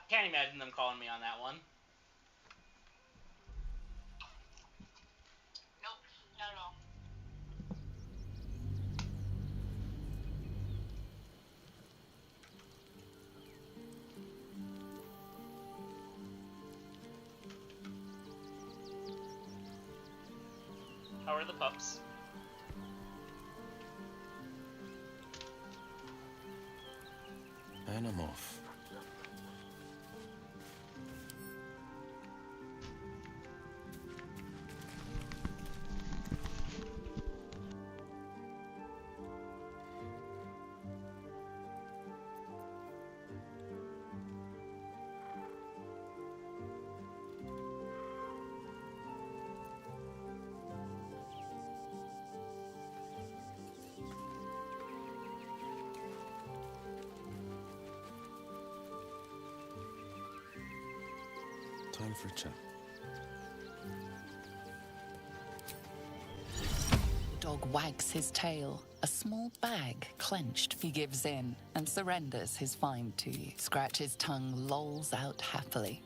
Can't imagine them calling me on that one. Nope, not at all. How are the pups? And I'm off. Time for a chat. Dog wags his tail. A small bag clenched, he gives in and surrenders his find to you. Scratch's tongue lolls out happily.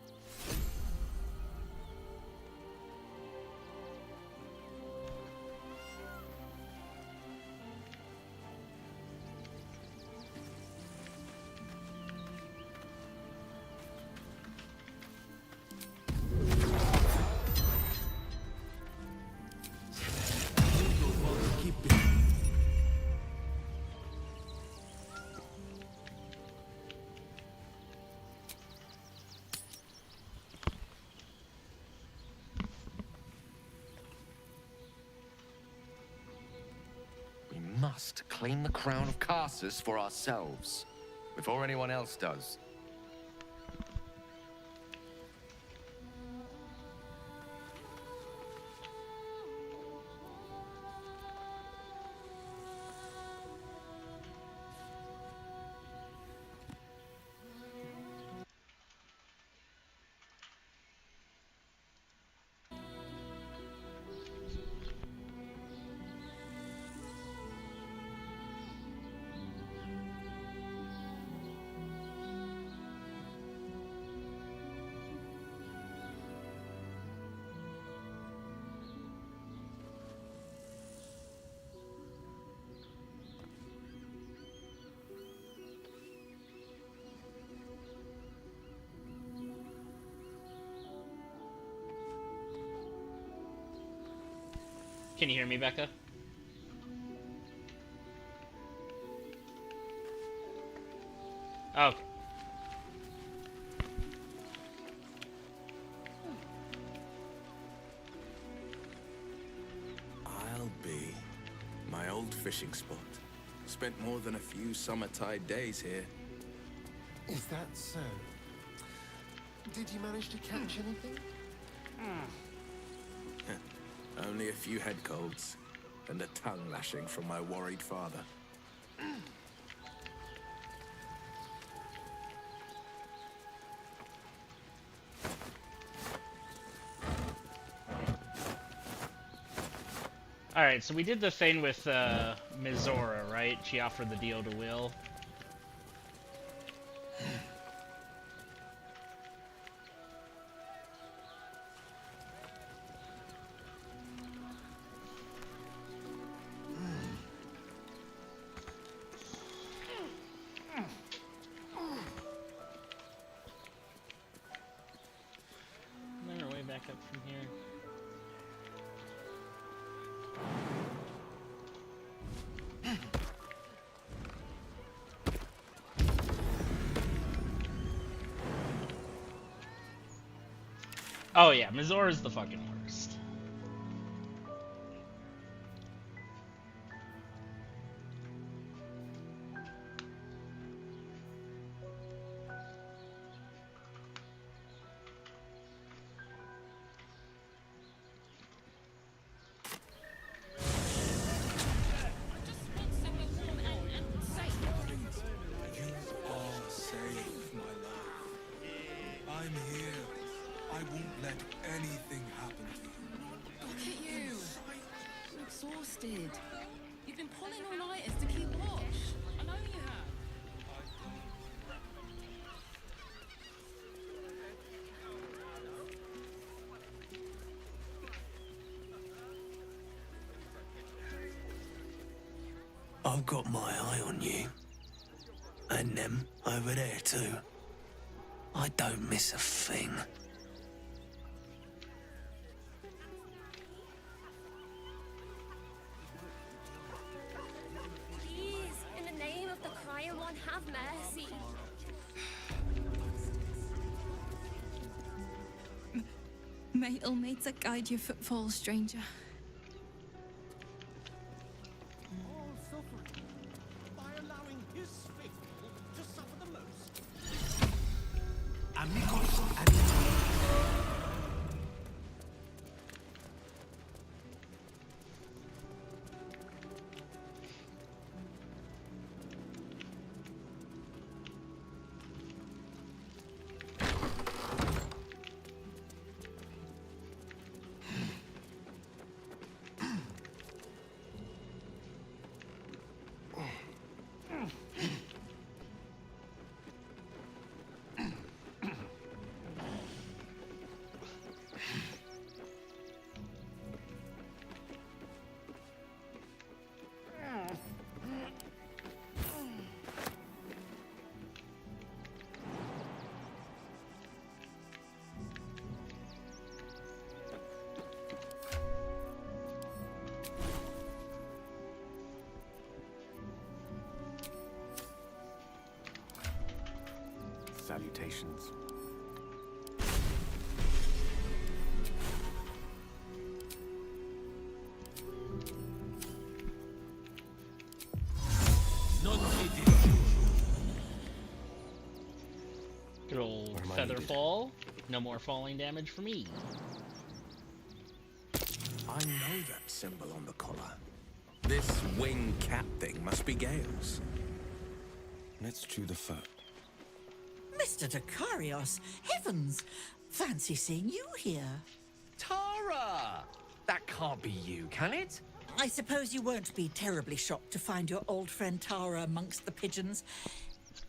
We must claim the crown of Carsus for ourselves, before anyone else does. Can you hear me, Becca? Okay. I'll be. My old fishing spot. Spent more than a few summer-tide days here. Is that so? Did you manage to catch anything? Only a few head colds, and a tongue lashing from my worried father. Alright, so we did the thing with Mizora, right? She offered the deal to Will. And then our way back up from here. Oh yeah, Mizora's the fucking worst. You are safe, my love. I'm here. I won't let anything happen to you. Look at you. You're exhausted. You've been pulling all-nighters to keep watch. I know you have. I've got my eye on you. And them over there too. I don't miss a thing. Please, in the name of the crying one, have mercy. May Ilmater guide your footfalls, stranger. All suffering by allowing his faithful to suffer the most. Amigos and... Salutations. Good old Where am I feather needed? fall. No more falling damage for me. I know that symbol on the collar. This wing cap thing must be Gale's. Let's chew the fur. Mr. Dakarios, heavens! Fancy seeing you here. Tara! That can't be you, can it? I suppose you won't be terribly shocked to find your old friend Tara amongst the pigeons.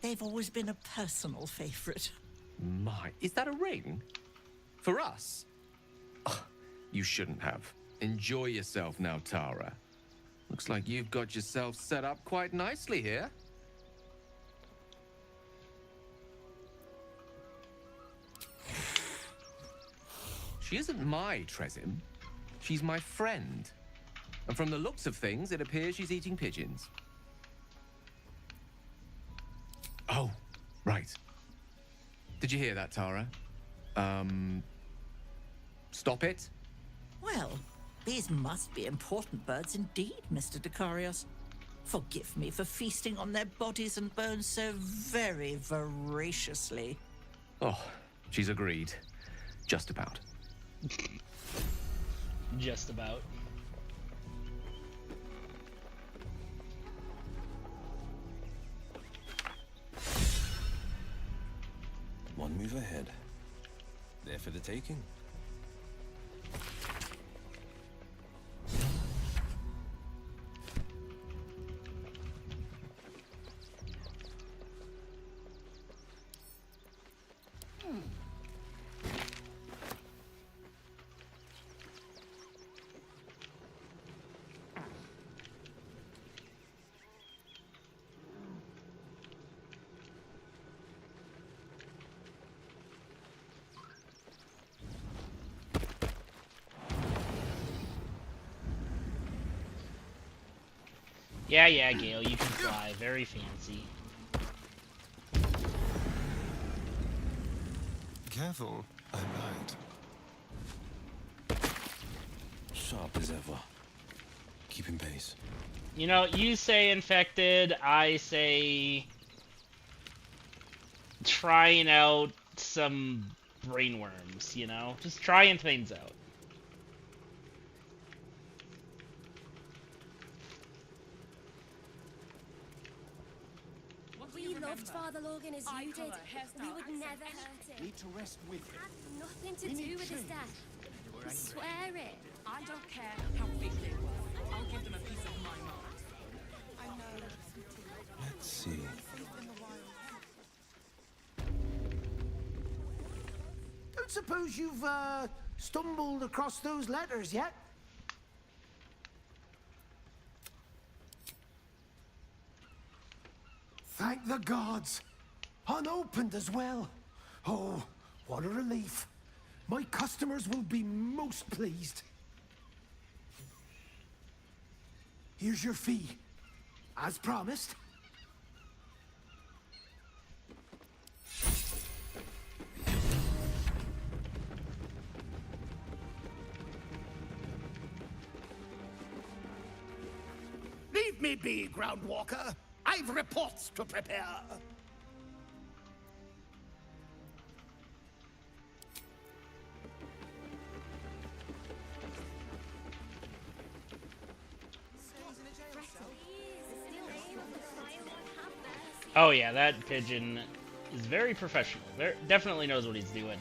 They've always been a personal favorite. My, is that a ring? For us? Ugh, you shouldn't have. Enjoy yourself now, Tara. Looks like you've got yourself set up quite nicely here. She isn't my Tresim. She's my friend. And from the looks of things, it appears she's eating pigeons. Oh, right. Did you hear that, Tara? Stop it? Well, these must be important birds indeed, Mr. Dakarios. Forgive me for feasting on their bodies and bones so very voraciously. Oh, she's agreed. Just about. Just about. One move ahead. There for the taking. Yeah, Gale, you can fly. Very fancy. Careful, I'm right. Sharp as ever. Keeping pace. You know, you say infected, I say trying out some brainworms, you know? Just trying things out. We loved Father Logan as you did. We would never hurt him. Need to rest with him. Had nothing to do with his death. I swear it. I don't care how big they were. I'll give them a piece of my mind. I know. Let's see. Don't suppose you've stumbled across those letters yet? Thank the gods. Unopened as well. Oh, what a relief. My customers will be most pleased. Here's your fee. As promised. Leave me be, Groundwalker. I've reports to prepare. Oh yeah, that pigeon is very professional. Definitely knows what he's doing.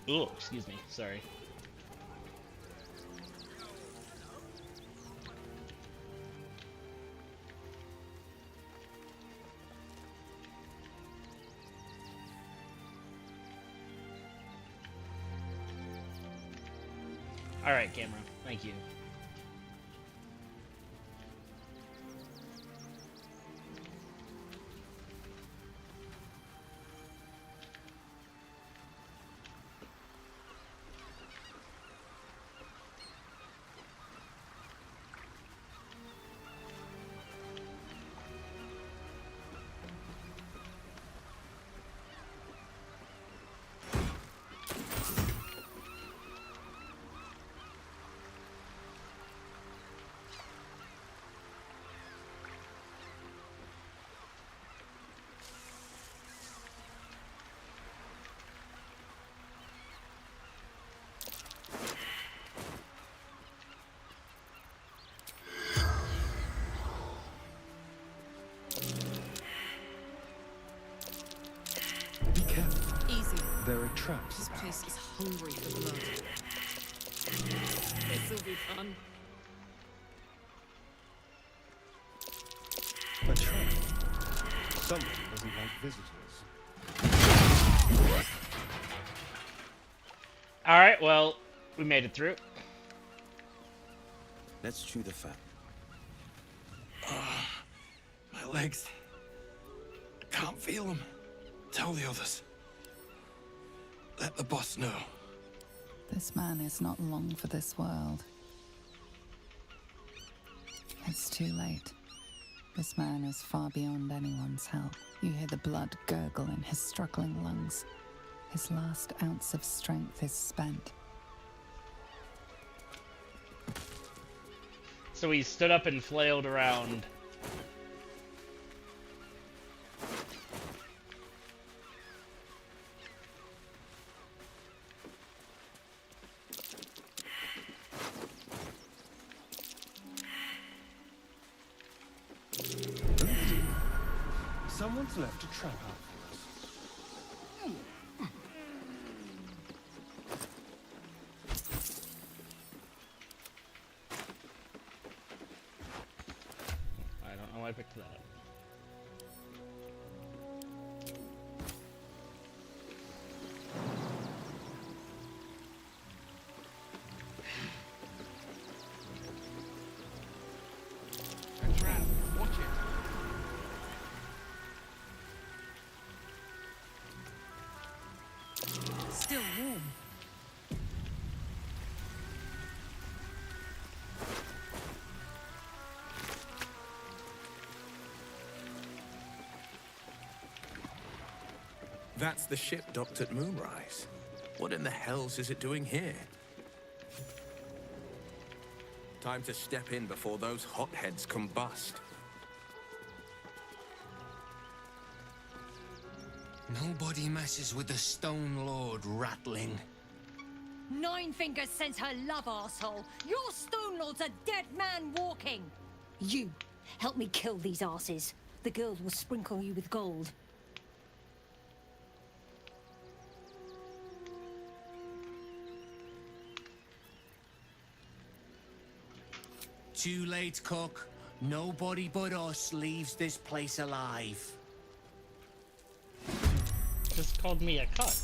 Oh, excuse me. Sorry. All right, camera. Thank you. Be careful. Easy. There are traps This about. place is hungry for blood. This'll be fun. A trap. Someone doesn't like visitors. All right. Well, we made it through. Let's chew the fat. My legs. I can't feel them. Tell the others. Let the boss know. This man is not long for this world. It's too late. This man is far beyond anyone's help. You hear the blood gurgle in his struggling lungs. His last ounce of strength is spent. So he stood up and flailed around. Someone's left a trap out for us. I don't know why I picked that up. A trap. Watch it. Still warm. That's the ship docked at Moonrise. What in the hells is it doing here? Time to step in before those hotheads combust. Nobody messes with the Stone Lord, Ratling. Nine Fingers sends her love, arsehole. Your Stone Lord's a dead man walking. You, help me kill these asses. The girls will sprinkle you with gold. Too late, Cook. Nobody but us leaves this place alive. Just called me a cuck.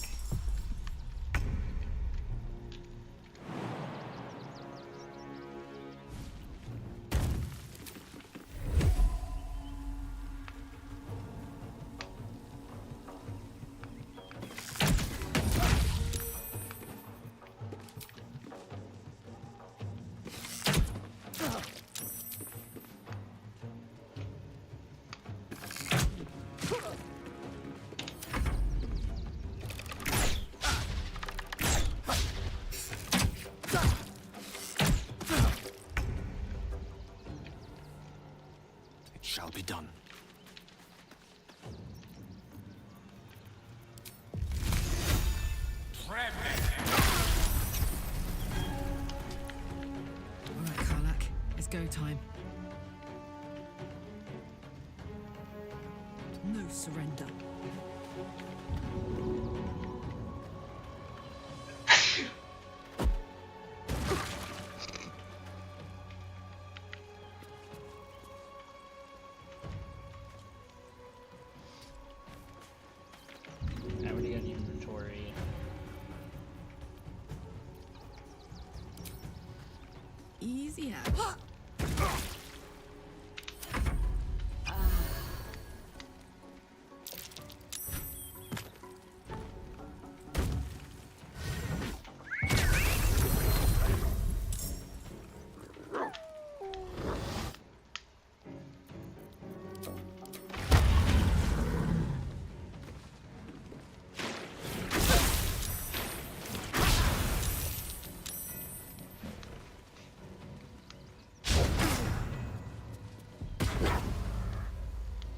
shall be done. All right, Karlak. It's go time. No surrender. I already got an inventory. Easy out.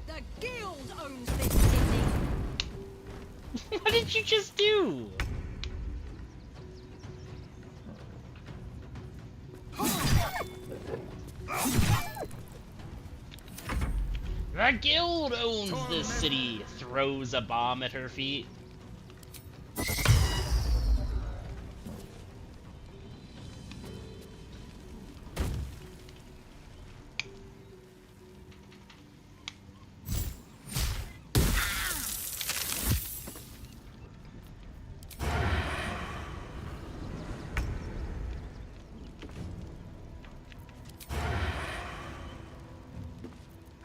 The guild owns this city. What did you just do? The guild owns this city. Throws a bomb at her feet.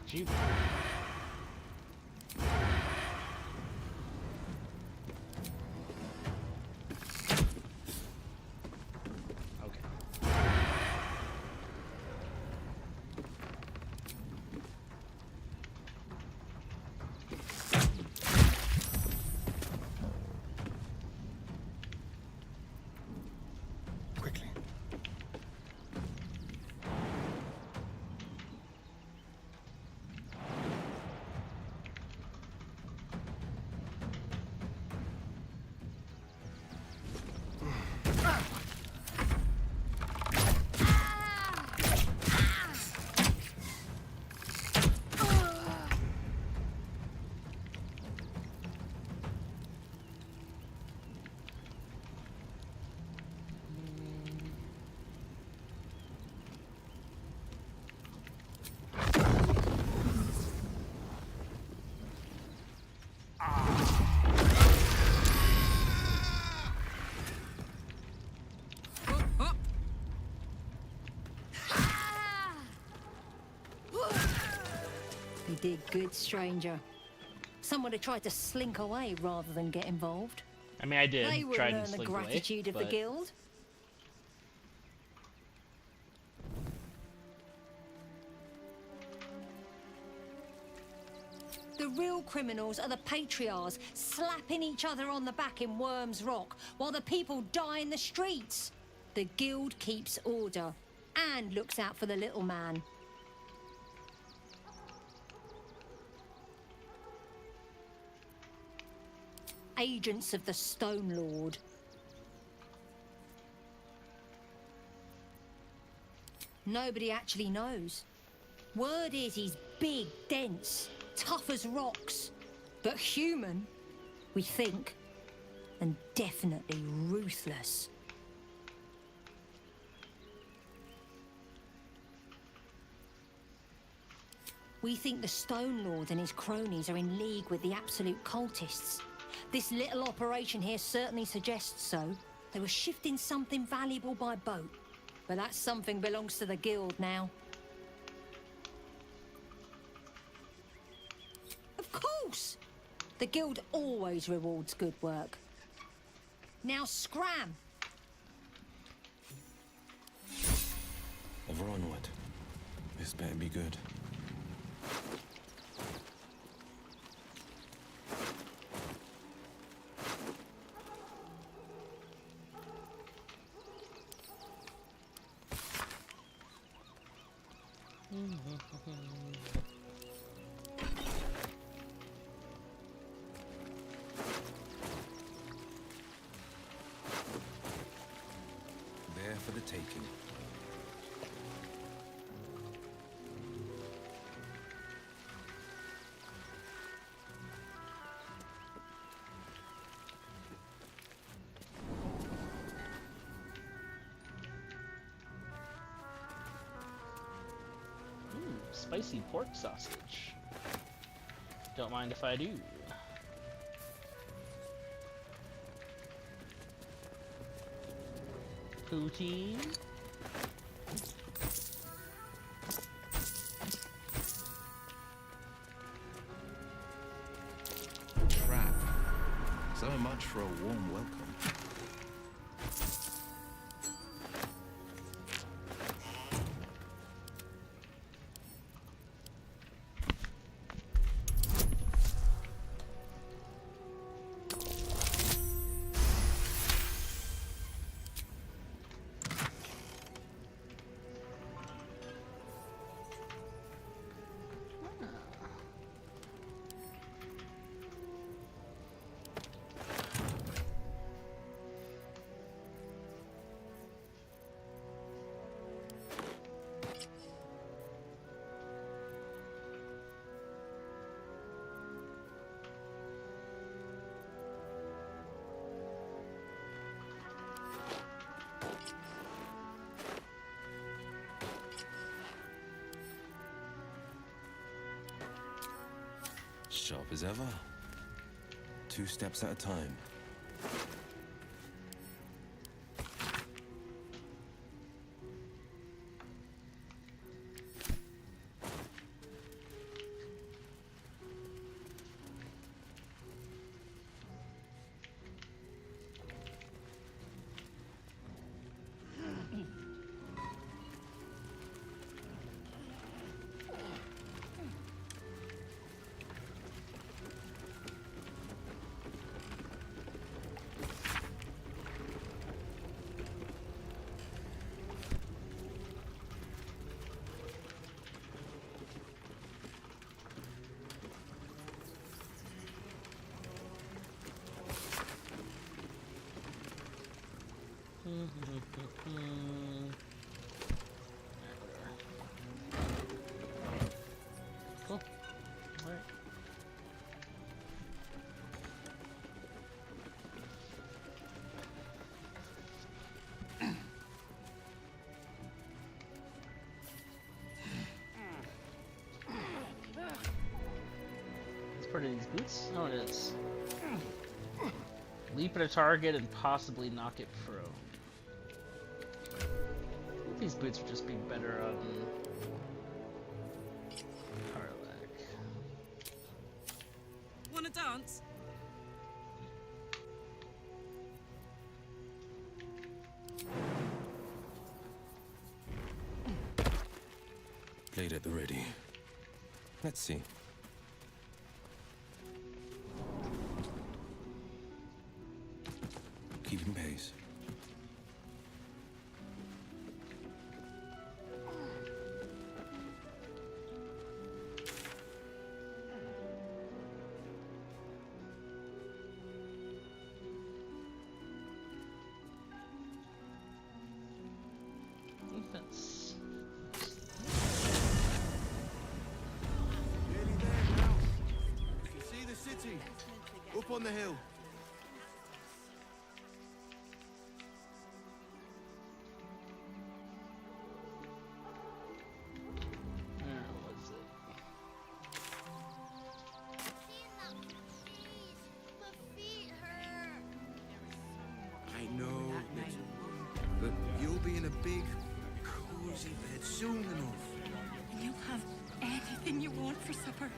Shoot. Okay. Quickly. You did good, stranger. Someone had tried to slink away rather than get involved. I mean, I did They will try learn to the slink away, gratitude of the but- guild. The real criminals are the patriarchs, slapping each other on the back in Worm's Rock, while the people die in the streets. The guild keeps order, and looks out for the little man. Agents of the Stone Lord. Nobody actually knows. Word is he's big, dense, tough as rocks, but human, we think, and definitely ruthless. We think the Stone Lord and his cronies are in league with the absolute cultists. This little operation here certainly suggests so. They were shifting something valuable by boat, but that something belongs to the guild now. Of course! The guild always rewards good work. Now scram! Ever onward. This better be good. spicy pork sausage. Don't mind if I do. Poutine. Trap. So much for a warm welcome. Sharp as ever. 2 steps at a time. Cool. Alright. It's part of these boots? Oh, it is. Leap at a target and possibly knock it prone. These boots would just be better on Karlach. Wanna dance? Blade at the ready. Let's see. Keeping pace. Defense. Nearly there now. You can see the city. Up on the hill. Where was it? I know, but you'll be in a big, cozy bed soon enough. And you'll have anything you want for supper.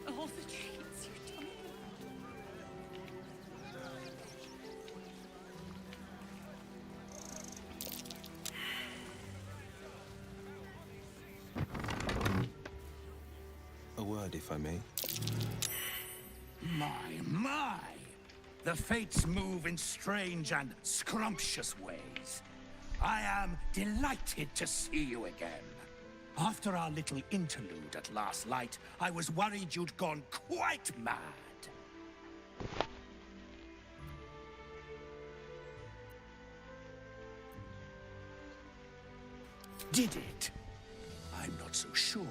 All the treats you're done. A word, if I may. My! The fates move in strange and scrumptious ways. I am delighted to see you again. After our little interlude at last light, I was worried you'd gone quite mad. Did it? I'm not so sure.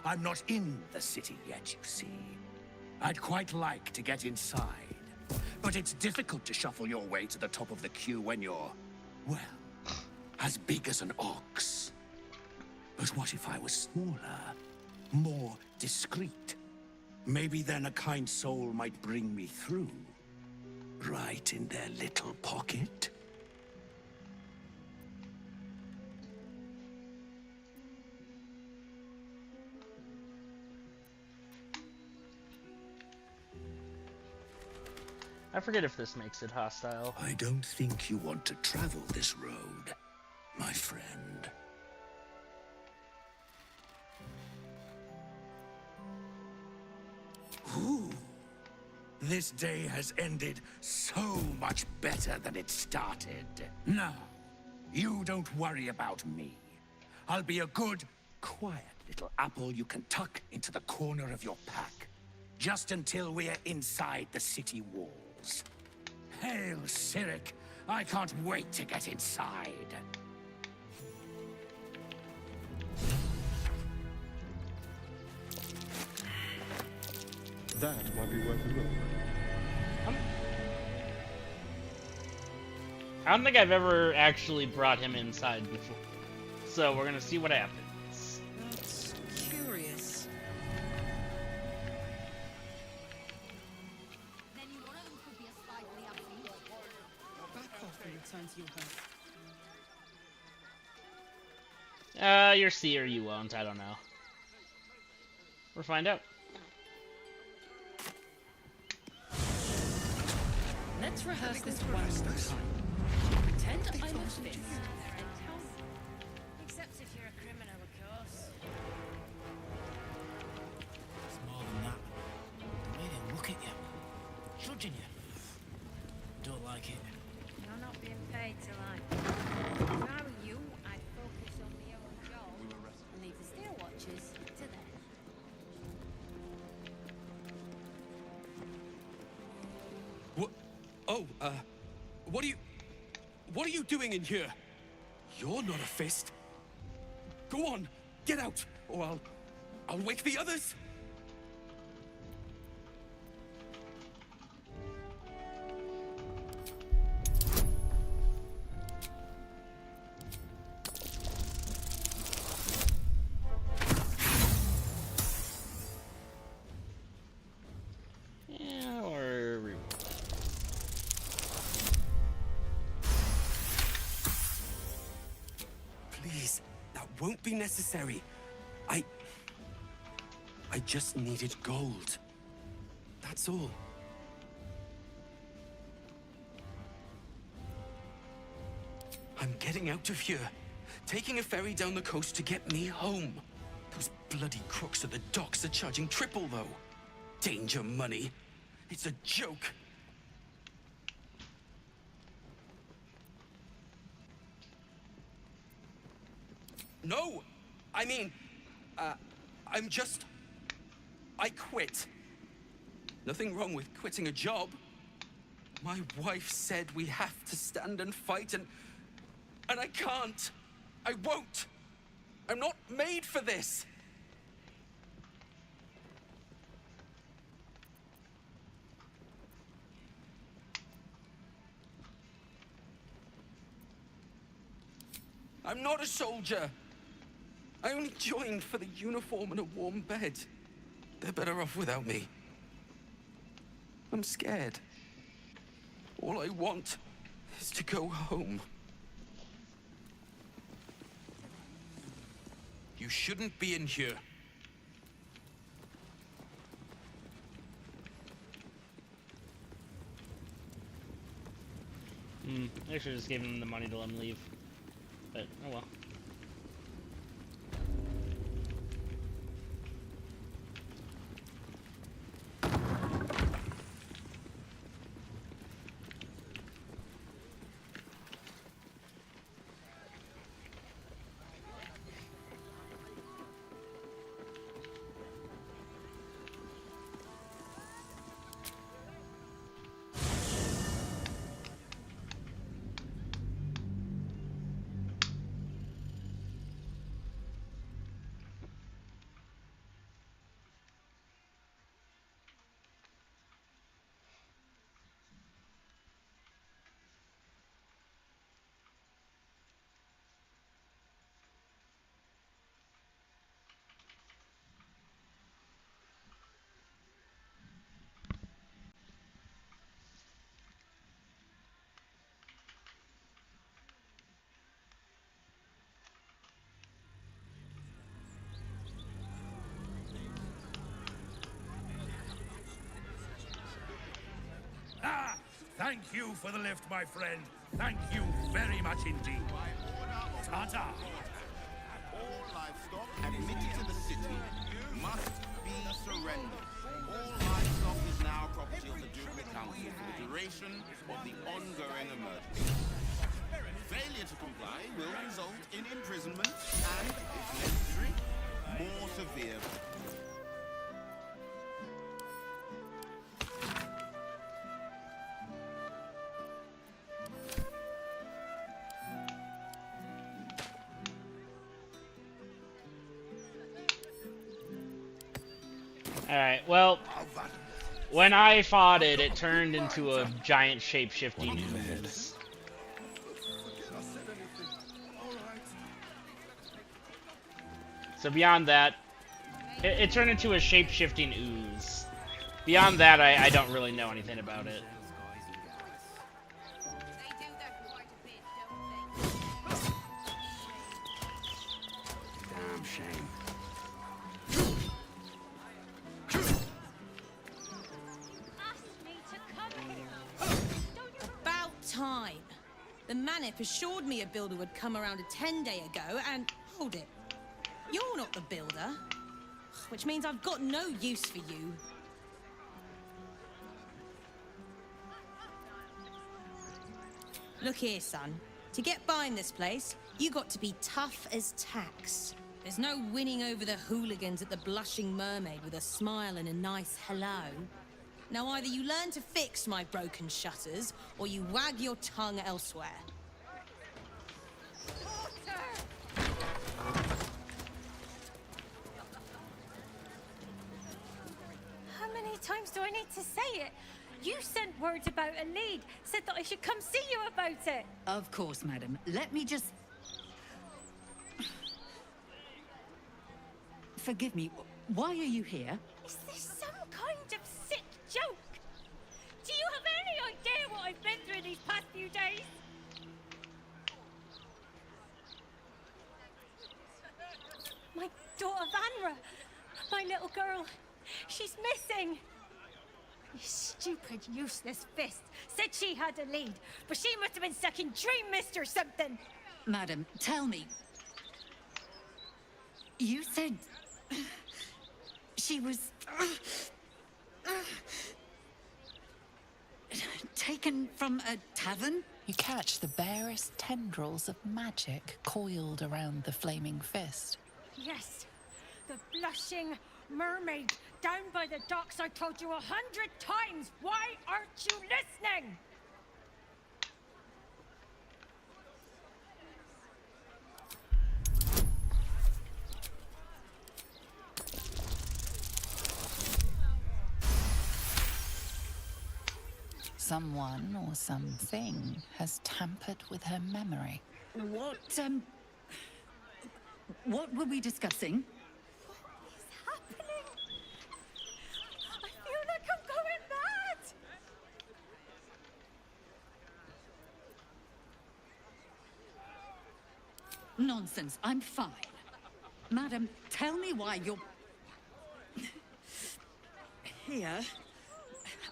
I'm not in the city yet, you see. I'd quite like to get inside, but it's difficult to shuffle your way to the top of the queue when you're, well, as big as an ox. But what if I was smaller, more discreet? Maybe then a kind soul might bring me through. Right in their little pocket. I forget if this makes it hostile. I don't think you want to travel this road, my friend. Ooh. This day has ended so much better than it started. Now, you don't worry about me. I'll be a good, quiet little apple you can tuck into the corner of your pack. Just until we're inside the city walls. Hail, Cyric! I can't wait to get inside. That might be worth a look. I don't think I've ever actually brought him inside before. So we're gonna see what happens. That's curious. Back off and return to your home. You'll see or you won't, I don't know. We'll find out. Let's rehearse this one more time. Pretend I'm a fist. Except if you're a criminal, of course. It's more than that. The way they look at you. Judging you. Don't like it. You're not being paid to lie. If I were you, I'd focus on the own job and leave the steel watchers to them. What? Oh, what are you doing in here? You're not a fist. Go on, get out, or I'll wake the others. Yeah, or Please, that won't be necessary. I just needed gold. That's all. I'm getting out of here. Taking a ferry down the coast to get me home. Those bloody crooks at the docks are charging triple, though. Danger money. It's a joke. No! I mean, I quit. Nothing wrong with quitting a job. My wife said we have to stand and fight, and I can't. I won't. I'm not made for this. I'm not a soldier. I only joined for the uniform and a warm bed. They're better off without me. I'm scared. All I want is to go home. You shouldn't be in here. I should have just given him the money to let him leave. But, oh well. Thank you for the lift, my friend. Thank you very much indeed. Ta-ta. All livestock admitted to the city must be surrendered. All livestock is now property of the Ducal Council for the duration of the ongoing emergency. Failure to comply will result in imprisonment and, if necessary, more severe. Alright, well, when I fought it, it turned into a giant shape-shifting ooze. So beyond that, it turned into a shape-shifting ooze. Beyond that, I don't really know anything about it. Damn shame. About time. The Manip assured me a builder would come around a 10-day ago, and hold it. You're not the builder, which means I've got no use for you. Look here, son. To get by in this place, you got to be tough as tax. There's no winning over the hooligans at the Blushing Mermaid with a smile and a nice hello. Now either you learn to fix my broken shutters, or you wag your tongue elsewhere. How many times do I need to say it? You sent word about a lead, said that I should come see you about it. Of course, madam. Let me just... Forgive me, why are you here? Is this some kind of sick joke? Do you have any idea what I've been through these past few days? My daughter Vanra, my little girl, she's missing. You stupid, useless fist said she had a lead, but she must have been stuck in Dream Mist or something. Madam, tell me. You said... she was... taken from a tavern? You catch the barest tendrils of magic coiled around the flaming fist. Yes, the Blushing Mermaid down by the docks. I told you 100 times. Why aren't you listening? Someone or something has tampered with her memory. What were we discussing? Happening? I feel like I'm going mad. Nonsense, I'm fine. Madam, tell me why you're... here,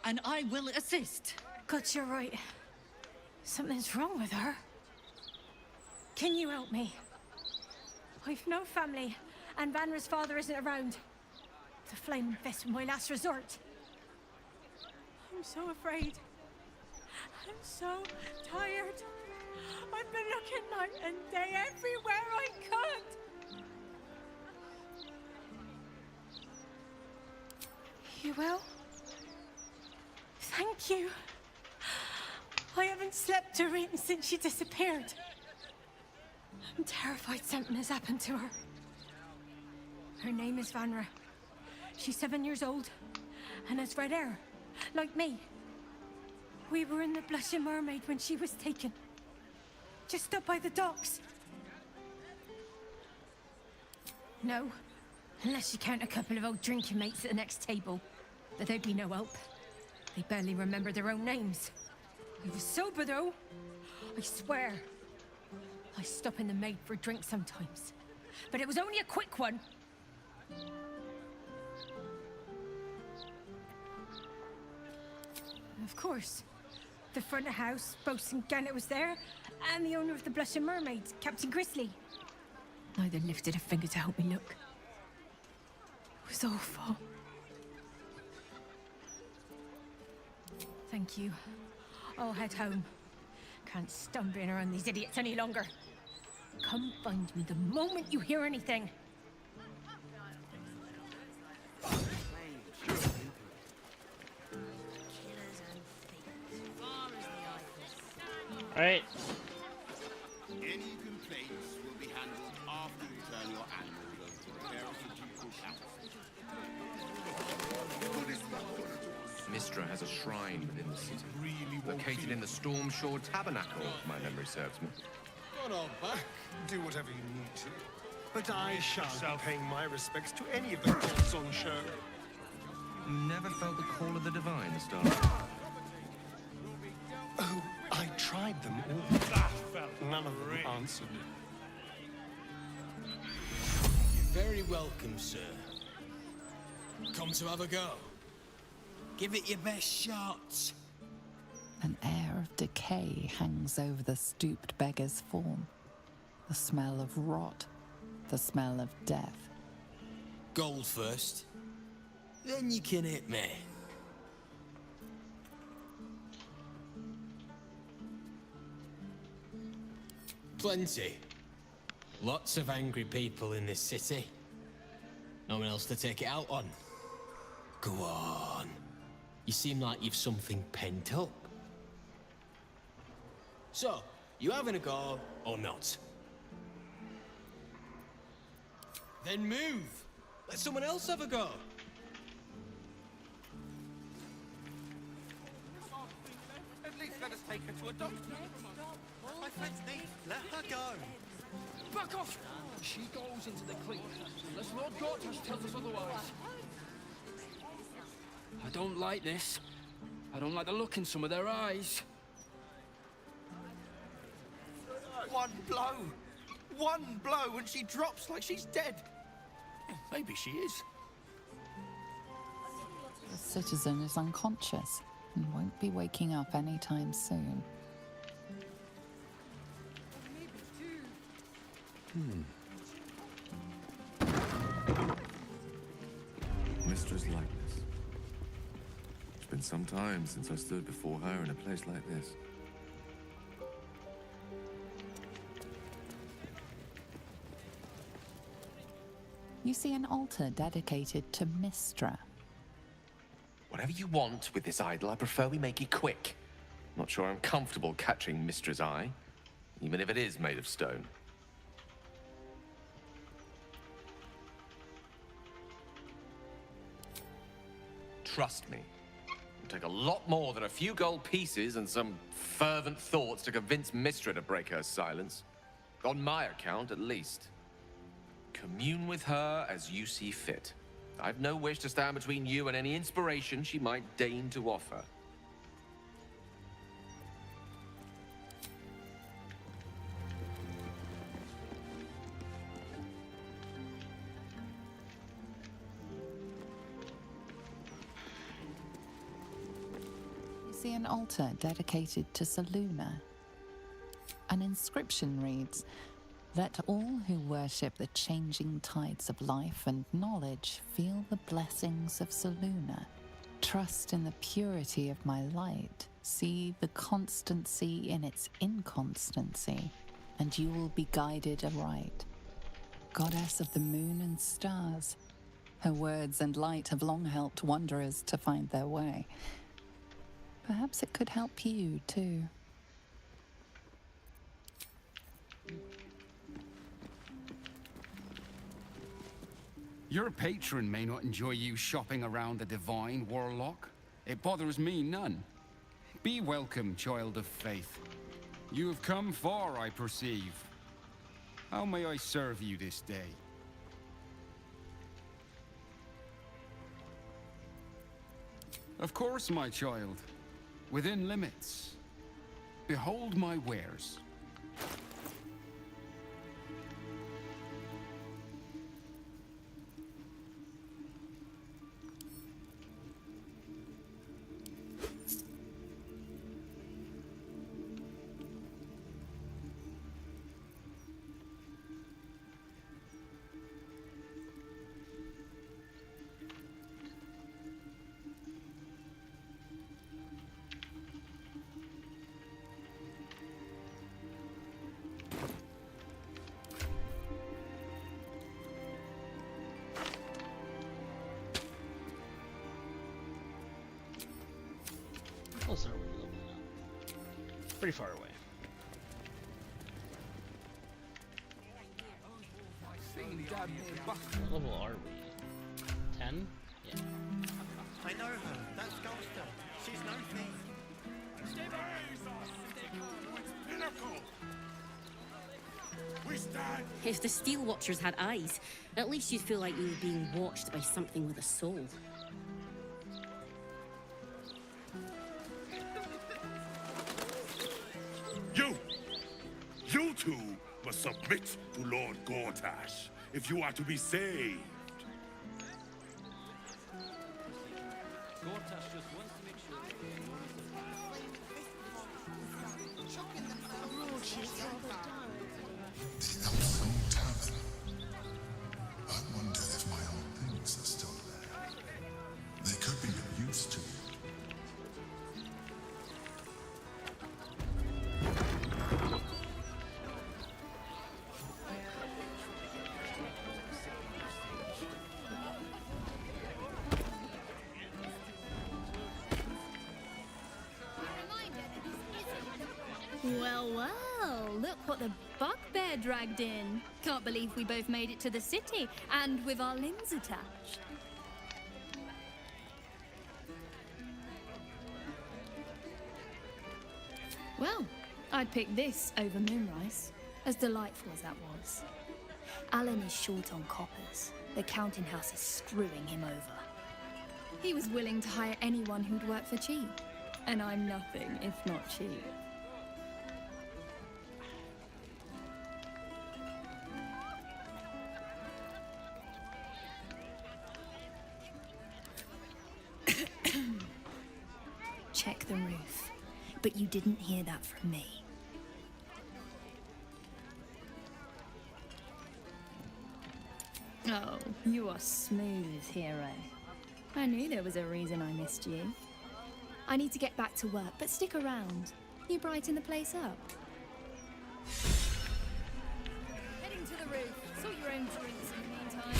and I will assist. God, you're right. Something's wrong with her. Can you help me? I've no family, and Vanra's father isn't around. The Flaming Fist was my last resort. I'm so afraid. I'm so tired. I've been looking night and day everywhere I could. You will? Thank you. I haven't slept or eaten since she disappeared. I'm terrified something has happened to her. Her name is Vanra. She's 7 years old and has red hair, like me. We were in the Blushing Mermaid when she was taken. Just up by the docks. No, unless you count a couple of old drinking mates at the next table. But they'd be no help. They barely remember their own names. I was sober though. I swear. I stop in the maid for a drink sometimes. But it was only a quick one. Of course, the front of house, Bosun Gannett was there, and the owner of the Blushing Mermaids, Captain Grizzly. Neither lifted a finger to help me look. It was awful. Thank you. I'll head home. Can't stand being around these idiots any longer. Come find me the moment you hear anything. Alright. Any complaints will be handled after you turn your animals over to the care of the ducal council. Mistra has a shrine within the city, located in the Stormshore Tabernacle, if my memory serves me. Go on back. Do whatever you need to. But I shall be paying my respects to any of the gods on show. You never felt the call of the divine, Star. Oh, I tried them all. None of them answered. You're very welcome, sir. Come to have a go. Give it your best shot. An air of decay hangs over the stooped beggar's form. The smell of rot, the smell of death. Gold first. Then you can hit me. Plenty. Lots of angry people in this city. No one else to take it out on. Go on. You seem like you've something pent up. So, you having a go or not? Then move. Let someone else have a go. At least let us take her to a doctor. My friend's knee. Let her go. Back off! She goes into the clean, unless Lord Gortash tells us otherwise. I don't like this. I don't like the look in some of their eyes. One blow, and she drops like she's dead. Maybe she is. The citizen is unconscious and won't be waking up anytime soon. Mistra's likeness. It's been some time since I stood before her in a place like this. You see an altar dedicated to Mistra. Whatever you want with this idol, I prefer we make it quick. Not sure I'm comfortable catching Mistra's eye, even if it is made of stone. Trust me, it'll take a lot more than a few gold pieces and some fervent thoughts to convince Mistra to break her silence. On my account, at least. Commune with her as you see fit. I've no wish to stand between you and any inspiration she might deign to offer. You see an altar dedicated to Selûne. An inscription reads, "Let all who worship the changing tides of life and knowledge feel the blessings of Selûne. Trust in the purity of my light. See the constancy in its inconstancy, and you will be guided aright. Goddess of the moon and stars, her words and light have long helped wanderers to find their way. Perhaps it could help you, too." Your patron may not enjoy you shopping around the divine, Warlock. It bothers me none. Be welcome, child of faith. You have come far, I perceive. How may I serve you this day? Of course, my child. Within limits. Behold my wares. close are we to leveling up? Pretty far away. What level are we? 10? Yeah. I know her. That's Gulster. She's no thief. If the Steel Watchers had eyes, at least you'd feel like you were being watched by something with a soul. You two must submit to Lord Gortash if you are to be saved. Gortash just wants to make sure The Elfstone Tavern. I wonder if my old things are still there. They could be of use to you. Well, well, look what the bugbear dragged in. Can't believe we both made it to the city, and with our limbs attached. Well, I'd pick this over Moonrise, as delightful as that was. Alan is short on coppers. The counting house is screwing him over. He was willing to hire anyone who'd work for cheap, and I'm nothing if not cheap. Check the roof. But you didn't hear that from me. Oh, you are smooth, hero. I knew there was a reason I missed you. I need to get back to work, but stick around. You brighten the place up. Heading to the roof. Sort your own drinks in the meantime.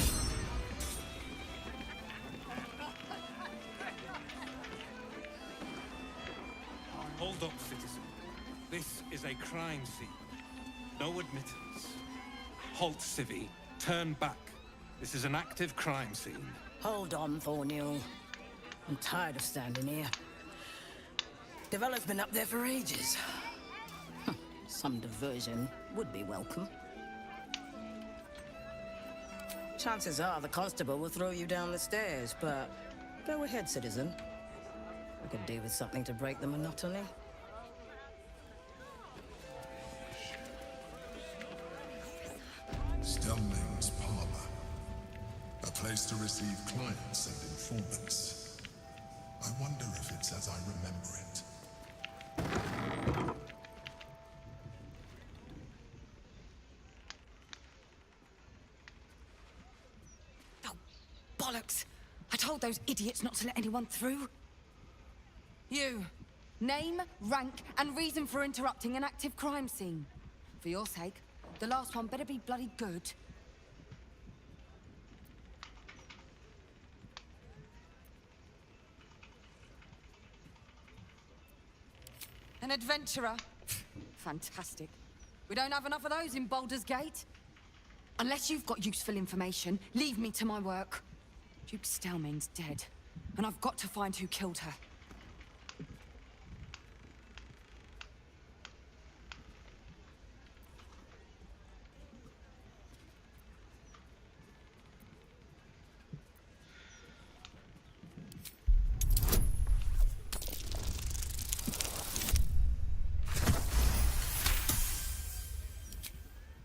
Hold up, citizen. This is a crime scene. No admittance. Halt, civvy. Turn back. This is an active crime scene. Hold on, Thornhill. I'm tired of standing here. Developer's been up there for ages. Some diversion would be welcome. Chances are the constable will throw you down the stairs, but go ahead, citizen. I could do with something to break the monotony. Stelling's Parlor. A place to receive clients and informants. I wonder if it's as I remember it. Bollocks! I told those idiots not to let anyone through. You. Name, rank, and reason for interrupting an active crime scene. For your sake, the last one better be bloody good. An adventurer? Fantastic. We don't have enough of those in Baldur's Gate. Unless you've got useful information, leave me to my work. Duke Stelmane's dead, and I've got to find who killed her.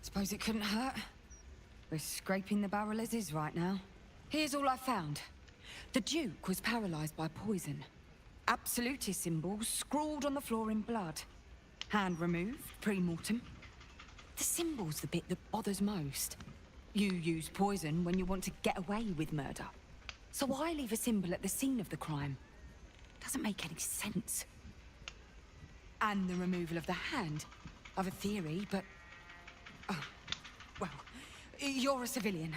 Suppose it couldn't hurt. We're scraping the barrel as is right now. Here's all I found. The Duke was paralyzed by poison. Absolutist symbols scrawled on the floor in blood. Hand removed, pre-mortem. The symbol's the bit that bothers most. You use poison when you want to get away with murder. So why leave a symbol at the scene of the crime? Doesn't make any sense. And the removal of the hand. I've a theory, but... Oh, well, you're a civilian.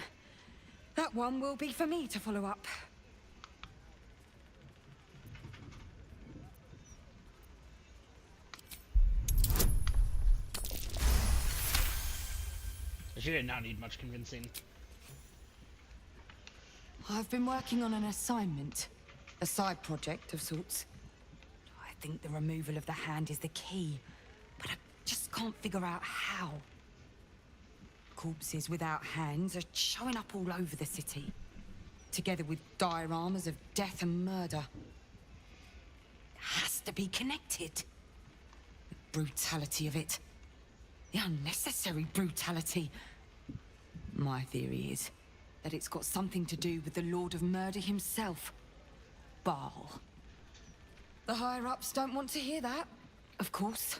That one will be for me to follow up. She did not need much convincing. I've been working on an assignment. A side project of sorts. I think the removal of the hand is the key, but I just can't figure out how. Corpses without hands are showing up all over the city, together with dioramas of death and murder. It has to be connected. The brutality of it. The unnecessary brutality. My theory is that it's got something to do with the Lord of Murder himself, Baal. The higher-ups don't want to hear that, of course.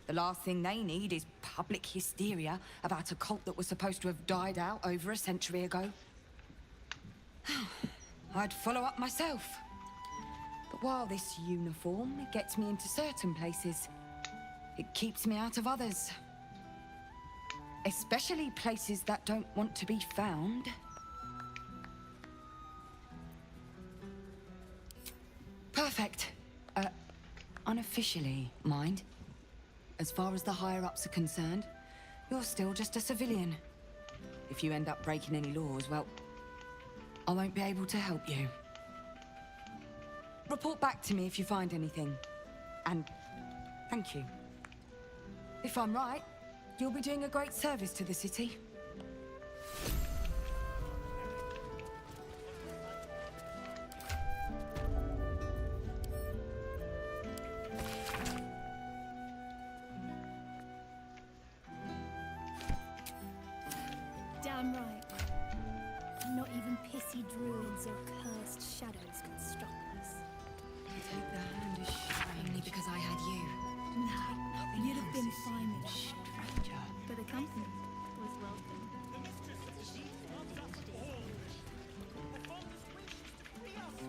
The last thing they need is public hysteria about a cult that was supposed to have died out over a century ago. I'd follow up myself. But while this uniform gets me into certain places, it keeps me out of others. Especially places that don't want to be found. Perfect. Unofficially, mind. As far as the higher-ups are concerned, you're still just a civilian. If you end up breaking any laws, well, I won't be able to help you. Report back to me if you find anything. And thank you. If I'm right, you'll be doing a great service to the city. Damn right. Not even pissy druids or cursed shadows can stop us. Take the hand as Only because I had you. No, you'd have been fine without me. But the company was welcome.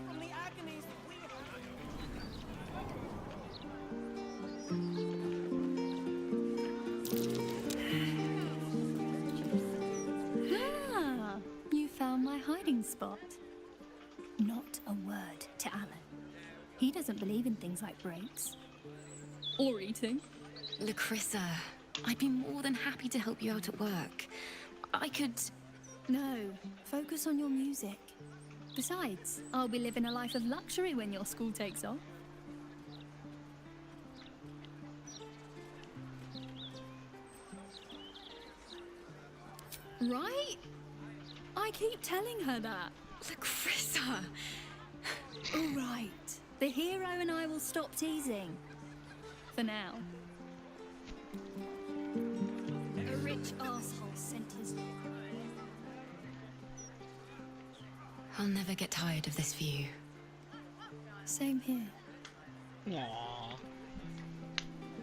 From the agonies that we Ah, you found my hiding spot. Not a word to Alan. He doesn't believe in things like breaks. Or eating. Lacrissa, I'd be more than happy to help you out at work. I could... No, focus on your music. Besides, I'll be living a life of luxury when your school takes off. Right? I keep telling her that. Lacrissa! All right. The hero and I will stop teasing. For now. A rich asshole sent his... I'll never get tired of this view. Same here. Aww.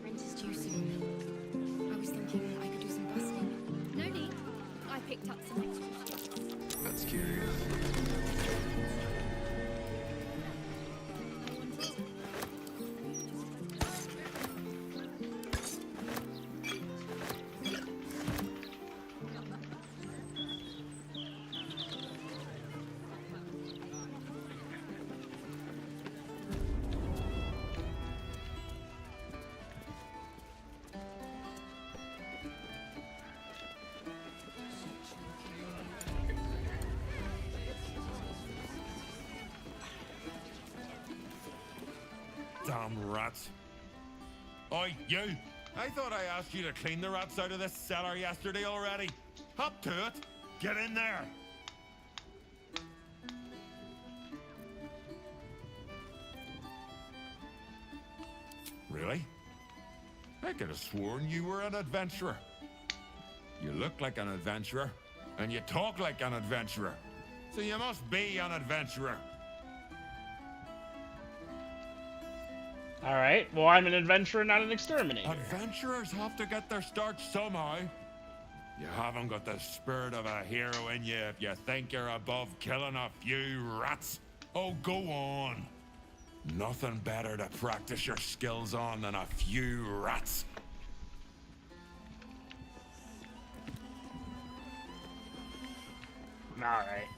Rent is due soon. I was thinking I could do some busking. No need. I picked up some extra shifts. That's curious. Damn rats. Oi, you! I thought I asked you to clean the rats out of this cellar yesterday already. Up to it! Get in there! Really? I could have sworn you were an adventurer. You look like an adventurer, and you talk like an adventurer. So you must be an adventurer. Alright, well, I'm an adventurer, not an exterminator. Adventurers have to get their start somehow. You haven't got the spirit of a hero in you if you think you're above killing a few rats. Oh, go on. Nothing better to practice your skills on than a few rats. Alright.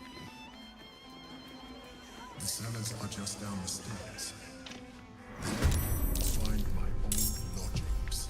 The cellars are just down the stairs. Find my old lodgings.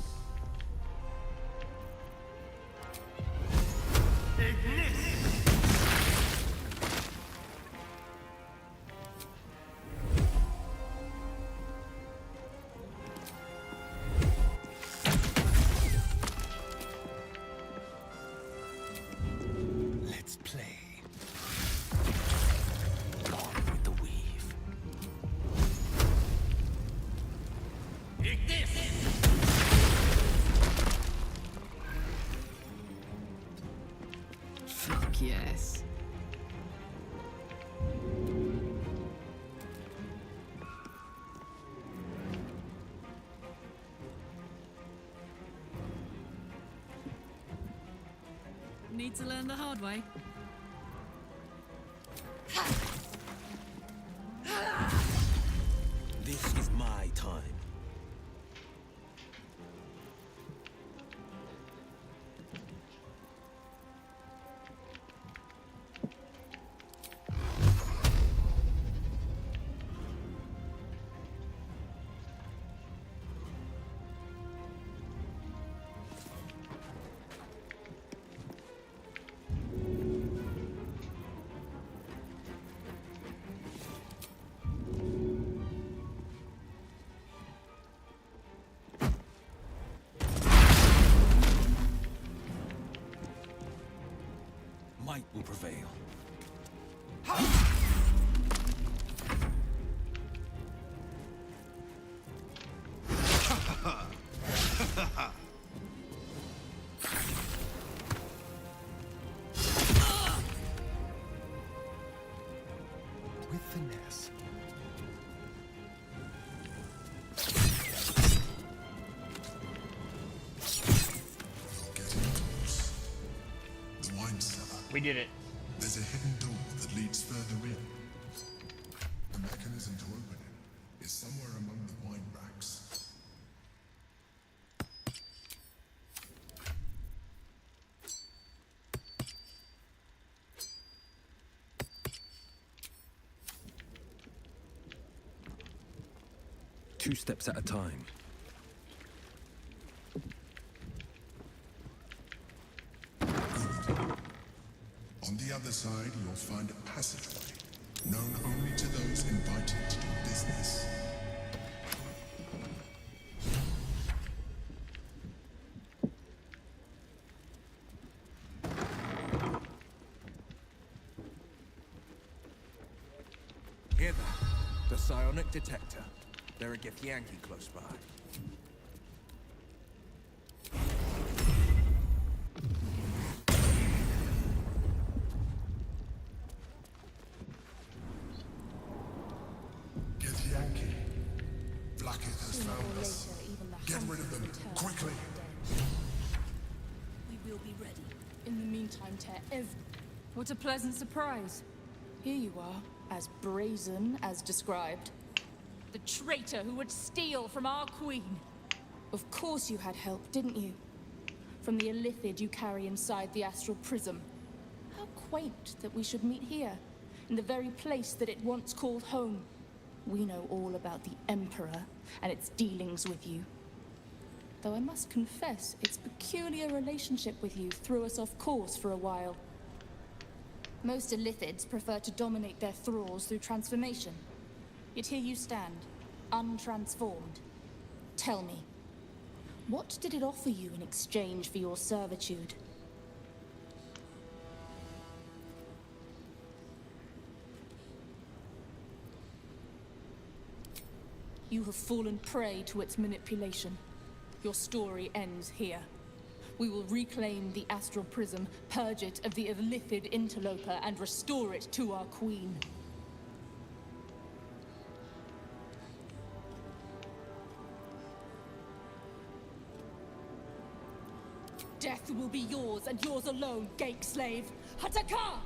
need to learn the hard way. This is my time. Might will prevail. With finesse. Getting close. The wine cellar. We did it. There's a hidden door that leads further in. The mechanism to open it is somewhere among the wine racks. Two steps at a time. On the other side, you'll find a passageway, known only to those invited to do business. Hear that? The psionic detector. There a Githyanki close by. Githyanki. Blackett has found us. Get rid of them, quickly. We will be ready. In the meantime, what a pleasant surprise. Here you are, as brazen as described. The traitor who would steal from our queen. Of course you had help, didn't you? From the illithid you carry inside the astral prism. How quaint that we should meet here, in the very place that it once called home. We know all about the Emperor and its dealings with you. Though I must confess, its peculiar relationship with you threw us off course for a while. Most illithids prefer to dominate their thralls through transformation. Yet here you stand, untransformed. Tell me, what did it offer you in exchange for your servitude? You have fallen prey to its manipulation. Your story ends here. We will reclaim the astral prism, purge it of the illithid interloper, and restore it to our queen. Death will be yours, and yours alone, Gake slave. Hataka!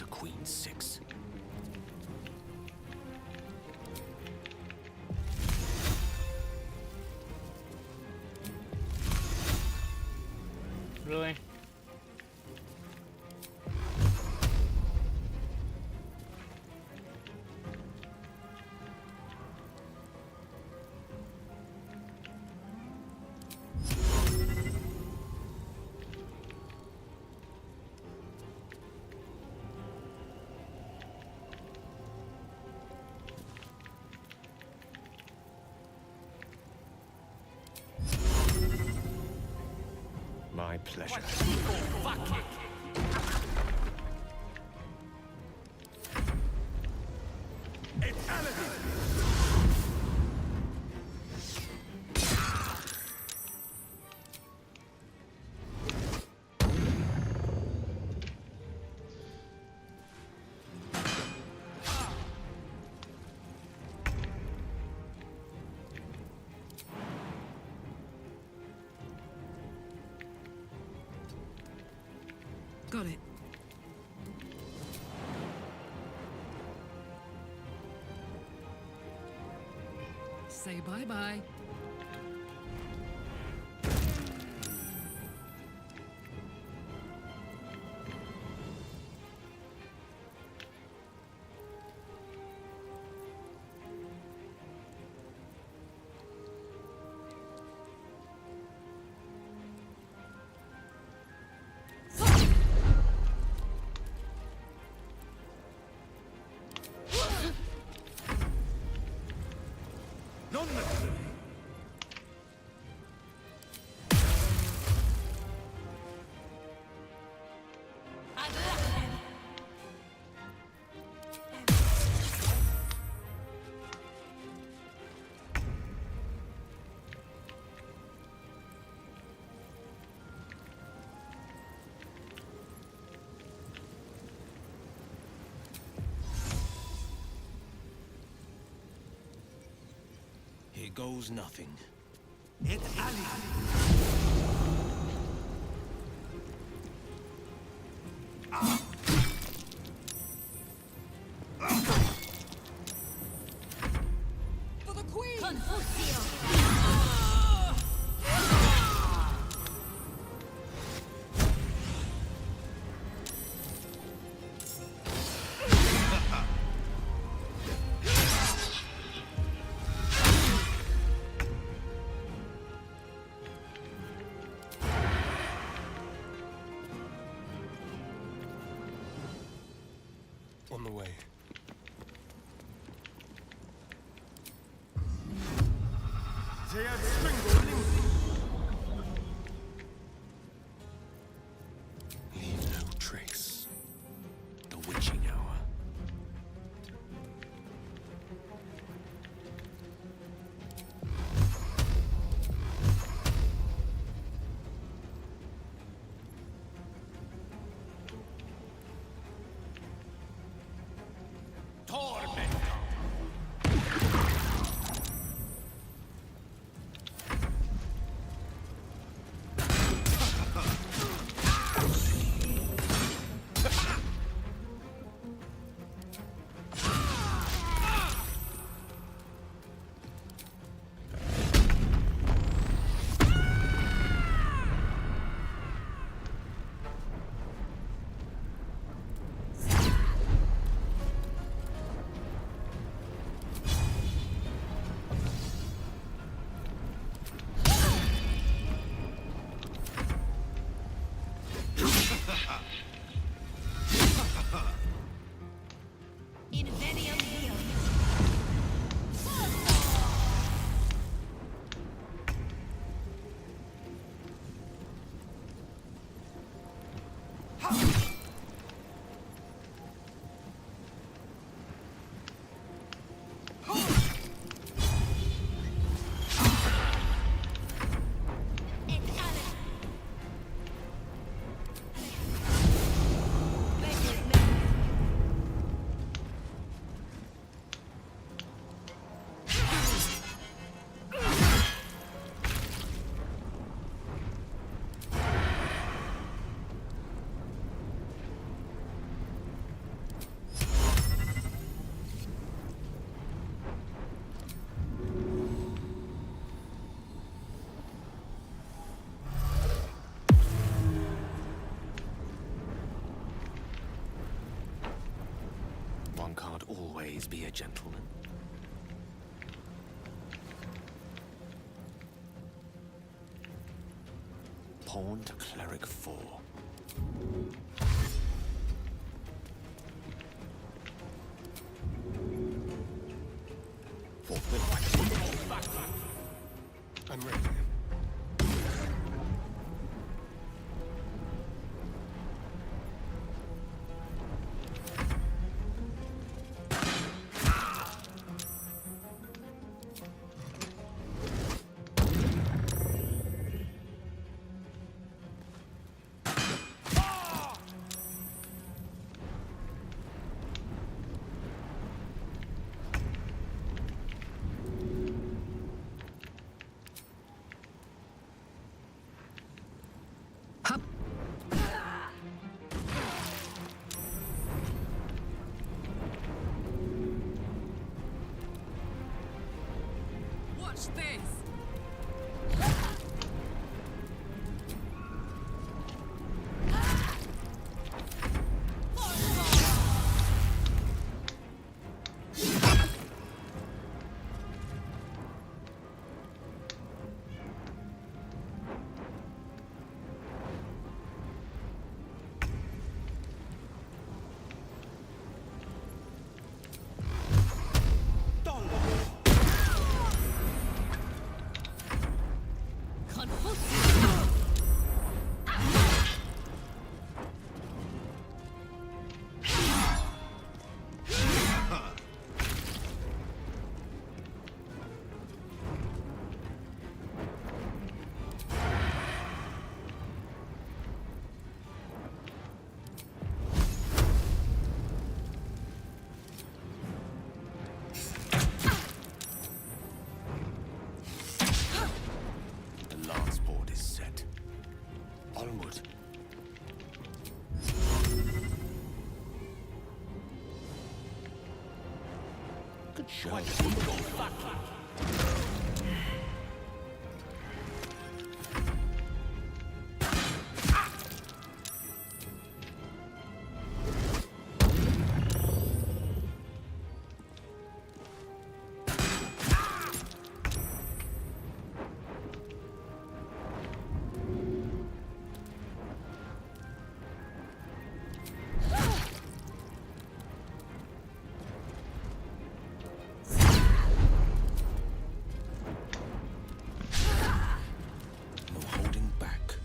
Queen 6. Really? My pleasure. It's Alan! Got it. Say bye-bye. Here goes nothing. It's Ali! For the Queen! On the way. They have strangled me! Leave no trace. The witching hour. One can't always be a gentleman. Pawn to Cleric 4. I'm ready. show. No holding back.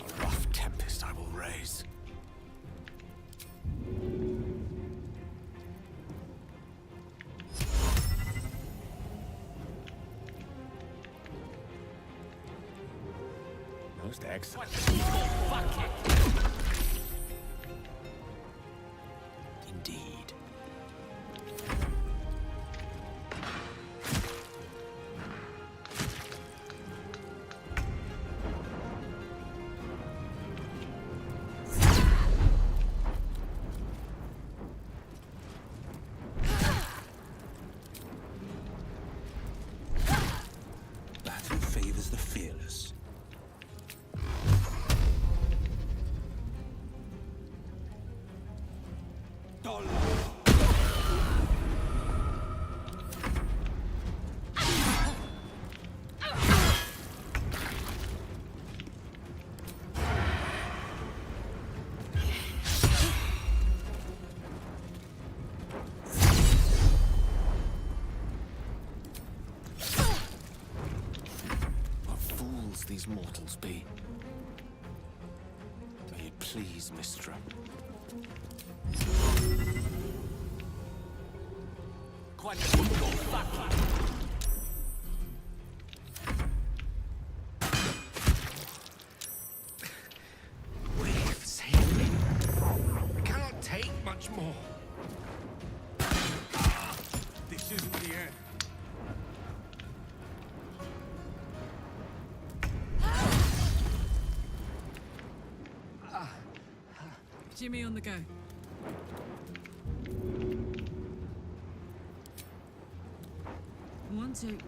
A rough tempest I will raise. Most excellent. Indeed. Battle favors the fearless. What fools these mortals be. May it please, Mistra. We've saved me. I cannot take much more. This isn't the end. Jimmy on the go. One, two.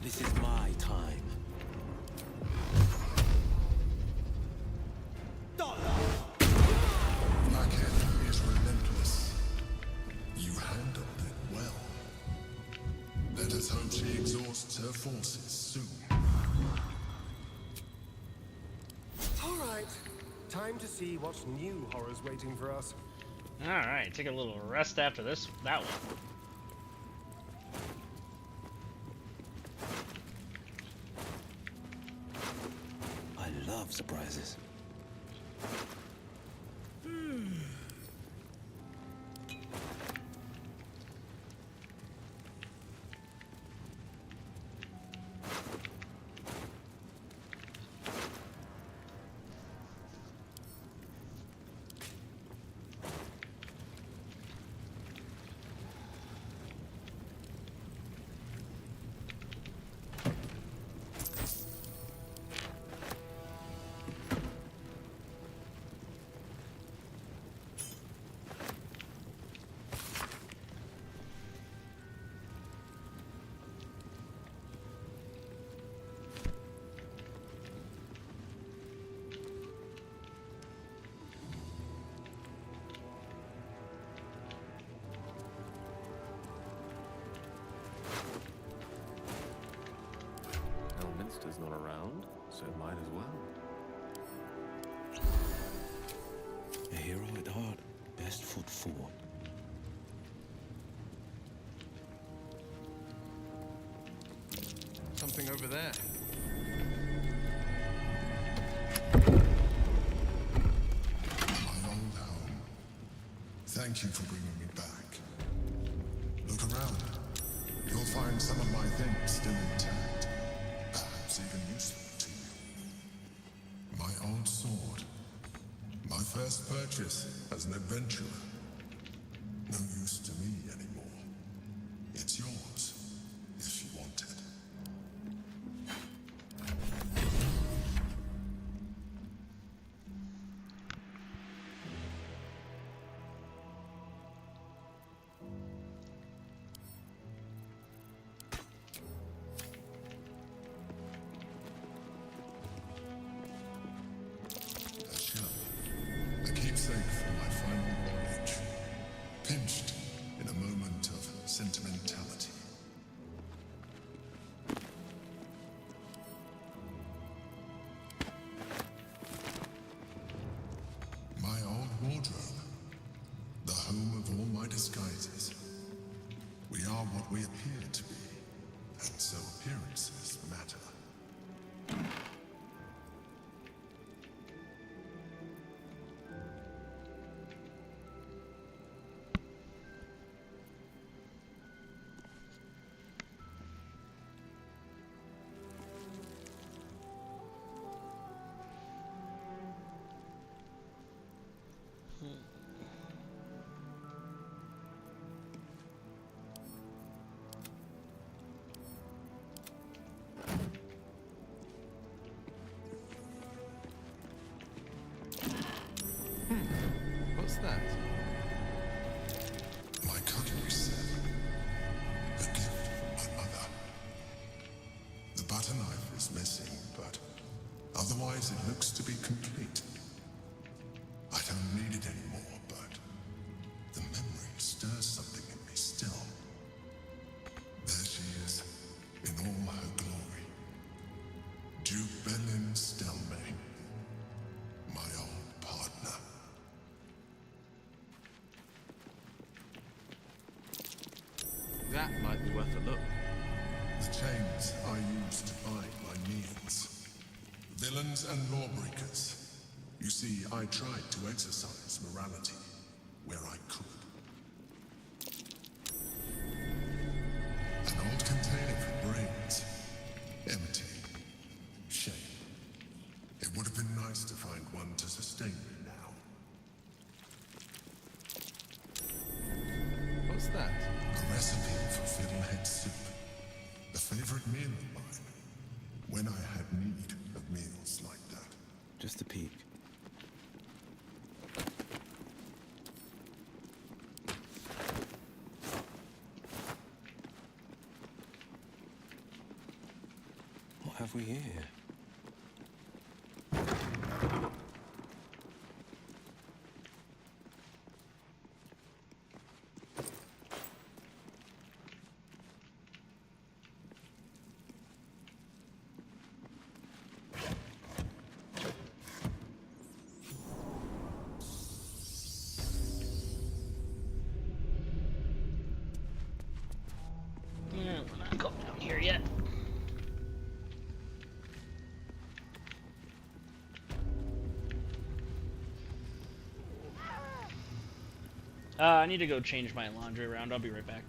This is my time. Blackhead is relentless. You handled it well. Let us hope she exhausts her forces soon. All right. Time to see what new horrors waiting for us. Alright, take a little rest after that one. I love surprises. Elminster's not around, so might as well. A hero at heart, best foot forward. something over there. My old home. Thank you for bringing me back. Look around. You'll find some of my things still intact. Perhaps even useful to you. My old sword. My first purchase as an adventurer. No use to me anymore. It's yours, if you want it. A shell. A keepsake from my final voyage. Pinched in a moment of sentimentality. My old wardrobe. The home of all my disguises. We are what we appear to be, and so appearances matter. What's that? My cutlery set. A gift from my mother. The butter knife is missing, but otherwise it looks to be complete. I don't need it anymore, but the memory stirs something in me still. There she is, in all her glory. Duke Belin Stelmane, my old partner. That might be worth a look. The chains I use to buy my meals. Villains and lawbreakers. You see, I tried to exercise morality where I could. An old container for brains. Empty. Shame. It would have been nice to find one to sustain me now. What's that? A recipe for fiddlehead soup. A favorite meal of mine. When I had need of meals like that. Just a peek. What have we here? Yeah, we're not going down here yet. I need to go change my laundry around. I'll be right back.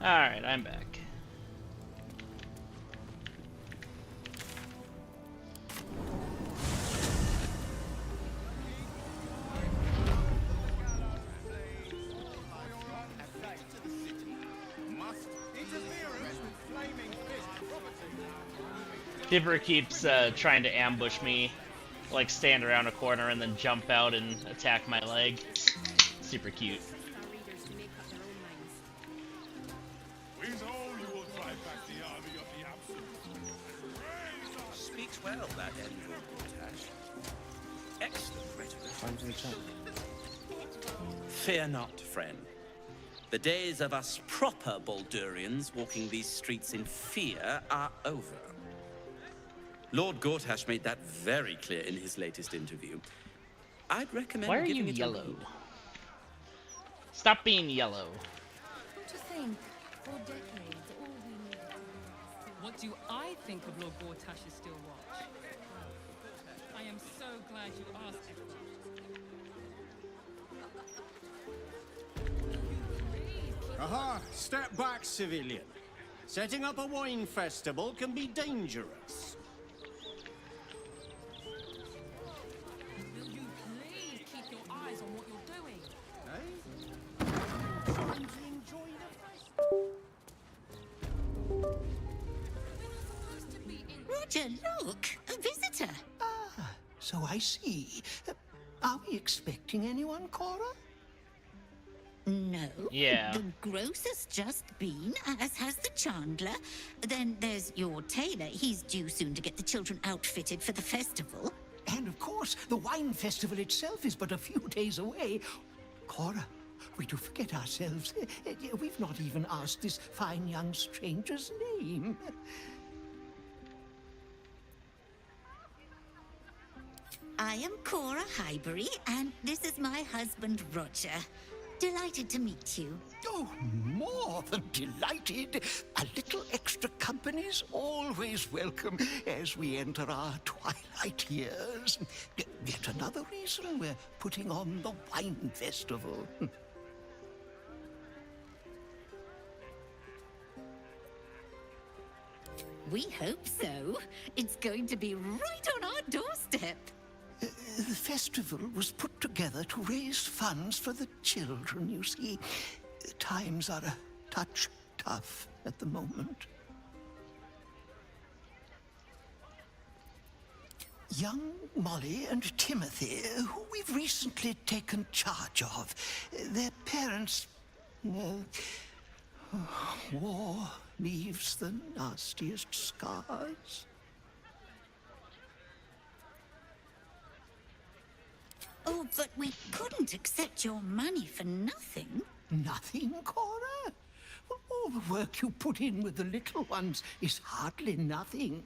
Alright, I'm back. Dipper keeps trying to ambush me, like stand around a corner and then jump out and attack my leg. Super cute. Speaks well, that Envoy Portash. Excellent rhetoric. Fear not, friend. The days of us proper Baldurians walking these streets in fear are over. Lord Gortash made that very clear in his latest interview. I'd recommend Why are you giving it yellow? a read. Stop being yellow. To think, for decades, all we needed. What do I think of Lord Gortash's still watch? I am so glad you asked him. Aha! Step back, civilian. Setting up a wine festival can be dangerous. Will you please keep your eyes on what you're doing? Time to enjoy the Roger, look! A visitor! Ah, so I see. Are we expecting anyone, Cora? No. Yeah. The grocer's just been, as has the chandler. Then there's your tailor. He's due soon to get the children outfitted for the festival. And of course, the wine festival itself is but a few days away. Cora, we do forget ourselves. We've not even asked this fine young stranger's name. I am Cora Highbury, and this is my husband, Roger. Delighted to meet you. Oh, more than delighted. A little extra company's always welcome as we enter our twilight years. Yet another reason we're putting on the wine festival. We hope so. It's going to be right on our doorstep. The festival was put together to raise funds for the children, you see. Times are a touch tough at the moment. Young Molly and Timothy, who we've recently taken charge of, their parents... war leaves the nastiest scars. Oh, but we couldn't accept your money for nothing. Nothing, Cora? Well, all the work you put in with the little ones is hardly nothing.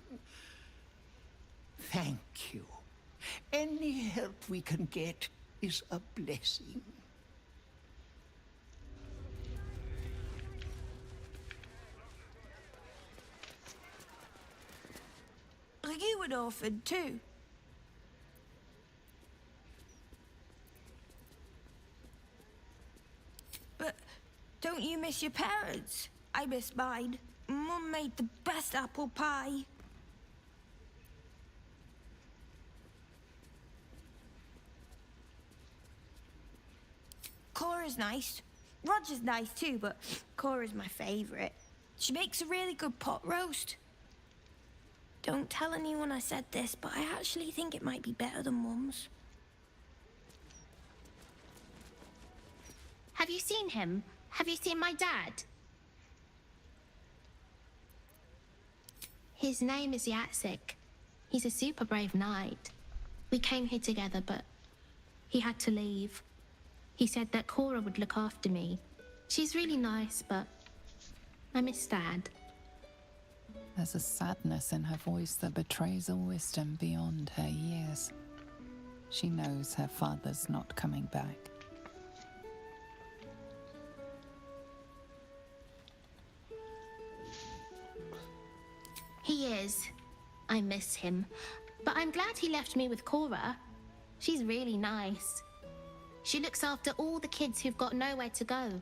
Thank you. Any help we can get is a blessing. Are you an orphan too? But don't you miss your parents? I miss mine. Mum made the best apple pie. Cora's nice. Roger's nice too, but Cora's my favourite. She makes a really good pot roast. Don't tell anyone I said this, but I actually think it might be better than Mum's. Have you seen him? Have you seen my dad? His name is Yatsik. He's a super brave knight. We came here together, but he had to leave. He said that Cora would look after me. She's really nice, but I miss Dad. There's a sadness in her voice that betrays a wisdom beyond her years. She knows her father's not coming back. He is. I miss him. But I'm glad he left me with Cora. She's really nice. She looks after all the kids who've got nowhere to go.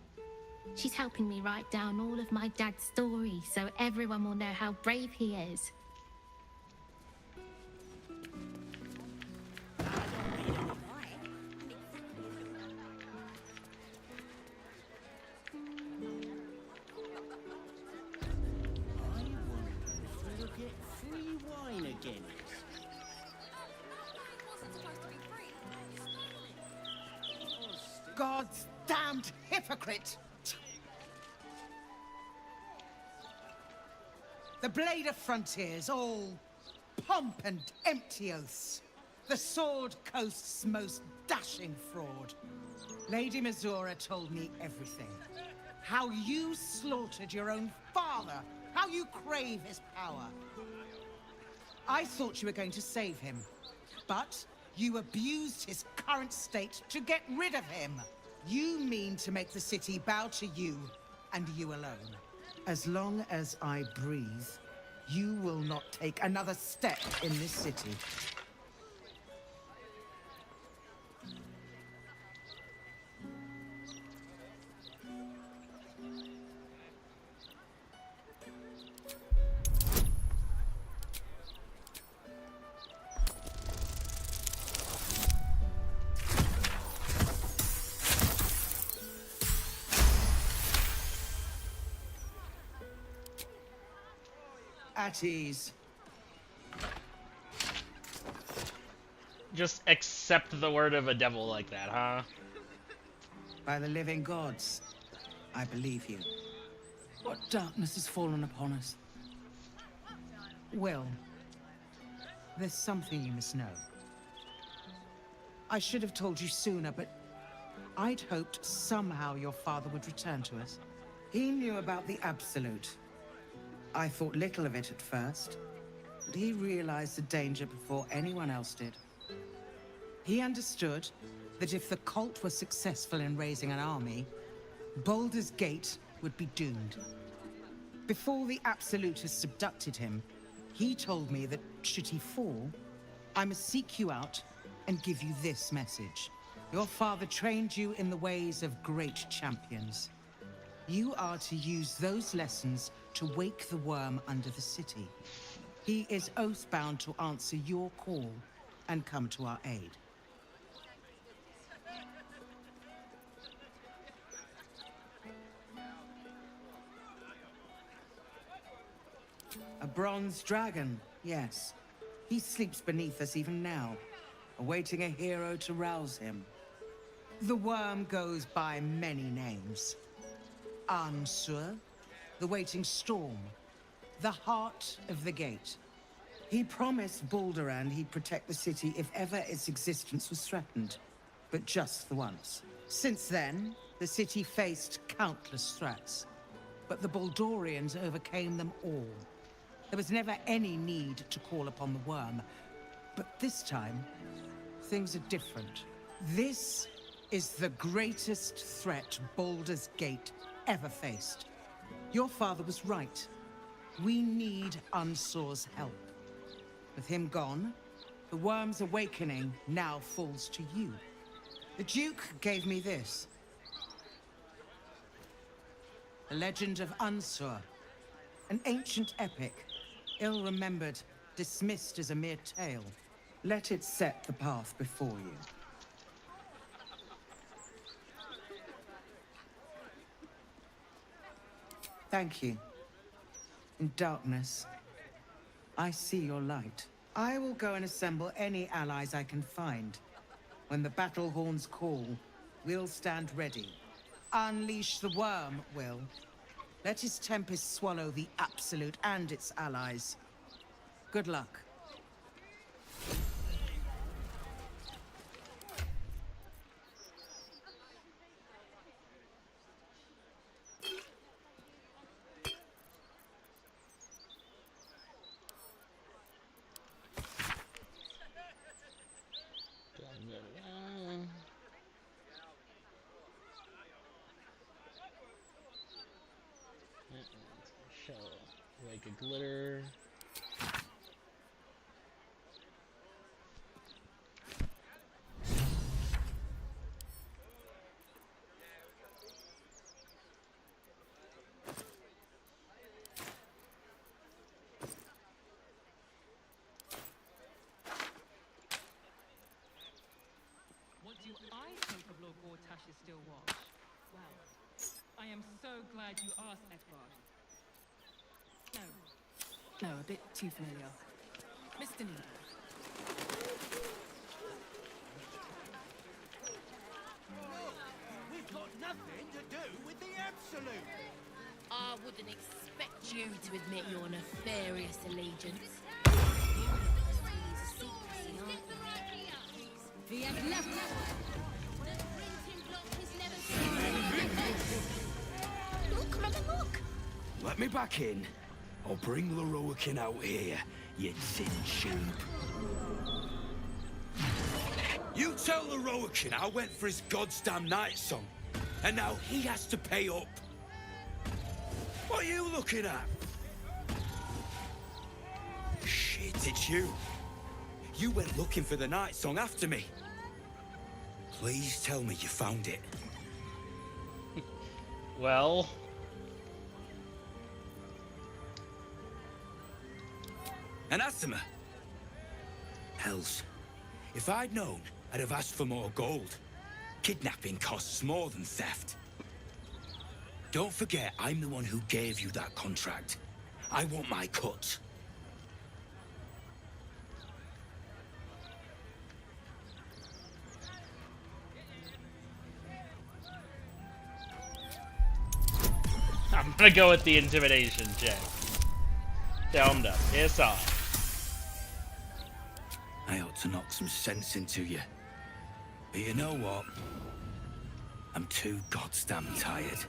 She's helping me write down all of my dad's stories so everyone will know how brave he is. God's damned hypocrite! The Blade of Frontiers, all pomp and empty oaths. The Sword Coast's most dashing fraud. Lady Missoura told me everything. How you slaughtered your own father. How you crave his power. I thought you were going to save him. But you abused his current state to get rid of him. You mean to make the city bow to you, and you alone. As long as I breathe, you will not take another step in this city. At ease. Just accept the word of a devil like that, huh? By the living gods, I believe you. What darkness has fallen upon us? Will, there's something you must know. I should have told you sooner, but I'd hoped somehow your father would return to us. He knew about the Absolute. I thought little of it at first, but he realized the danger before anyone else did. He understood that if the cult were successful in raising an army, Baldur's Gate would be doomed. Before the Absolutists abducted him, he told me that should he fall, I must seek you out and give you this message. Your father trained you in the ways of great champions. You are to use those lessons to wake the worm under the city. He is oath-bound to answer your call and come to our aid. A bronze dragon, yes. He sleeps beneath us even now, awaiting a hero to rouse him. The worm goes by many names. Ansur, the waiting storm, the heart of the gate. He promised Baldur he'd protect the city if ever its existence was threatened, but just the once. Since then, the city faced countless threats, but the Baldurians overcame them all. There was never any need to call upon the worm, but this time, things are different. This is the greatest threat Baldur's Gate ever faced. Your father was right. We need Unsur's help. With him gone, the worm's awakening now falls to you. The Duke gave me this. The Legend of Unsur. An ancient epic, ill-remembered, dismissed as a mere tale. Let it set the path before you. Thank you. In darkness, I see your light. I will go and assemble any allies I can find. When the battle horns call, we'll stand ready. Unleash the worm, Will. Let his tempest swallow the Absolute and its allies. Good luck. Show like a glitter. do I think of Lord Gortash's still watch? Well, I am so glad you asked, Edvard. No, a bit too familiar. Mr. Needle. We've got nothing to do with the Absolute. I wouldn't expect you to admit your nefarious allegiance. We have left. Look, Mother, look! Let me back in. I'll bring Leroikin out here, you tin sheep. You tell Leroikin I went for his goddamn night song, and now he has to pay up. What are you looking at? Shit, it's you. You went looking for the night song after me. Please tell me you found it. Well... Anathema. Hells. If I'd known, I'd have asked for more gold. Kidnapping costs more than theft. Don't forget, I'm the one who gave you that contract. I want my cut. I'm gonna go with the intimidation check. Domed up. Piss off. I ought to knock some sense into you. But you know what? I'm too goddamn tired.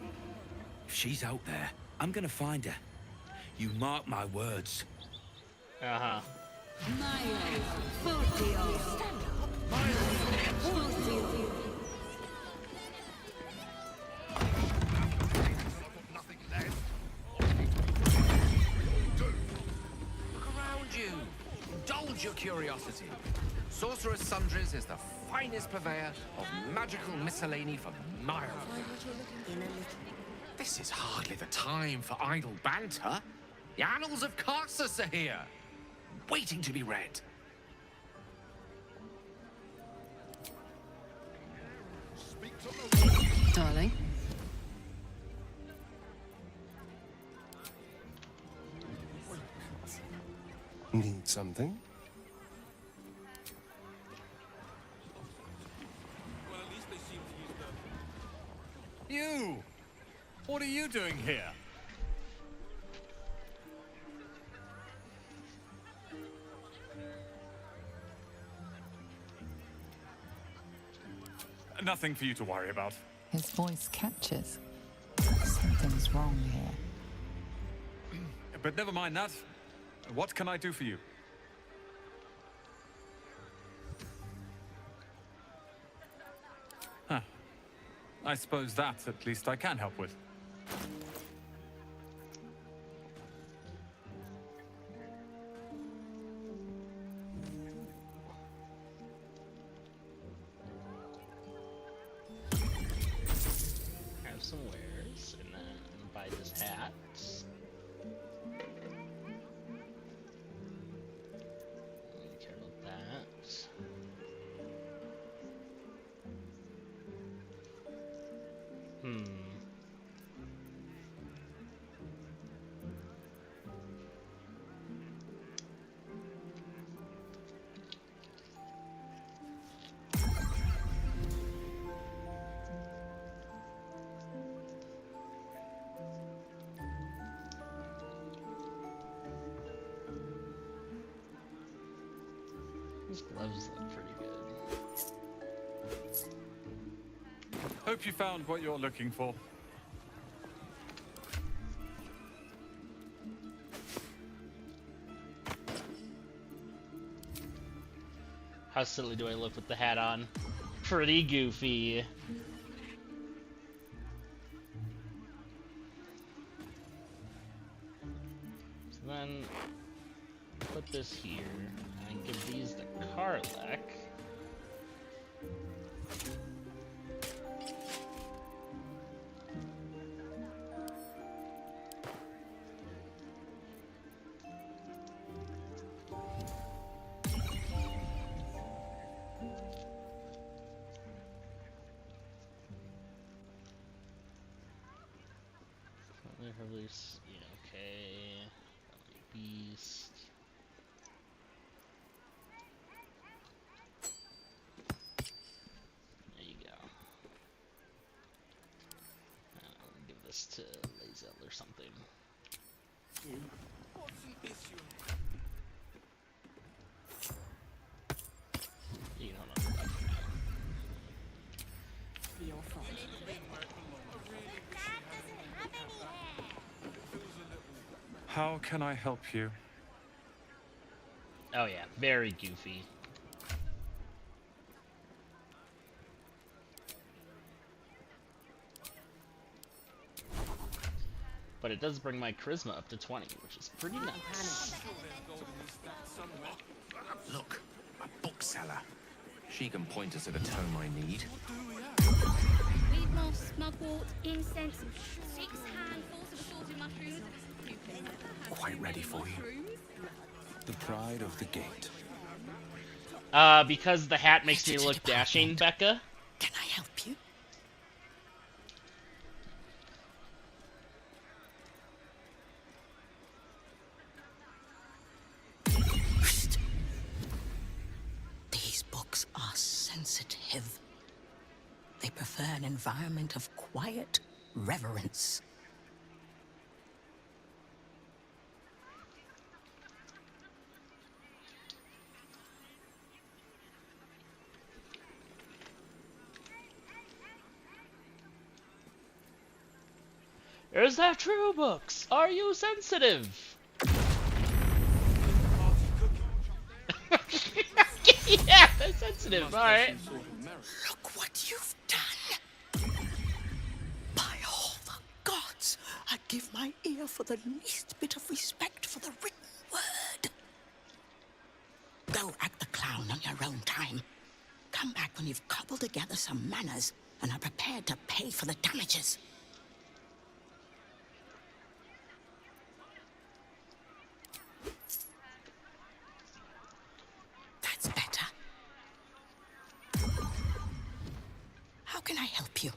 If she's out there, I'm gonna find her. You mark my words. Uh-huh. Look around you. Indulge your curiosity. Sorcerer's Sundries is the finest purveyor of magical miscellany for miles. This is hardly the time for idle banter. The annals of Carsus are here, waiting to be read. Darling? Need something? You! What are you doing here? Nothing for you to worry about. His voice catches. Something's wrong here. But never mind that. What can I do for you? Huh. I suppose that, at least, I can help with. Have some wares, and then buy this hat. Don't care about that. These gloves look pretty good. Hope you found what you're looking for. How silly do I look with the hat on? Pretty goofy. So then, put this here, and give these to Karlek. release. Yeah, okay. Beast. There you go. I'll give this to Lazel or something. What's the issue? You can hold on to that for now. Your fault. How can I help you? Oh yeah, very goofy. But it does bring my charisma up to 20, which is pretty nice. Look, a bookseller. She can point us at a tome I need. Weed moss, mugwort, incense, 6 handfuls of assorted mushrooms. Quite ready for you. The pride of the gate. Because the hat makes me look dashing, Becca. Can I help you? These books are sensitive. They prefer an environment of quiet reverence. Is that true, books? Are you sensitive? Yeah, they're sensitive, alright. Look what you've done! By all the gods, I'd give my ear for the least bit of respect for the written word. Go act the clown on your own time. Come back when you've cobbled together some manners and are prepared to pay for the damages. That's better. How can I help you?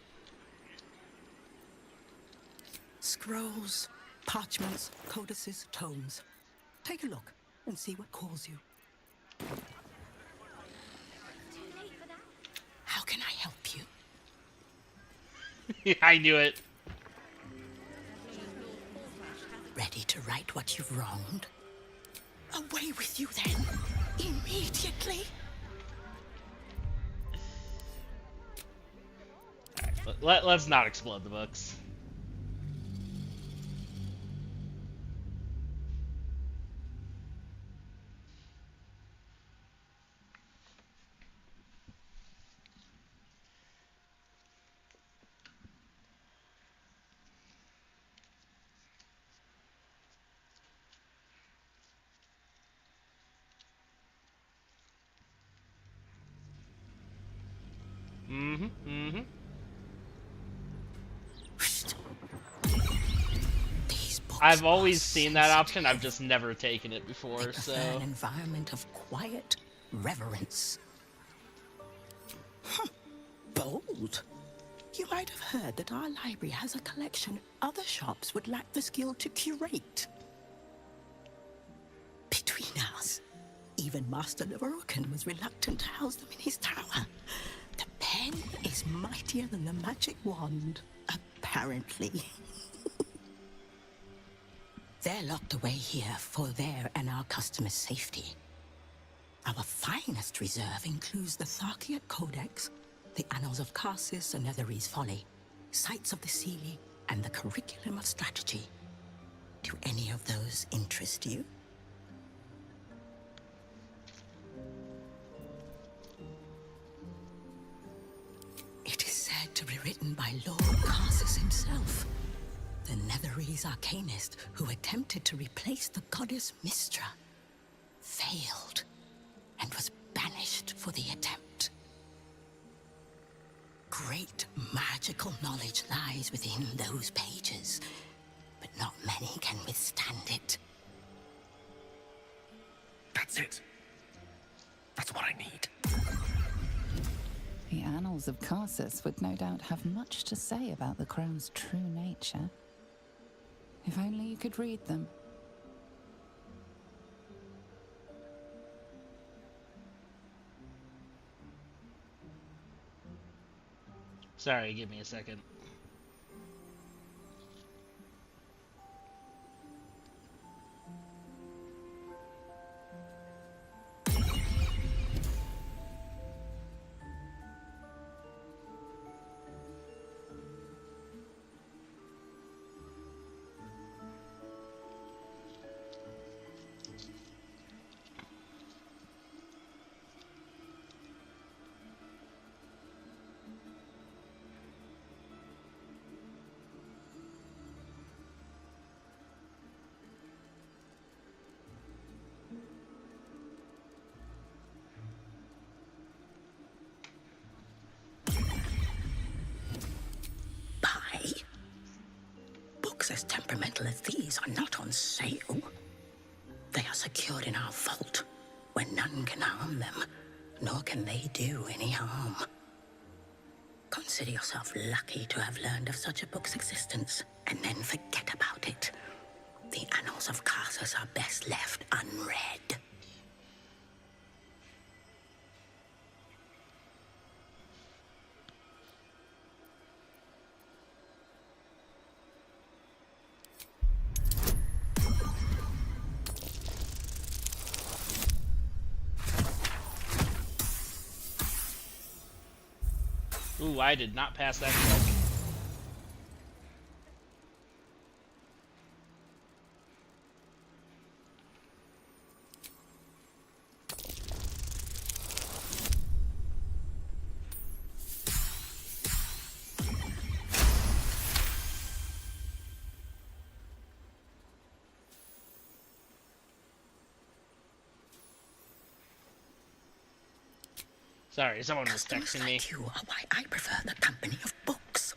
Scrolls, parchments, codices, tomes. Take a look and see what calls you. How can I help you? I knew it. Ready to right what you've wronged? Away with you then, immediately. Alright, let's not explode the books. I've always seen that option, I've just never taken it before, so... An environment of quiet reverence. Bold. You might have heard that our library has a collection other shops would lack the skill to curate. Between us, even Master Leverokin was reluctant to house them in his tower. The pen is mightier than the magic wand, apparently. They're locked away here for their and our customers' safety. Our finest reserve includes the Tharkiot Codex, the Annals of Karsus and Netherese Folly, Sights of the Seelie, and the Curriculum of Strategy. Do any of those interest you? It is said to be written by Lord Karsus himself, the Netherese arcanist who attempted to replace the goddess Mystra, failed, and was banished for the attempt. Great magical knowledge lies within those pages, but not many can withstand it. That's it. That's what I need. The Annals of Karsus would no doubt have much to say about the crone's true nature. If only you could read them. Sorry, give me a second. Books as temperamental as these are not on sale. They are secured in our vault, where none can harm them, nor can they do any harm. Consider yourself lucky to have learned of such a book's existence, and then forget about it. The annals of Carthus are best left unread. Ooh, I did not pass that check. Sorry, someone was texting me. You are why I prefer the company of books.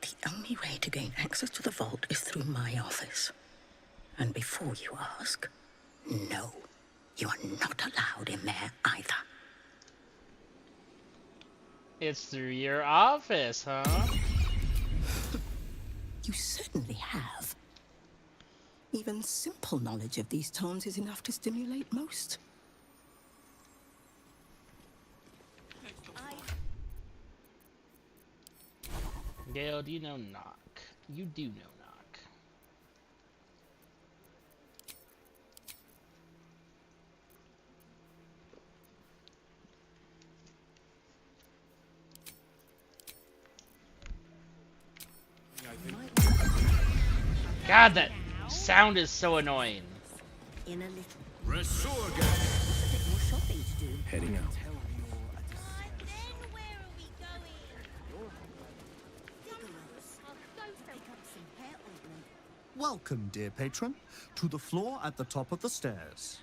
The only way to gain access to the vault is through my office. And before you ask, no, you are not allowed in there either. It's through your office, huh? You certainly have. Even simple knowledge of these tones is enough to stimulate most. Gale, do you know knock? You do know knock. God, that sound is so annoying. In a little. Resurga. A bit more shopping to do. Heading out. Welcome, dear patron, to the floor at the top of the stairs.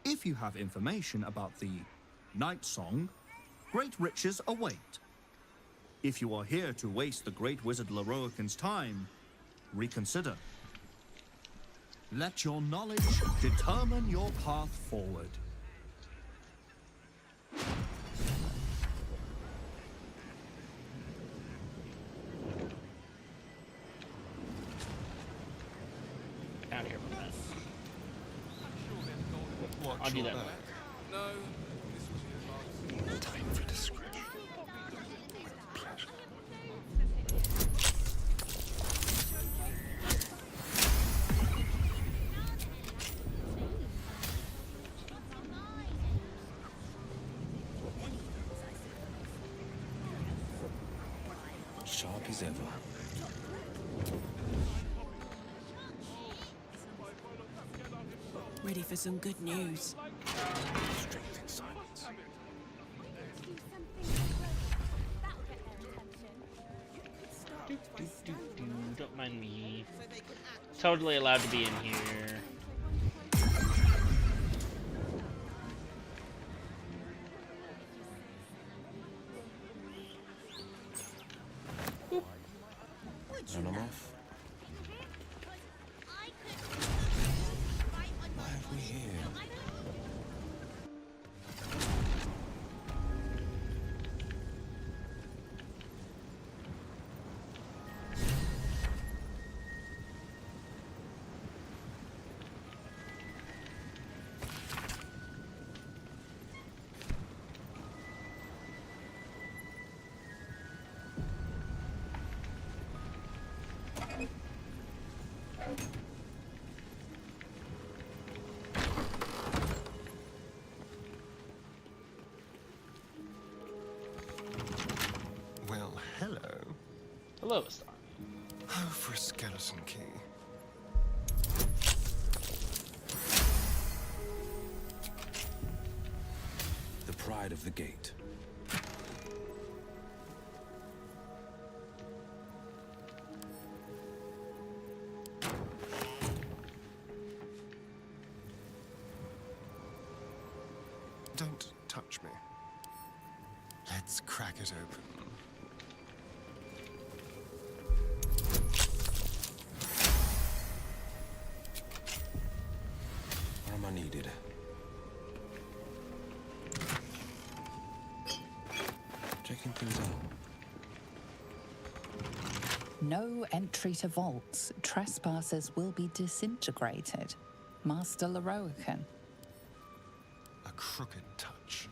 If you have information about the Night Song, great riches await. If you are here to waste the great wizard Leroican's time, reconsider. Let your knowledge determine your path forward. Out here with that. I'll do that. No. Time for discretion. Pleasure. Sharp as ever. Ready for some good news. Strength in silence. Don't mind me. Totally allowed to be in here. And I'm off. Why are we here? Well, hello. Hello, Star. Oh, for a skeleton key. The pride of the gate. Don't touch me. Let's crack it open. Where am I needed? Checking things out. No entry to vaults. Trespassers will be disintegrated. Master Leroican. A crooked touch.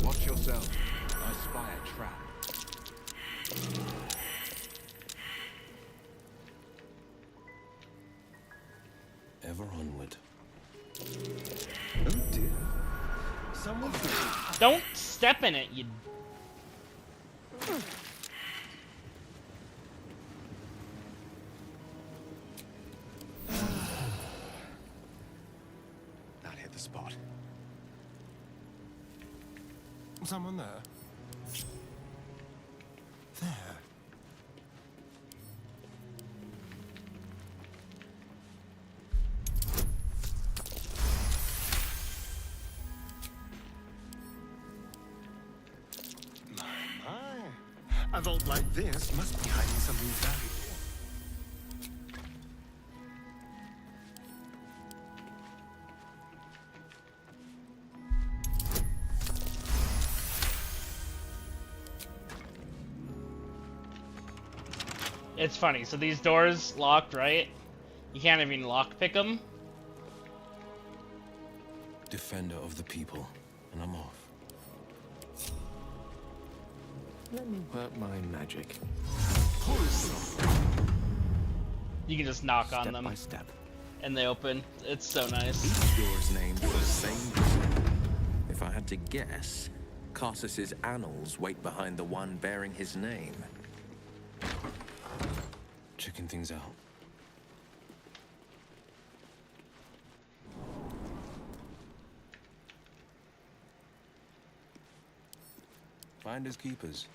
Watch yourself. I spy a trap. Ever onward. Oh dear. Someone. Don't step in it, you. That hit the spot. Someone there. There. My. A vault like this must be hiding something valuable. It's funny. So these doors locked, right? You can't even lockpick them. Defender of the people, and I'm off. Let me work my magic. You can just knock on Step them, by step. and they open. It's so nice. Each door is named for the same reason. If I had to guess, Carsus's annals wait behind the one bearing his name. Checking things out. Finders keepers.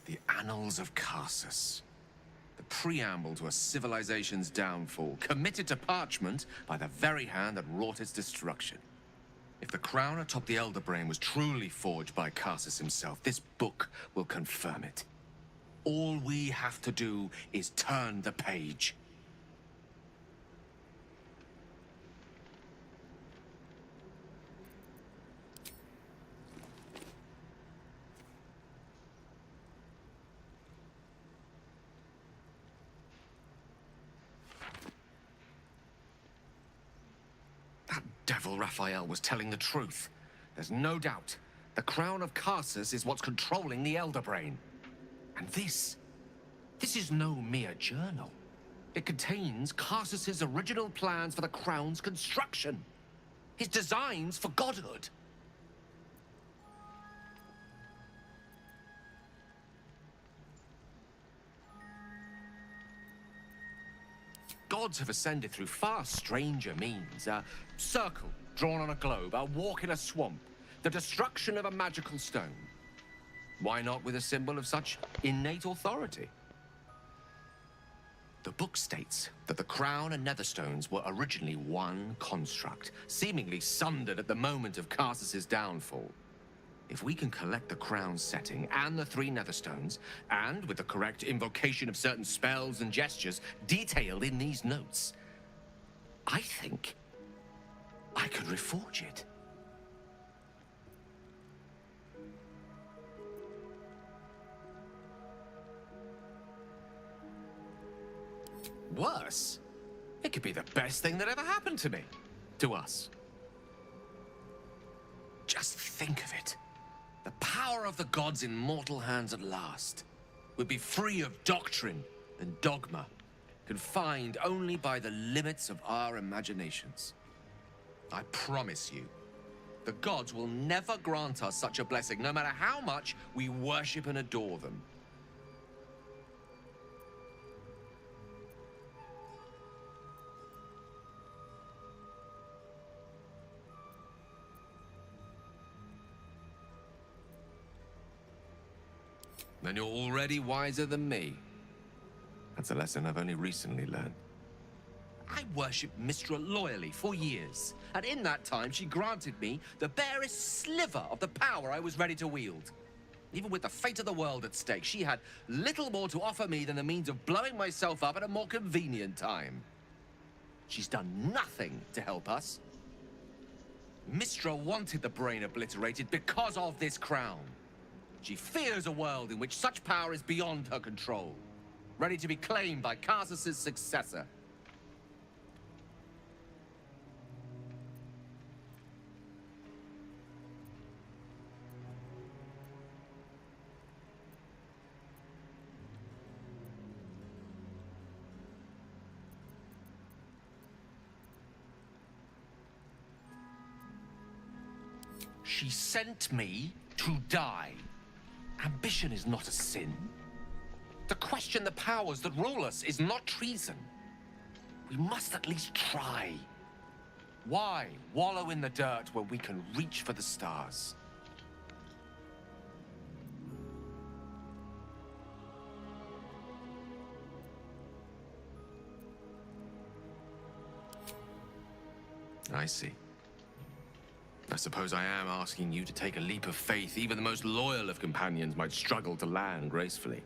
The Annals of Carsus. The preamble to a civilization's downfall, committed to parchment by the very hand that wrought its destruction. If the crown atop the Elder Brain was truly forged by Carsus himself, this book will confirm it. All we have to do is turn the page. That devil Raphael was telling the truth. There's no doubt. The crown of Carsus is what's controlling the Elder Brain. And this is no mere journal. It contains Carsus's original plans for the crown's construction. His designs for godhood. Gods have ascended through far stranger means. A circle drawn on a globe, a walk in a swamp, the destruction of a magical stone. Why not with a symbol of such innate authority? The book states that the crown and netherstones were originally one construct, seemingly sundered at the moment of Carsus's downfall. If we can collect the crown's setting and the 3 netherstones, and with the correct invocation of certain spells and gestures detailed in these notes, I think I could reforge it. Worse, it could be the best thing that ever happened to me. To us. Just think of it. The power of the gods in mortal hands at last would be free of doctrine and dogma, confined only by the limits of our imaginations. I promise you, the gods will never grant us such a blessing, no matter how much we worship and adore them. Then you're already wiser than me. That's a lesson I've only recently learned. I worshipped Mistra loyally for years, and in that time she granted me the barest sliver of the power I was ready to wield. Even with the fate of the world at stake, she had little more to offer me than the means of blowing myself up at a more convenient time. She's done nothing to help us. Mistra wanted the brain obliterated because of this crown. She fears a world in which such power is beyond her control, ready to be claimed by Carsus's successor. She sent me to die. Ambition is not a sin. To question the powers that rule us is not treason. We must at least try. Why wallow in the dirt when we can reach for the stars? I see. I suppose I am asking you to take a leap of faith even the most loyal of companions might struggle to land gracefully.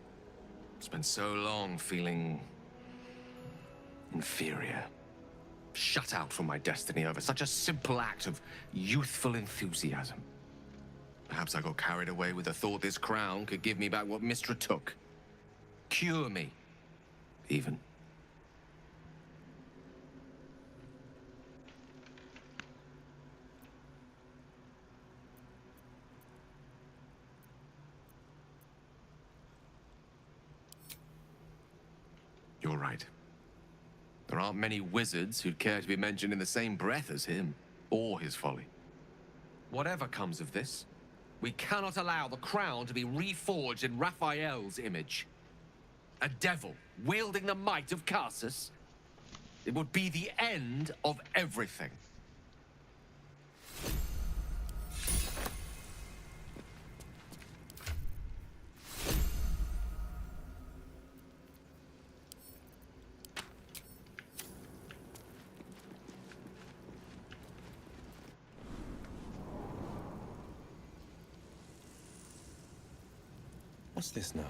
Spent so long feeling inferior, shut out from my destiny over such a simple act of youthful enthusiasm. Perhaps I got carried away with the thought this crown could give me back what Mistra took. Cure me, even. You're right. There aren't many wizards who'd care to be mentioned in the same breath as him, or his folly. Whatever comes of this, we cannot allow the crown to be reforged in Raphael's image. A devil wielding the might of Carsus. It would be the end of everything. What's this now?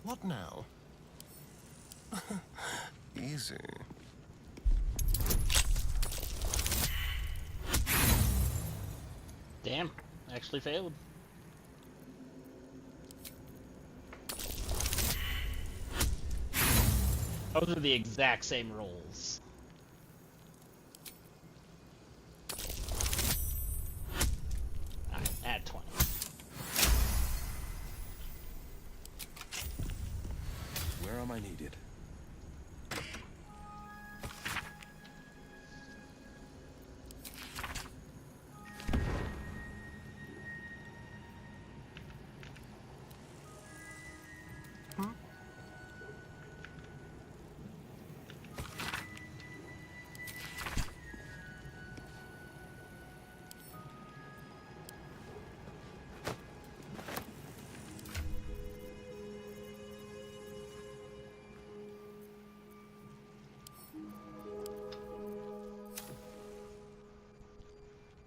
What now? Easy. Damn, actually failed. Those are the exact same rolls. Alright, at 20. Where am I needed?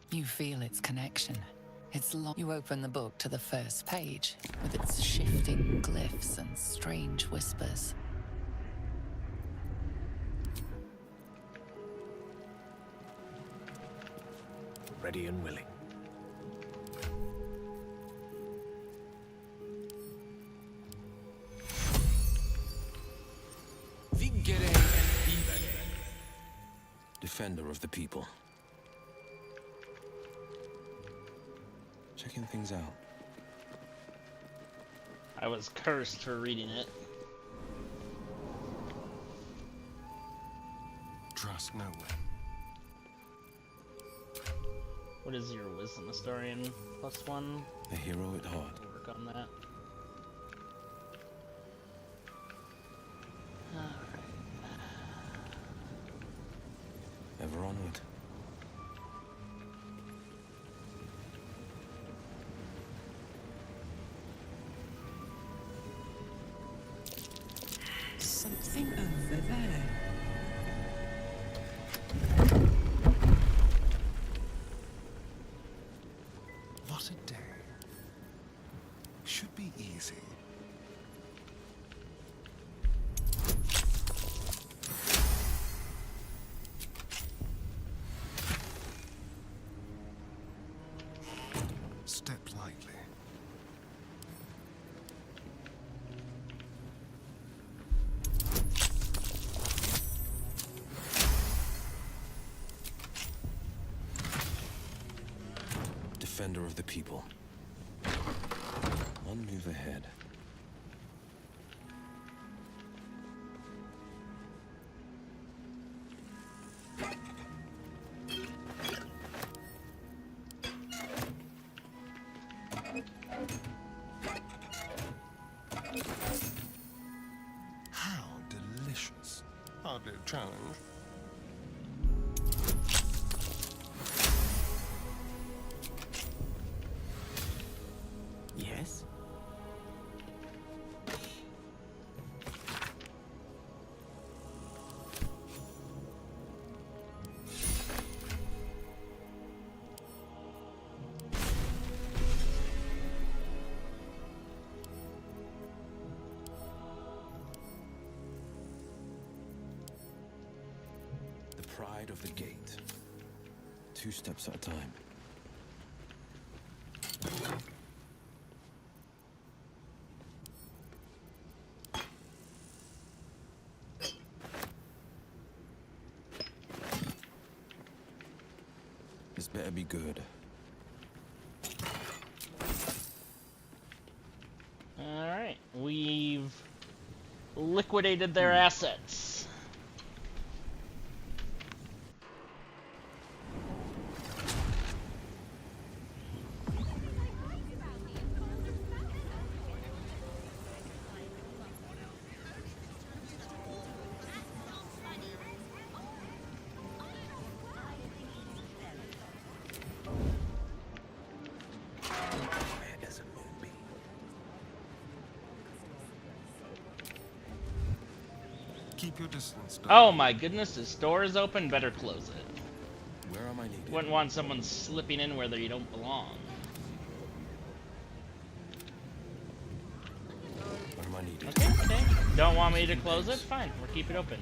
You feel its connection. It's You open the book to the first page, with its shifting glyphs and strange whispers. Ready and willing. Defender of the people. Checking things out. I was cursed for reading it. Trust no one. What is your wisdom historian +1? A hero at heart. I'll work on that. Ever onward. Something over there. What a day. Should be easy. Step lightly. Defender of the people. One move ahead. How delicious. Hardly a challenge. Yes? The pride of the gate. 2 steps at a time. This better be good. Alright, we've liquidated their assets. Keep your distance. Oh my goodness, this door is open, better close it. Where am I needed? Wouldn't want someone slipping in where you don't belong. Where am I needed? Okay. Don't want me to close it? Fine, we'll keep it open.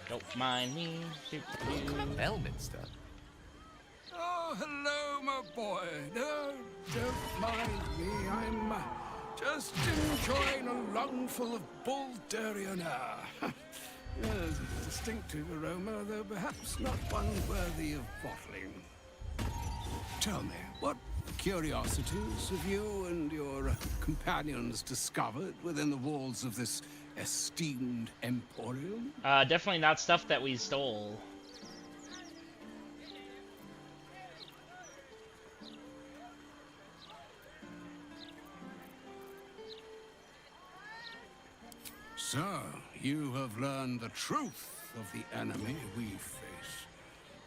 Don't mind me. Elminster? Oh, hello, my boy. No, don't mind me. I'm just enjoying a lungful of Baldurian air. Yes, a distinctive aroma, though perhaps not one worthy of bottling. Tell me, what curiosities have you and your companions discovered within the walls of this esteemed emporium? Definitely not stuff that we stole. So, you have learned the truth of the enemy we face.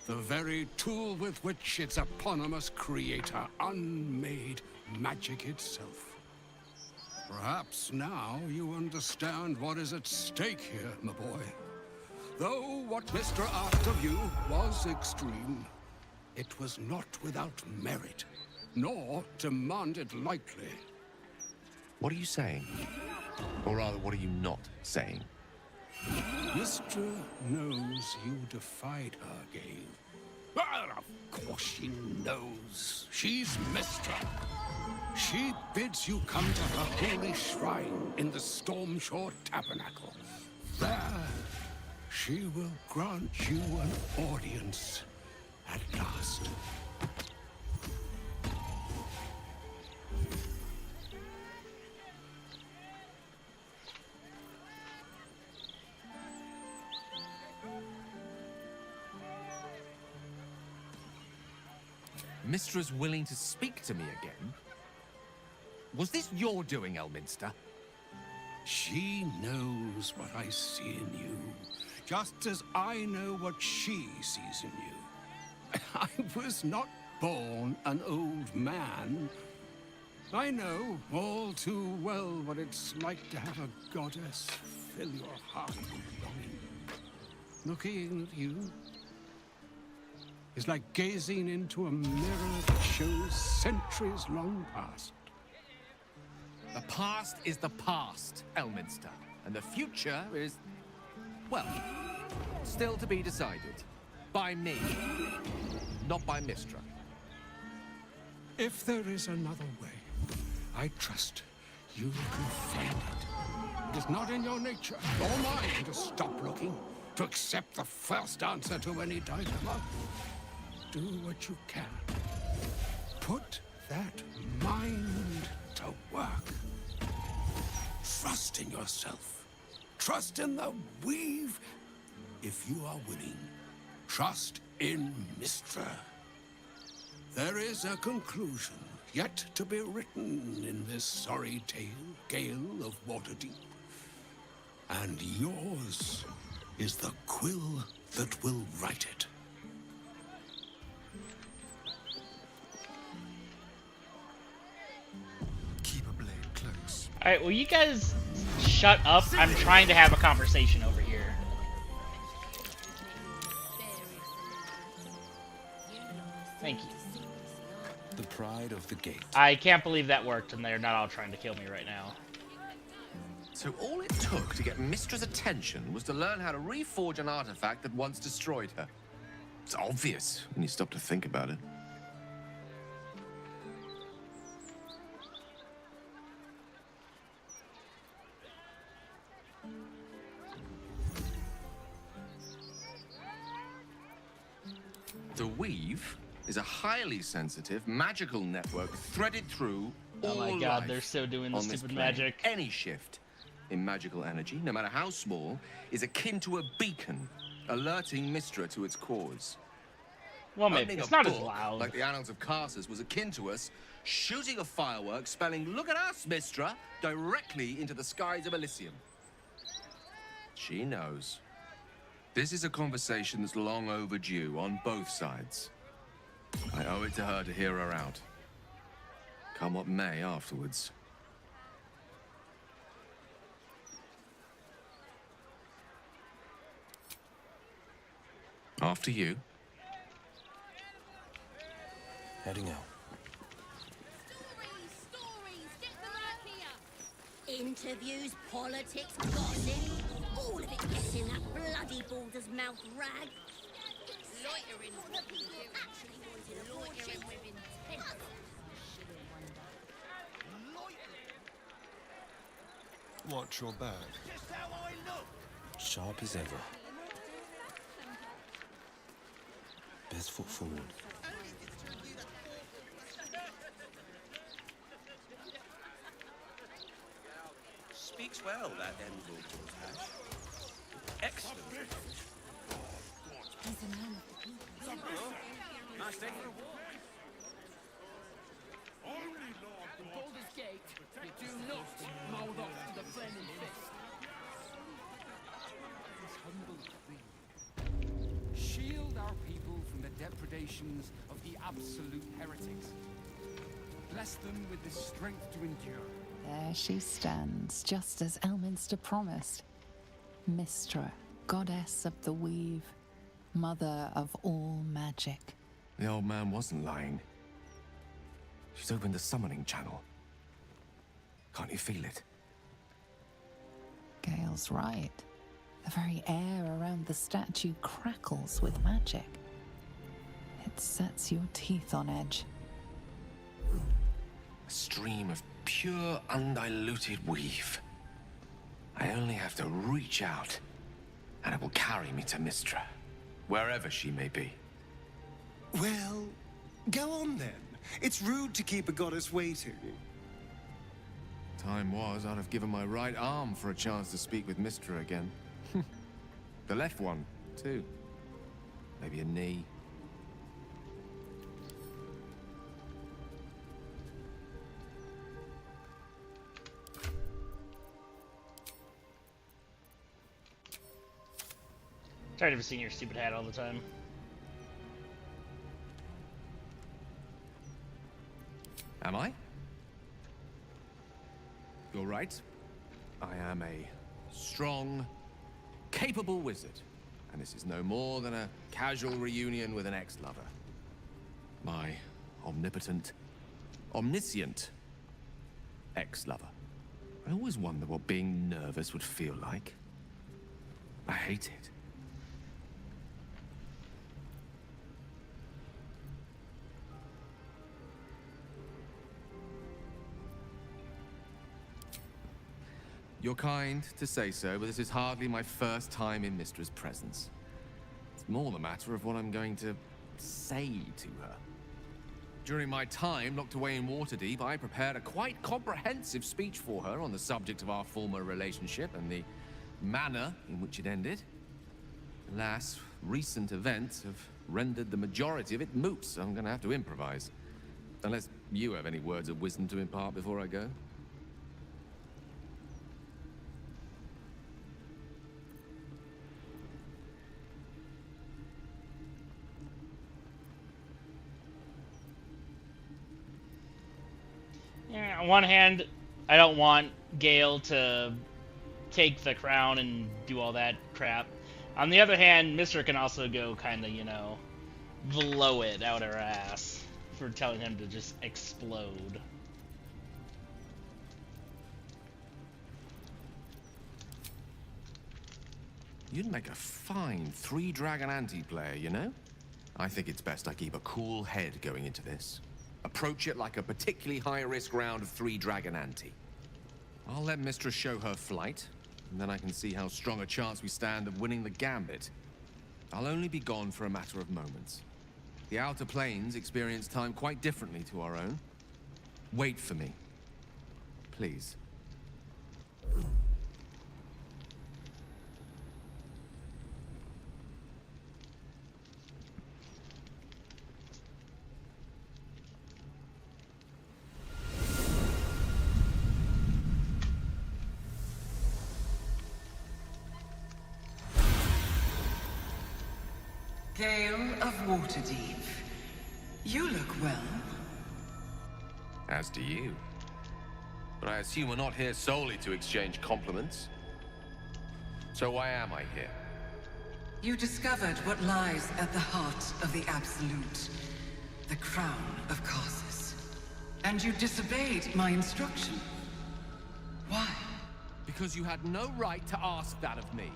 The very tool with which its eponymous creator unmade magic itself. Perhaps now you understand what is at stake here, my boy. Though what Mr. asked of you was extreme, it was not without merit, nor demanded lightly. What are you saying? Or rather, what are you not saying? Mistra knows you defied her, Gale. Well, of course she knows. She's Mistra. She bids you come to her holy shrine in the Stormshore Tabernacle. There, she will grant you an audience at last. Mistra's willing to speak to me again? Was this your doing, Elminster? She knows what I see in you, just as I know what she sees in you. I was not born an old man. I know all too well what it's like to have a goddess fill your heart with longing. Looking at you is like gazing into a mirror that shows centuries long past. The past is the past, Elminster. And the future is, well, still to be decided. By me, not by Mistra. If there is another way, I trust you can find it. It is not in your nature, or mine, to stop looking, to accept the first answer to any dilemma. Do what you can. Put that mind to work. Trust in yourself. Trust in the weave. If you are willing, trust in Mistra. There is a conclusion yet to be written in this sorry tale, Gale of Waterdeep. And yours is the quill that will write it. Alright, will you guys shut up? I'm trying to have a conversation over here. Thank you. The pride of the gate. I can't believe that worked, and they're not all trying to kill me right now. So all it took to get Mistra's attention was to learn how to reforge an artifact that once destroyed her. It's obvious when you stop to think about it. The Weave is a highly sensitive, magical network threaded through all Oh my god, life they're still doing this on stupid planet. magic. Any shift in magical energy, no matter how small, is akin to a beacon, alerting Mistra to its cause. Well, maybe. Opening It's a not as book, loud. like the Annals of Carsus, was akin to us shooting a firework spelling, "Look at us, Mistra," directly into the skies of Elysium. She knows. This is a conversation that's long overdue on both sides. I owe it to her to hear her out. Come what may afterwards. After you. Heading out. Interviews, politics, gossip, all of it gets in that bloody Baldur's mouth rag. Loitering is what we do. Actually wanted a Loitering with intent. Watch your back. Sharp as ever. Best foot forward. Speaks well, that Lord Gortash. Excellent. He's a man of the people. Nice day for a walk. In Baldur's Gate, you do not mould off to the flaming fist. This humble plea. Shield our people from the depredations of the absolute heretics. Bless them with the strength to endure. There she stands, just as Elminster promised. Mystra, goddess of the weave, mother of all magic. The old man wasn't lying. She's opened the summoning channel. Can't you feel it? Gale's right. The very air around the statue crackles with magic. It sets your teeth on edge. A stream of pure, undiluted weave. I only have to reach out, and it will carry me to Mystra, wherever she may be. Well, go on then. It's rude to keep a goddess waiting. Time was, I'd have given my right arm for a chance to speak with Mystra again. The left one, too. Maybe a knee. Tired of seeing your stupid hat all the time. Am I? You're right. I am a strong, capable wizard. And this is no more than a casual reunion with an ex-lover. My omnipotent, omniscient ex-lover. I always wonder what being nervous would feel like. I hate it. You're kind to say so, but this is hardly my first time in Mystra's presence. It's more the matter of what I'm going to say to her. During my time locked away in Waterdeep, I prepared a quite comprehensive speech for her on the subject of our former relationship and the manner in which it ended. Alas, recent events have rendered the majority of it moot, so I'm going to have to improvise. Unless you have any words of wisdom to impart before I go. Yeah, on one hand, I don't want Gale to take the crown and do all that crap. On the other hand, Mystra can also go kind of, you know, blow it out her ass for telling him to just explode. You'd make a fine 3-dragon anti-player, you know? I think it's best I keep a cool head going into this. Approach it like a particularly high-risk round of 3-dragon ante. I'll let Mystra show her flight, and then I can see how strong a chance we stand of winning the gambit. I'll only be gone for a matter of moments. The Outer Planes experience time quite differently to our own. Wait for me. Please. Gale of Waterdeep. You look well. As do you. But I assume we're not here solely to exchange compliments. So why am I here? You discovered what lies at the heart of the Absolute, the crown of Karsus. And you disobeyed my instruction. Why? Because you had no right to ask that of me.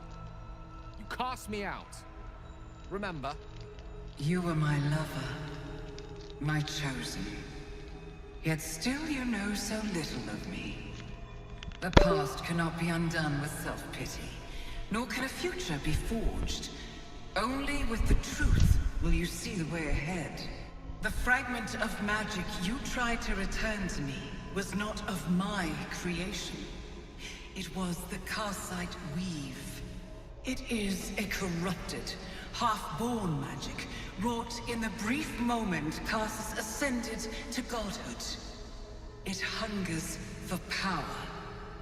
You cast me out. Remember? You were my lover, my chosen. Yet still you know so little of me. The past cannot be undone with self-pity, nor can a future be forged. Only with the truth will you see the way ahead. The fragment of magic you tried to return to me was not of my creation. It was the Karsite Weave. It is a corrupted, half-born magic, wrought in the brief moment Karsus ascended to godhood. It hungers for power,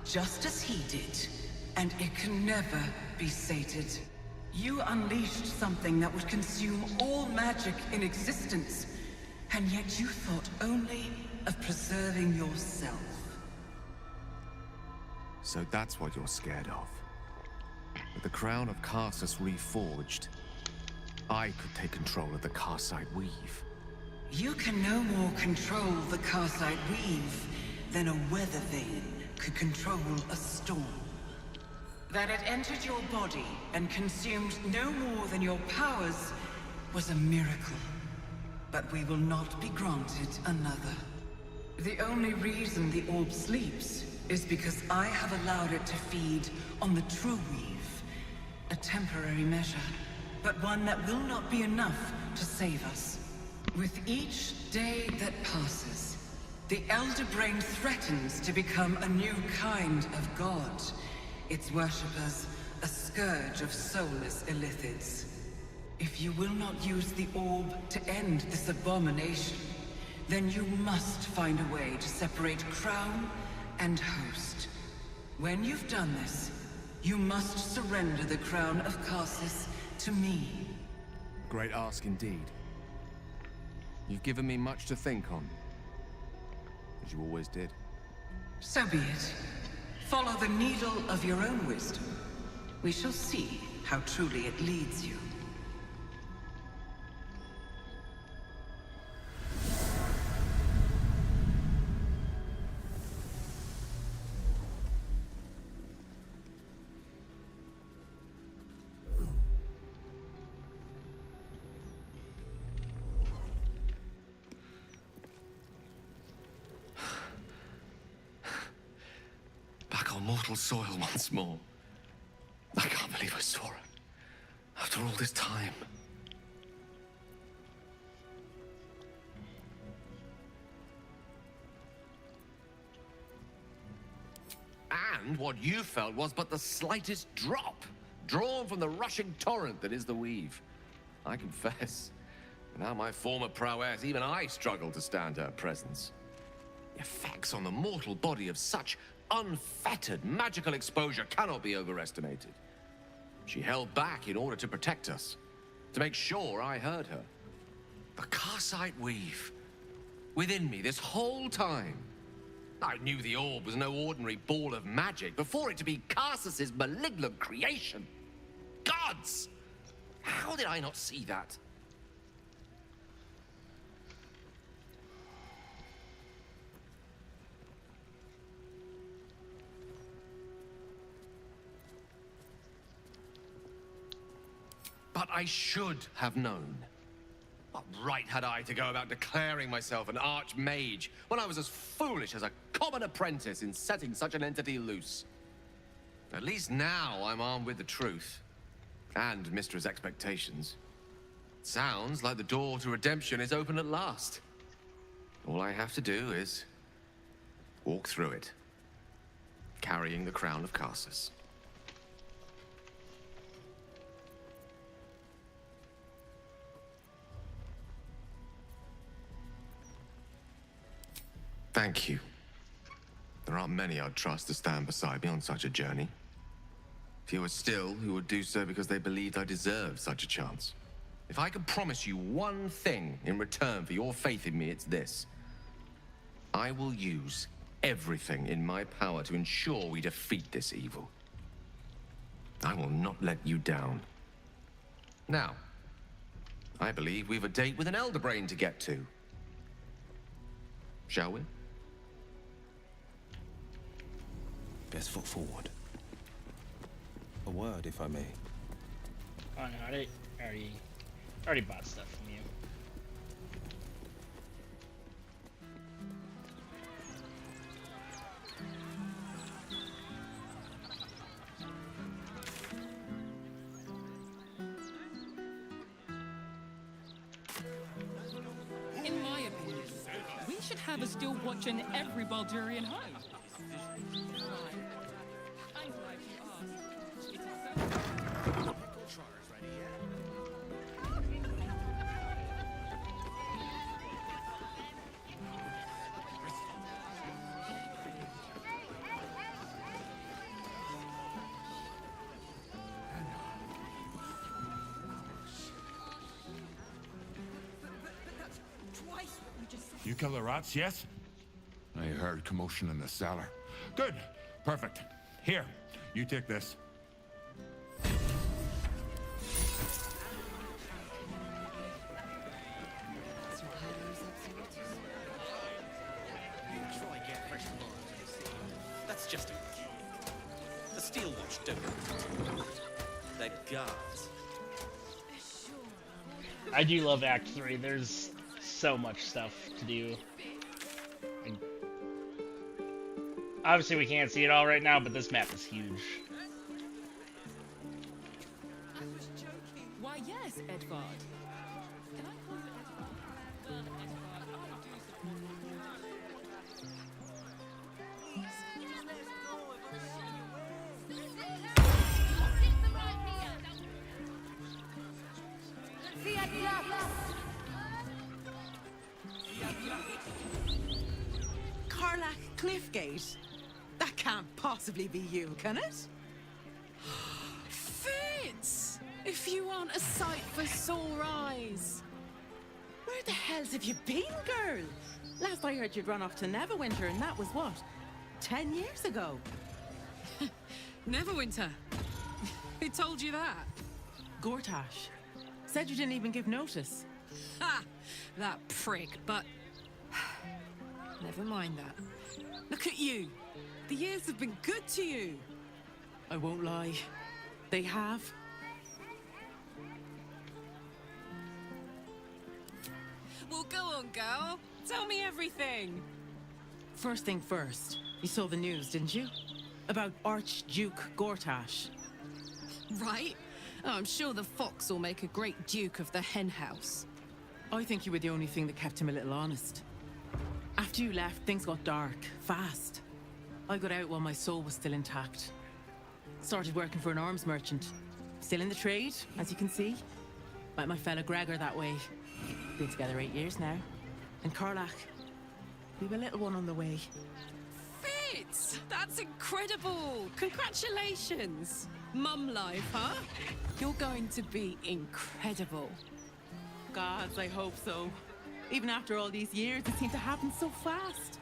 just as he did, and it can never be sated. You unleashed something that would consume all magic in existence, and yet you thought only of preserving yourself. So that's what you're scared of. With the crown of Karsus reforged, I could take control of the Karsite Weave. You can no more control the Karsite Weave than a weather vane could control a storm. That it entered your body and consumed no more than your powers was a miracle. But we will not be granted another. The only reason the orb sleeps is because I have allowed it to feed on the true weave. A temporary measure, but one that will not be enough to save us. With each day that passes, the Elder Brain threatens to become a new kind of god. Its worshippers, a scourge of soulless illithids. If you will not use the orb to end this abomination, then you must find a way to separate crown and host. When you've done this, you must surrender the crown of Karsus to me. Great ask indeed. You've given me much to think on, as you always did. So be it. Follow the needle of your own wisdom. We shall see how truly it leads you. Back on mortal soil once more. I can't believe I saw her. After all this time. And what you felt was but the slightest drop, drawn from the rushing torrent that is the weave. I confess, without my former prowess, even I struggle to stand her presence. The effects on the mortal body of such unfettered magical exposure cannot be overestimated. She held back in order to protect us, to make sure I heard her. The Karsite Weave, within me this whole time. I knew the orb was no ordinary ball of magic before it to be Karsus's malignant creation. Gods! How did I not see that? But I should have known. What right had I to go about declaring myself an archmage when I was as foolish as a common apprentice in setting such an entity loose? At least now I'm armed with the truth. And Mistra's expectations. Sounds like the door to redemption is open at last. All I have to do is walk through it, carrying the crown of Karsus. Thank you. There aren't many I'd trust to stand beside me on such a journey. Fewer still who would do so because they believed I deserved such a chance. If I could promise you one thing in return for your faith in me, it's this. I will use everything in my power to ensure we defeat this evil. I will not let you down. Now, I believe we've a date with an elder brain to get to. Shall we? Best foot forward. A word, if I may. Oh no, I already bought stuff from you. In my opinion, we should have a still watch in every Baldurian home. I'm glad you asked. You kill the rats, yes? I heard commotion in the cellar. Good. Perfect. Here, you take this. That's just a gig. The Steel Watch don't. They're guards. I do love Act 3. There's so much stuff to do. And obviously we can't see it all right now, but this map is huge. Why, yes, Edvard. Can I call you Edvard? Karlach Cliffgate? That can't possibly be you, can it? Fitz! If you aren't a sight for sore eyes. Where the hells have you been, girl? Last I heard you'd run off to Neverwinter, and that was what? 10 years ago? Neverwinter? Who told you that? Gortash. Said you didn't even give notice. Ha! That prick, but... Never mind that. Look at you. The years have been good to you. I won't lie. They have. Well, go on, girl. Tell me everything. First thing first, you saw the news, didn't you? About Archduke Gortash. Right? Oh, I'm sure the fox will make a great duke of the hen house. I think you were the only thing that kept him a little honest. After you left, things got dark, fast. I got out while my soul was still intact. Started working for an arms merchant. Still in the trade, as you can see. Met my fella Gregor that way. Been together 8 years now. And Karlach, we've a little one on the way. Fitz! That's incredible! Congratulations! Mum life, huh? You're going to be incredible. Gods, I hope so. Even after all these years, it seemed to happen so fast.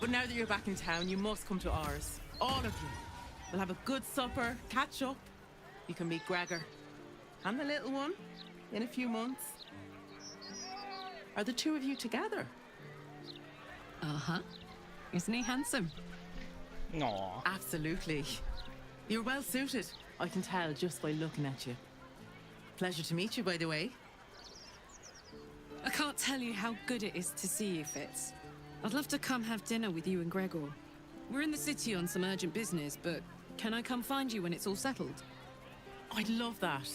But now that you're back in town, you must come to ours. All of you. We'll have a good supper, catch up. You can meet Gregor. And the little one in a few months. Are the two of you together? Uh-huh. Isn't he handsome? Aww. Absolutely. You're well suited. I can tell just by looking at you. Pleasure to meet you, by the way. I can't tell you how good it is to see you, Fitz. I'd love to come have dinner with you and Gregor. We're in the city on some urgent business, but can I come find you when it's all settled? I'd love that.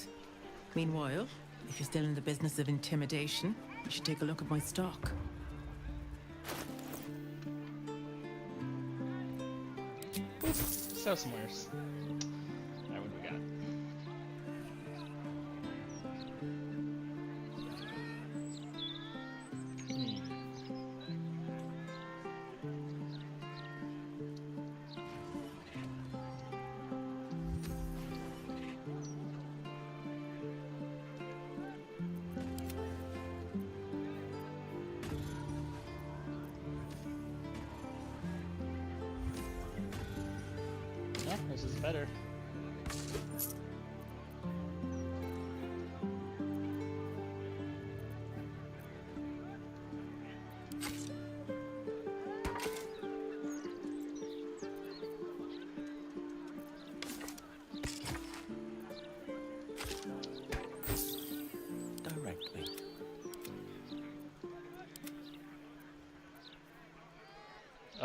Meanwhile, if you're still in the business of intimidation, you should take a look at my stock. So some wares. Alright, what do we got? Yeah, this is better.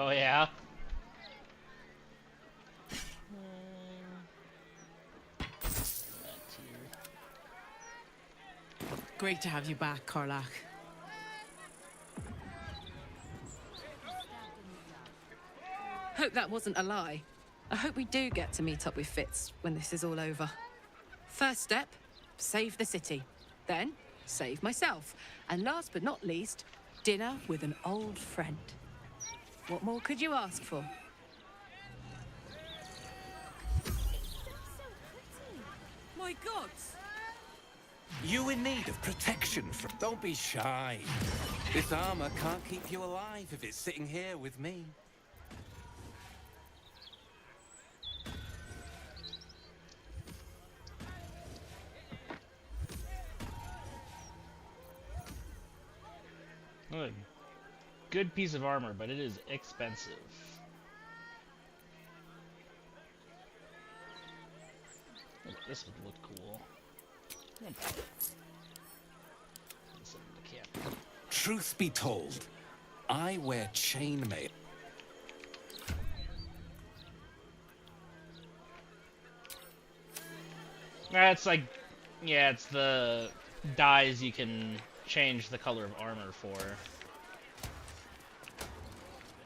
Oh yeah. Great to have you back, Karlach. Hope that wasn't a lie. I hope we do get to meet up with Fitz when this is all over. First step, save the city. Then, save myself. And last but not least, dinner with an old friend. What more could you ask for? My gods! You in need of protection from... Don't be shy. This armor can't keep you alive if it's sitting here with me. Oh, good piece of armor, but it is expensive. Oh, this would look cool. Truth be told, I wear chainmail. That's like, yeah, it's the dyes you can change the color of armor for.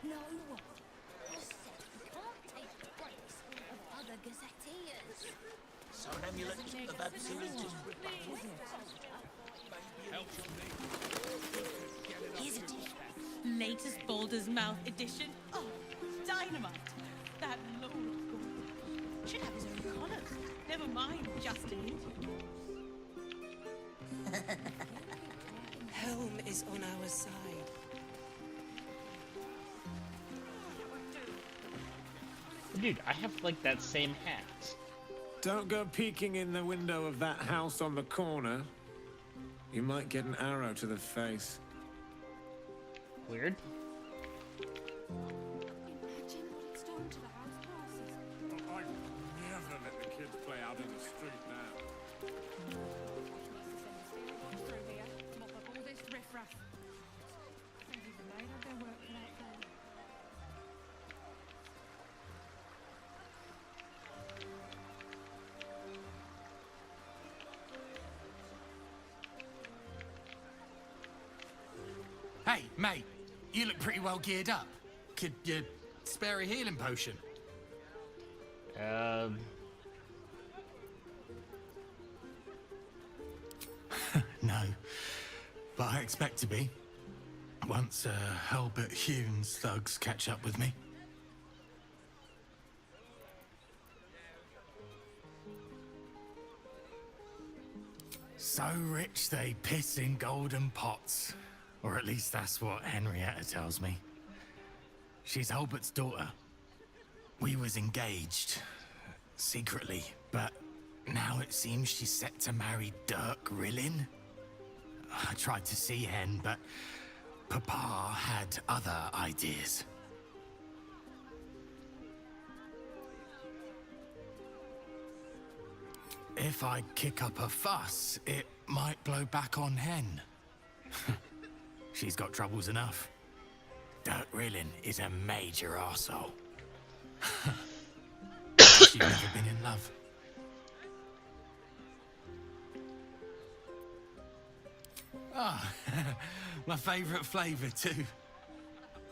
No, I said we can't take the place of other gazetteers. So an amulet of absolutist rebuttal. Isn't it? Latest Baldur's Mouth edition. Oh, dynamite! That Lord of God should have his own colours. Never mind just an Indian. Helm is on our side. Dude, I have like that same hat. Don't go peeking in the window of that house on the corner. You might get an arrow to the face. Weird. I'd never let the kids play out in the street now. Hey, mate, you look pretty well geared up. Could you spare a healing potion? No, but I expect to be. Once Helbert Hume's thugs catch up with me. So rich they piss in golden pots. Or at least that's what Henrietta tells me. She's Albert's daughter. We was engaged, secretly, but now it seems she's set to marry Dirk Rillin. I tried to see Hen, but Papa had other ideas. If I kick up a fuss, it might blow back on Hen. She's got troubles enough. Dirk Rillin is a major arsehole. She's never been in love. Ah, my favourite flavour too.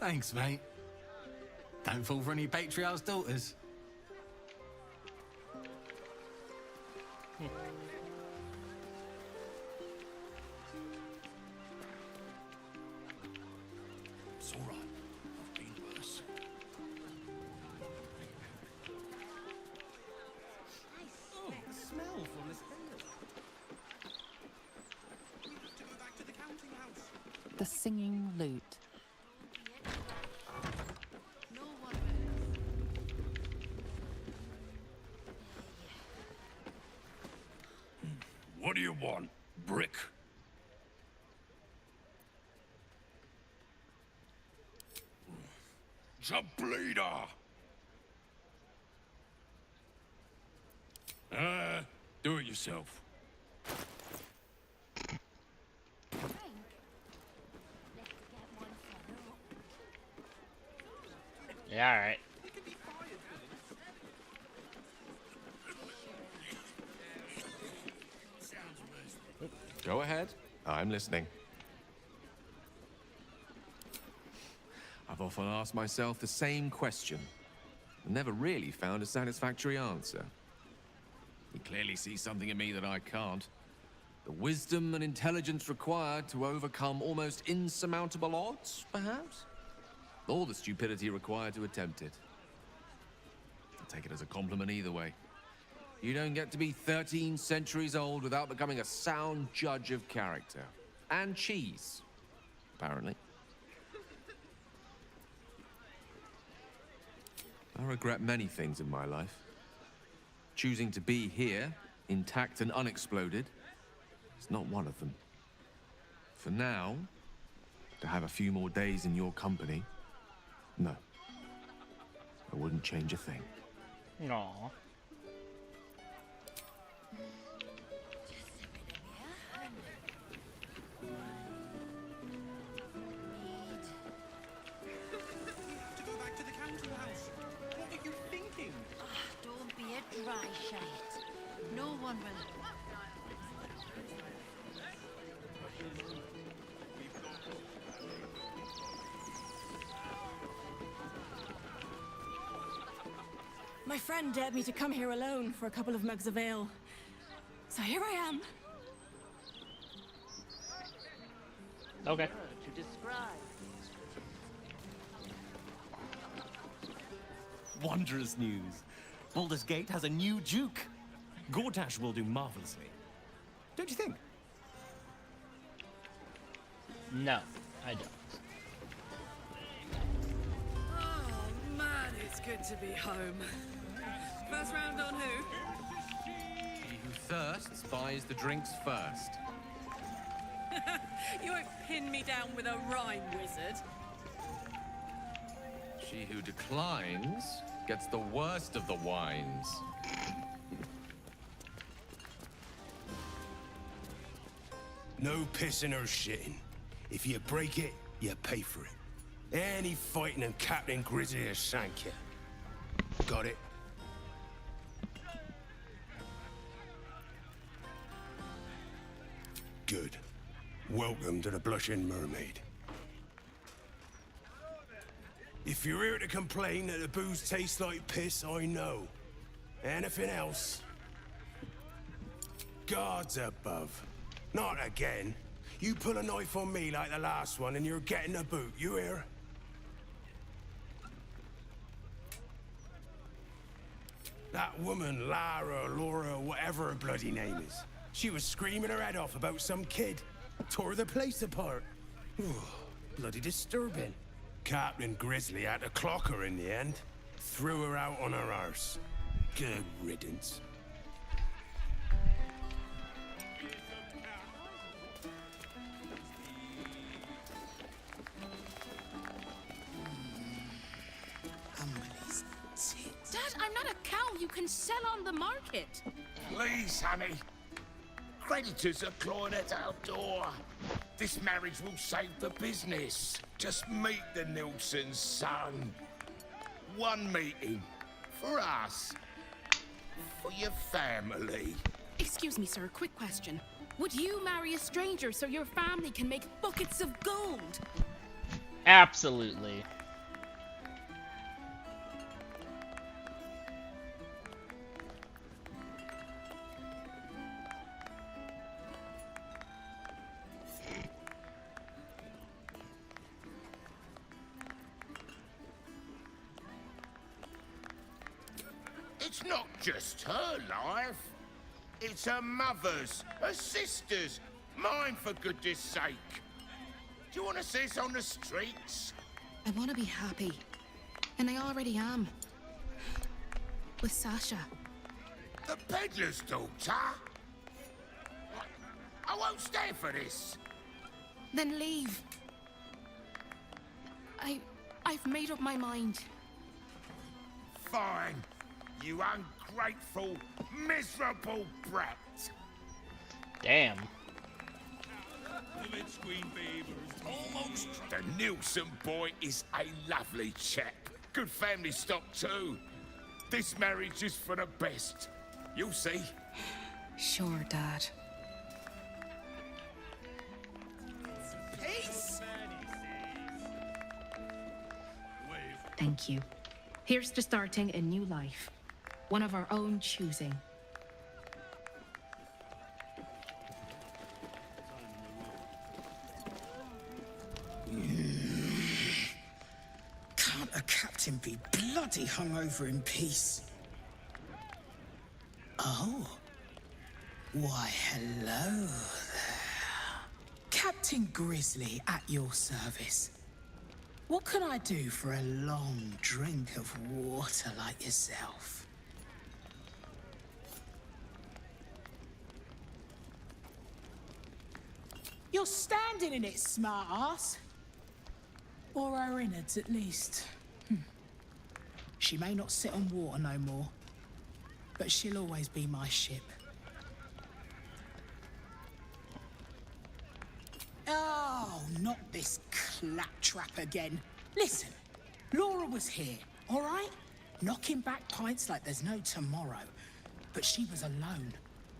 Thanks, mate. Don't fall for any patriarch's daughters. It's all right. I've been worse. Oh, the smell from this area. We have to go back to the counting house. The singing lute. No one What do you want? Brick? The bleeder! Do it yourself. Yeah, alright. Go ahead. I'm listening. I've often asked myself the same question, and never really found a satisfactory answer. You clearly see something in me that I can't. The wisdom and intelligence required to overcome almost insurmountable odds, perhaps? Or the stupidity required to attempt it. I'll take it as a compliment either way. You don't get to be 13 centuries old without becoming a sound judge of character. And cheese, apparently. I regret many things in my life. Choosing to be here, intact and unexploded, is not one of them. For now, to have a few more days in your company, no. I wouldn't change a thing. Aww. To go back to the council house. What are you thinking? Don't be a dry shite. No one will. My friend dared me to come here alone for a couple of mugs of ale. So here I am. Okay. To describe. Wondrous news. Baldur's Gate has a new duke. Gortash will do marvelously. Don't you think? No, I don't. Oh man, it's good to be home. First round on who? He who thirsts buys the drinks first. You won't pin me down with a rhyme, wizard. She who declines gets the worst of the wines. No pissing or shitting. If you break it, you pay for it. Any fighting and Captain Grizzly will shank you. Got it? Good. Welcome to the Blushing Mermaid. If you're here to complain that the booze tastes like piss, I know. Anything else? Guards above. Not again. You pull a knife on me like the last one and you're getting a boot, you hear? That woman, Lara, Laura, whatever her bloody name is. She was screaming her head off about some kid. Tore the place apart. Bloody disturbing. Captain Grizzly had to clock her in the end. Threw her out on her arse. Good riddance. Dad, I'm not a cow you can sell on the market. Please, honey. Creditors are clawing at our door. This marriage will save the business. Just meet the Nilsson's son. One meeting. For us. For your family. Excuse me, sir, quick question. Would you marry a stranger so your family can make buckets of gold? Absolutely. It's not just her life. It's her mother's, her sister's, mine for goodness sake. Do you want to see us on the streets? I want to be happy. And I already am. With Sasha. The peddler's daughter? I won't stay for this. Then leave. I've made up my mind. Fine. You ungrateful, miserable brat. Damn. Almost. The Nilsson boy is a lovely chap. Good family stock, too. This marriage is for the best. You'll see. Sure, Dad. Peace! Thank you. Here's to starting a new life. One of our own choosing. Can't a captain be bloody hungover in peace? Oh. Why, hello there. Captain Grizzly at your service. What can I do for a long drink of water like yourself? You're standing in it, smart ass. Or her innards, at least. She may not sit on water no more, but she'll always be my ship. Oh, not this claptrap again. Listen, Laura was here, all right? Knocking back pints like there's no tomorrow. But she was alone.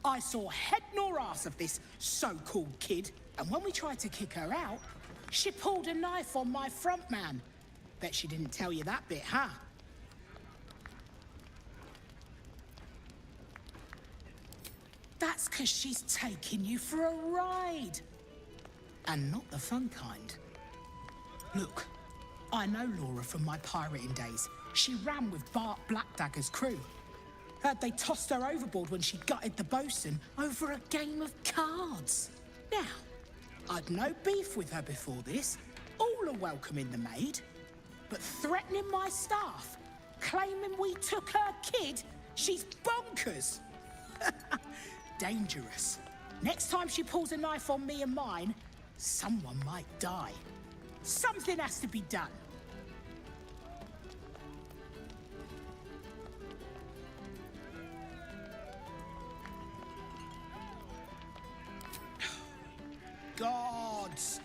I saw head nor ass of this so-called kid, and when we tried to kick her out, she pulled a knife on my front man. Bet she didn't tell you that bit, huh? That's 'cause she's taking you for a ride. And not the fun kind. Look, I know Laura from my pirating days. She ran with Bart Blackdagger's crew. Heard they tossed her overboard when she gutted the bosun over a game of cards. Now, I'd no beef with her before this. All are welcome in the maid. But threatening my staff, claiming we took her kid, she's bonkers. Dangerous. Next time she pulls a knife on me and mine, someone might die. Something has to be done. Gods!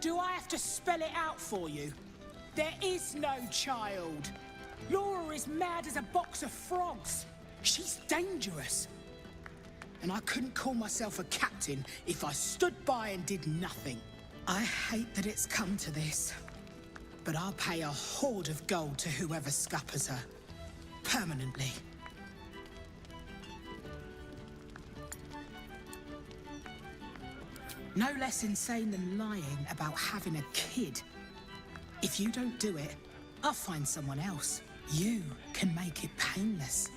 Do I have to spell it out for you? There is no child. Laura is mad as a box of frogs. She's dangerous. And I couldn't call myself a captain if I stood by and did nothing. I hate that it's come to this, but I'll pay a hoard of gold to whoever scuppers her. Permanently. No less insane than lying about having a kid. If you don't do it, I'll find someone else. You can make it painless.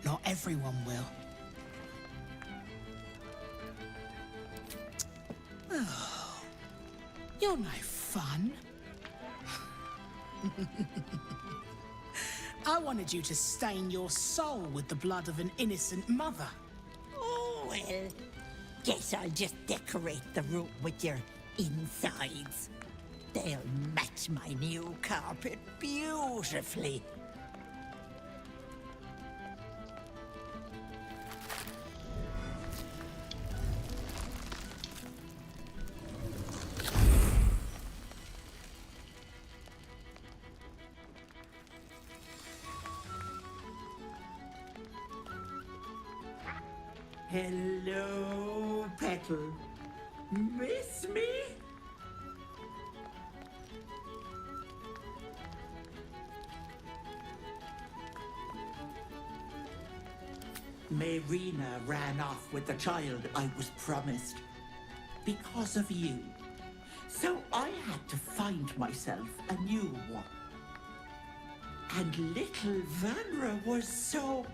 Not everyone will. Oh, you're no fun. I wanted you to stain your soul with the blood of an innocent mother. Oh, well, guess I'll just decorate the room with your insides. They'll match my new carpet beautifully. Hello, Petal. Miss me? Marina ran off with the child I was promised. Because of you. So I had to find myself a new one. And little Vanra was so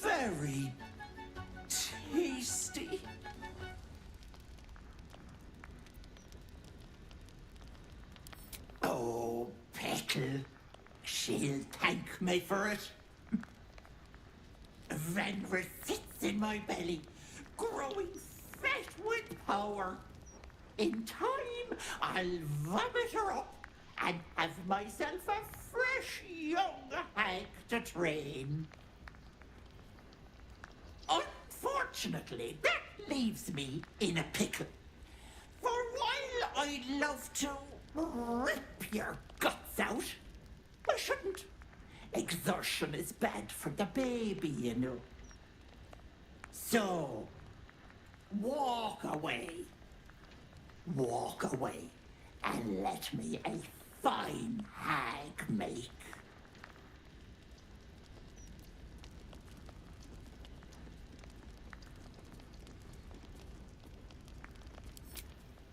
very tasty. Oh, Petal. She'll thank me for it. Vanra sits in my belly, growing fat with power. In time, I'll vomit her up and have myself a fresh young hag to train. Unfortunately, that leaves me in a pickle. For while I'd love to rip your guts out, I shouldn't. Exertion is bad for the baby, you know. So, walk away. Walk away and let me a fine hag make.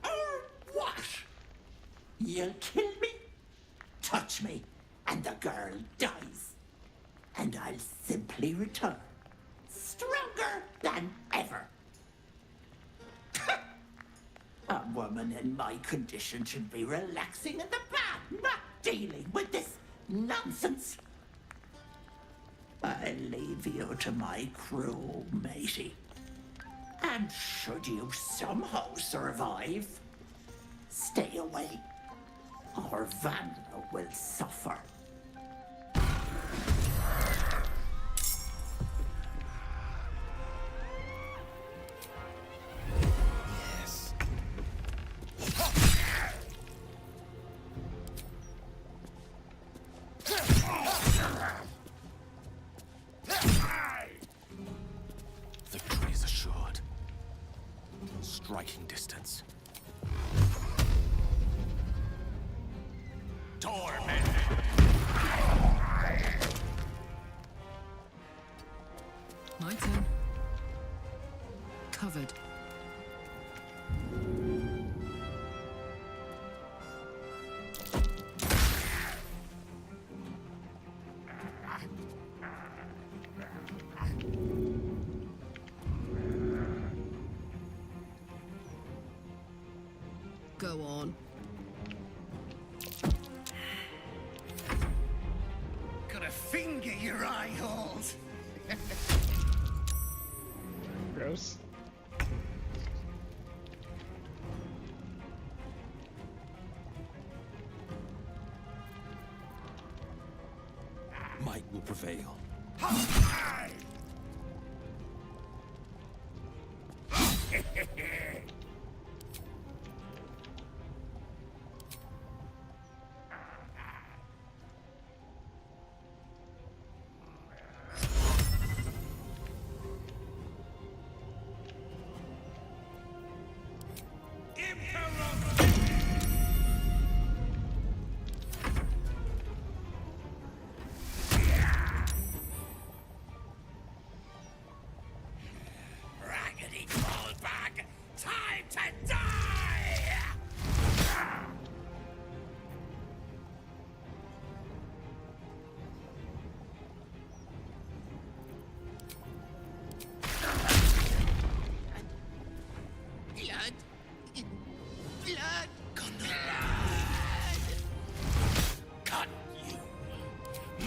Or what? You'll kill me, touch me, and the girl dies. And I'll simply return, stronger than ever. A woman in my condition should be relaxing in the bath, not dealing with this nonsense. I leave you to my crew, matey. And should you somehow survive, stay away, or Vanna will suffer. Victory is assured. Striking distance. Torment! My turn. Covered. Go on. Got a finger your eye holes. Gross. Might will prevail. Raggedy bag, time to die! Blood. Blood. Cut you!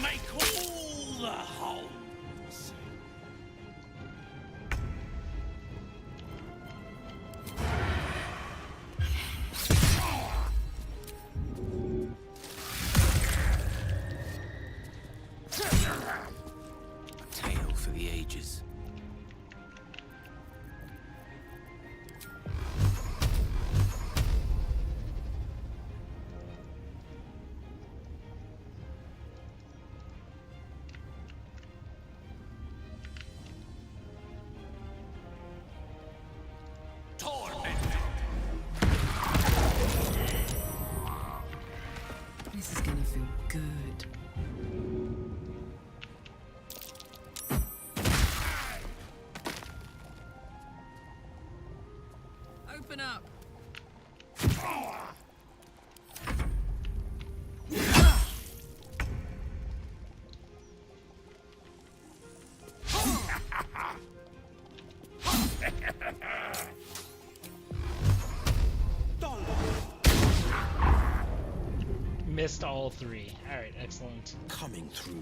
Make all the holes! A tale for the ages. This is gonna feel good. Open up. Missed all three. Alright, excellent. Coming through.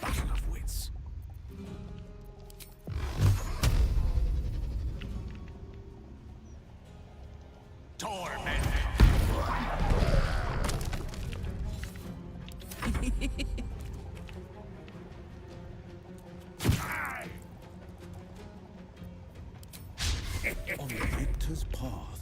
Battle of wits. torment. On the victor's path.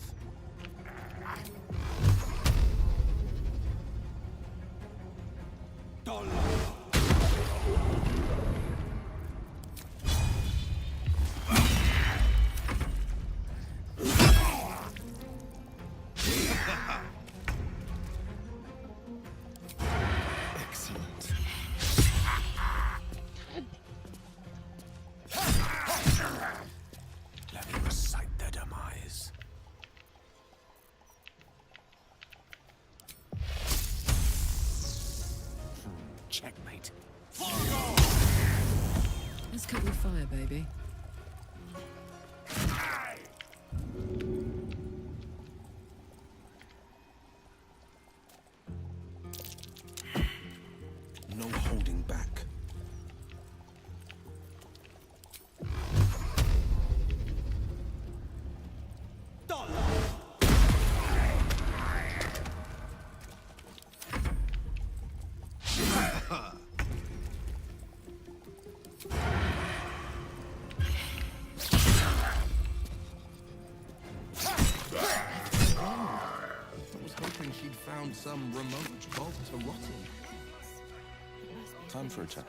Excellent. Let me recite their demise. Checkmate. Let's cut with fire, baby. No holding back. I was hoping she'd found some remote bolt to rotting. Time for a chat.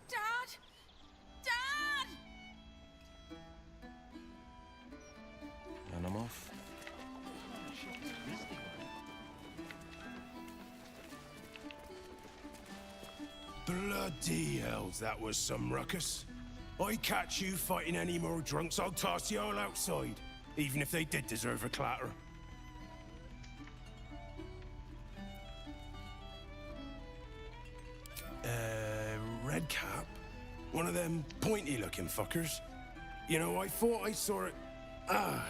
Dad! Dad! And I'm off. Bloody hells, that was some ruckus. I catch you fighting any more drunks, I'll toss you all outside. Even if they did deserve a clatter. Red cap? One of them pointy-looking fuckers? You know, I thought I saw it... Ah.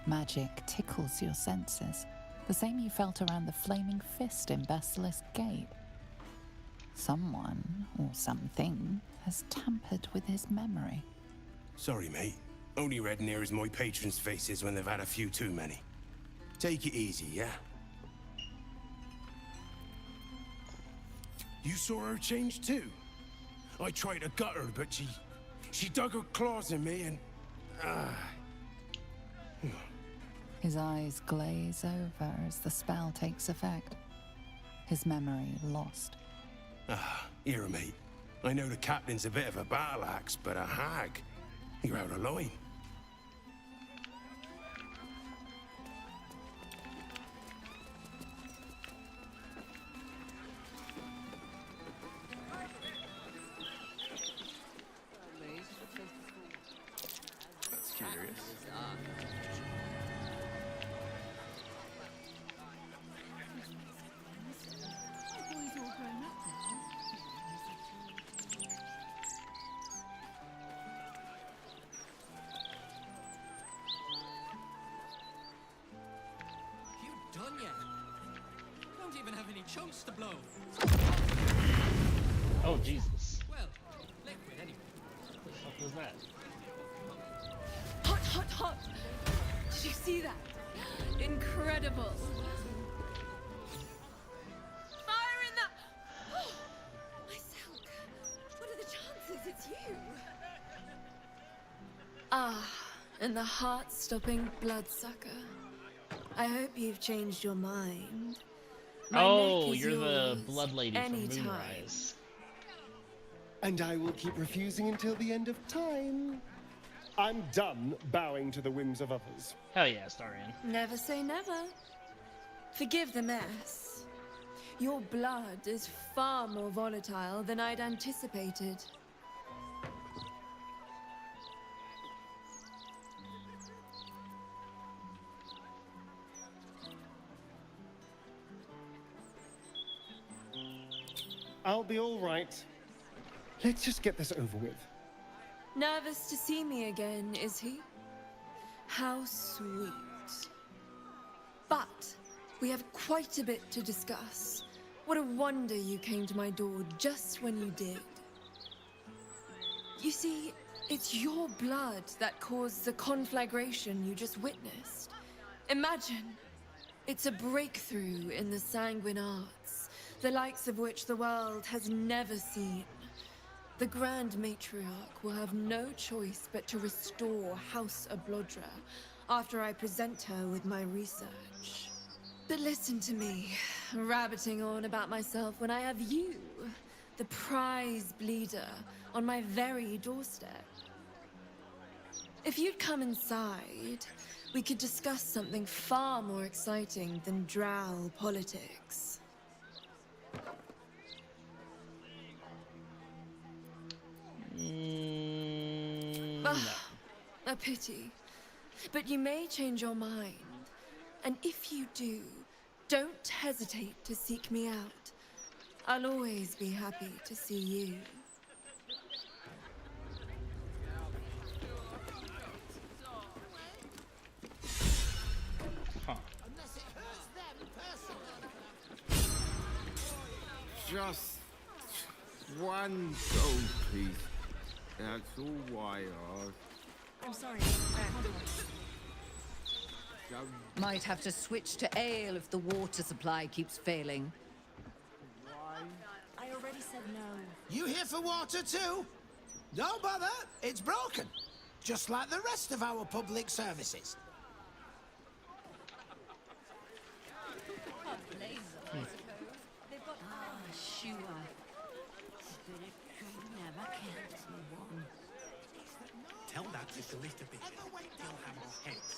Magic tickles your senses, the same you felt around the flaming fist in Basilisk Gate. Someone, or something, has tampered with his memory. Sorry, mate. Only red near as my patrons' faces when they've had a few too many. Take it easy, yeah? You saw her change too? I tried to gut her, but she dug her claws in me and... His eyes glaze over as the spell takes effect. His memory lost. Here, mate. I know the captain's a bit of a battle axe, but a hag. You're out of line. That's curious. Done yet? Don't even have any chunks to blow. Oh, Jesus. Well, liquid anyway. What the fuck was that? Hot, hot, hot! Did you see that? Incredible! Fire in the... Oh, my silk! What are the chances it's you? Ah, and the heart-stopping bloodsucker. I hope you've changed your mind. My Oh, neck is you're the yours blood lady from anytime. Moonrise. And I will keep refusing until the end of time. I'm done bowing to the whims of others. Hell yeah, Starian. Never say never. Forgive the mess. Your blood is far more volatile than I'd anticipated. I'll be all right. Let's just get this over with. Nervous to see me again, is he? How sweet. But we have quite a bit to discuss. What a wonder you came to my door just when you did. You see, It's your blood that caused the conflagration you just witnessed. Imagine, it's a breakthrough in the sanguine arts, the likes of which the world has never seen. The Grand Matriarch will have no choice but to restore House Ablodra after I present her with my research. But listen to me, rabbiting on about myself when I have you, the prize bleeder, on my very doorstep. If you'd come inside, we could discuss something far more exciting than drow politics. A pity. But you may change your mind. And if you do, don't hesitate to seek me out. I'll always be happy to see you. Just one gold piece. That's all I ask. I'm sorry. Might have to switch to ale if the water supply keeps failing. I already said no. You here for water too? Don't bother, it's broken. Just like the rest of our public services. Sure. Spirit could never cancel one. Tell that to Callista Bishop. He'll have our heads.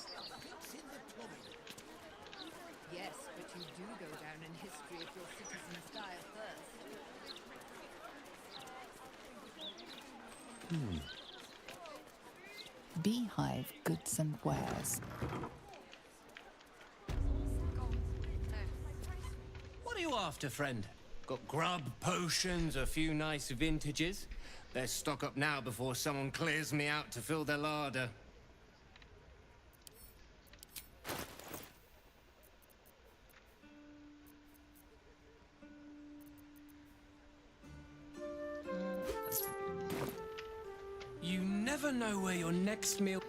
Yes, but you do go down in history if your citizens die of thirst. Beehive goods and wares. What are you after, friend? Got grub, potions, a few nice vintages. Best stock up now before someone clears me out to fill their larder. You never know where your next meal...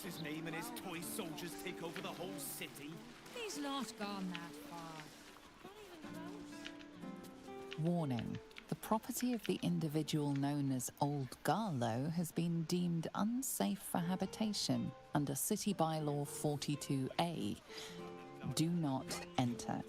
His name and his toy soldiers take over the whole city. He's not gone that far. Warning. The property of the individual known as Old Garlow has been deemed unsafe for habitation under City Bylaw 42A. Do not enter.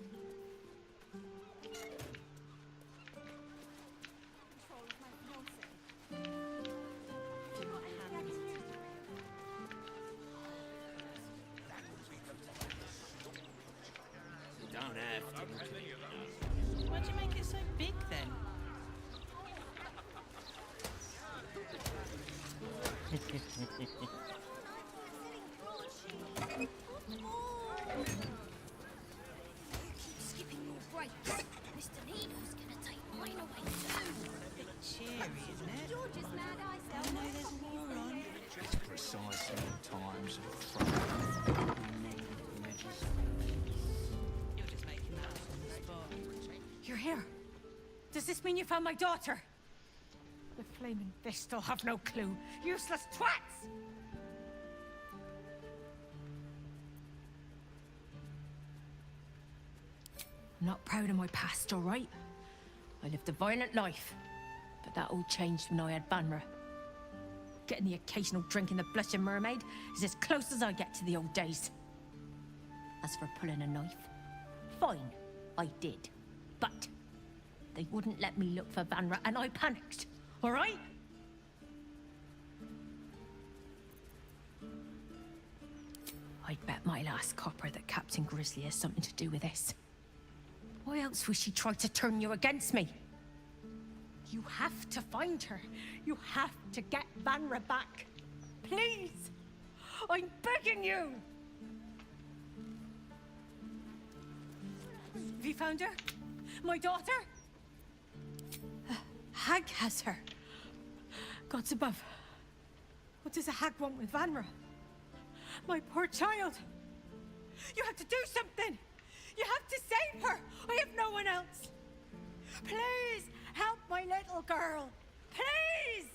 Why'd you make it so big then? Skipping your breaks. Mr. Needle's gonna take mine away soon. A bit cheery, isn't it? You're just mad I Oh no, there's war on. It's precisely times of trouble. You're just making that up on the spot. You're here. Does this mean you found my daughter? The flaming fish still have no clue. Useless twats! I'm not proud of my past, all right? I lived a violent life, but that all changed when I had Banra. Getting the occasional drink in the Blushing Mermaid is as close as I get to the old days. As for pulling a knife, fine, I did. But they wouldn't let me look for Vanra, and I panicked, all right? I'd bet my last copper that Captain Grizzly has something to do with this. Why else would she try to turn you against me? You have to find her. You have to get Vanra back. Please! I'm begging you! Have you found her? My daughter? Hag has her. Gods above. What does a hag want with Vanra? My poor child. You have to do something. You have to save her. I have no one else. Please help my little girl. Please.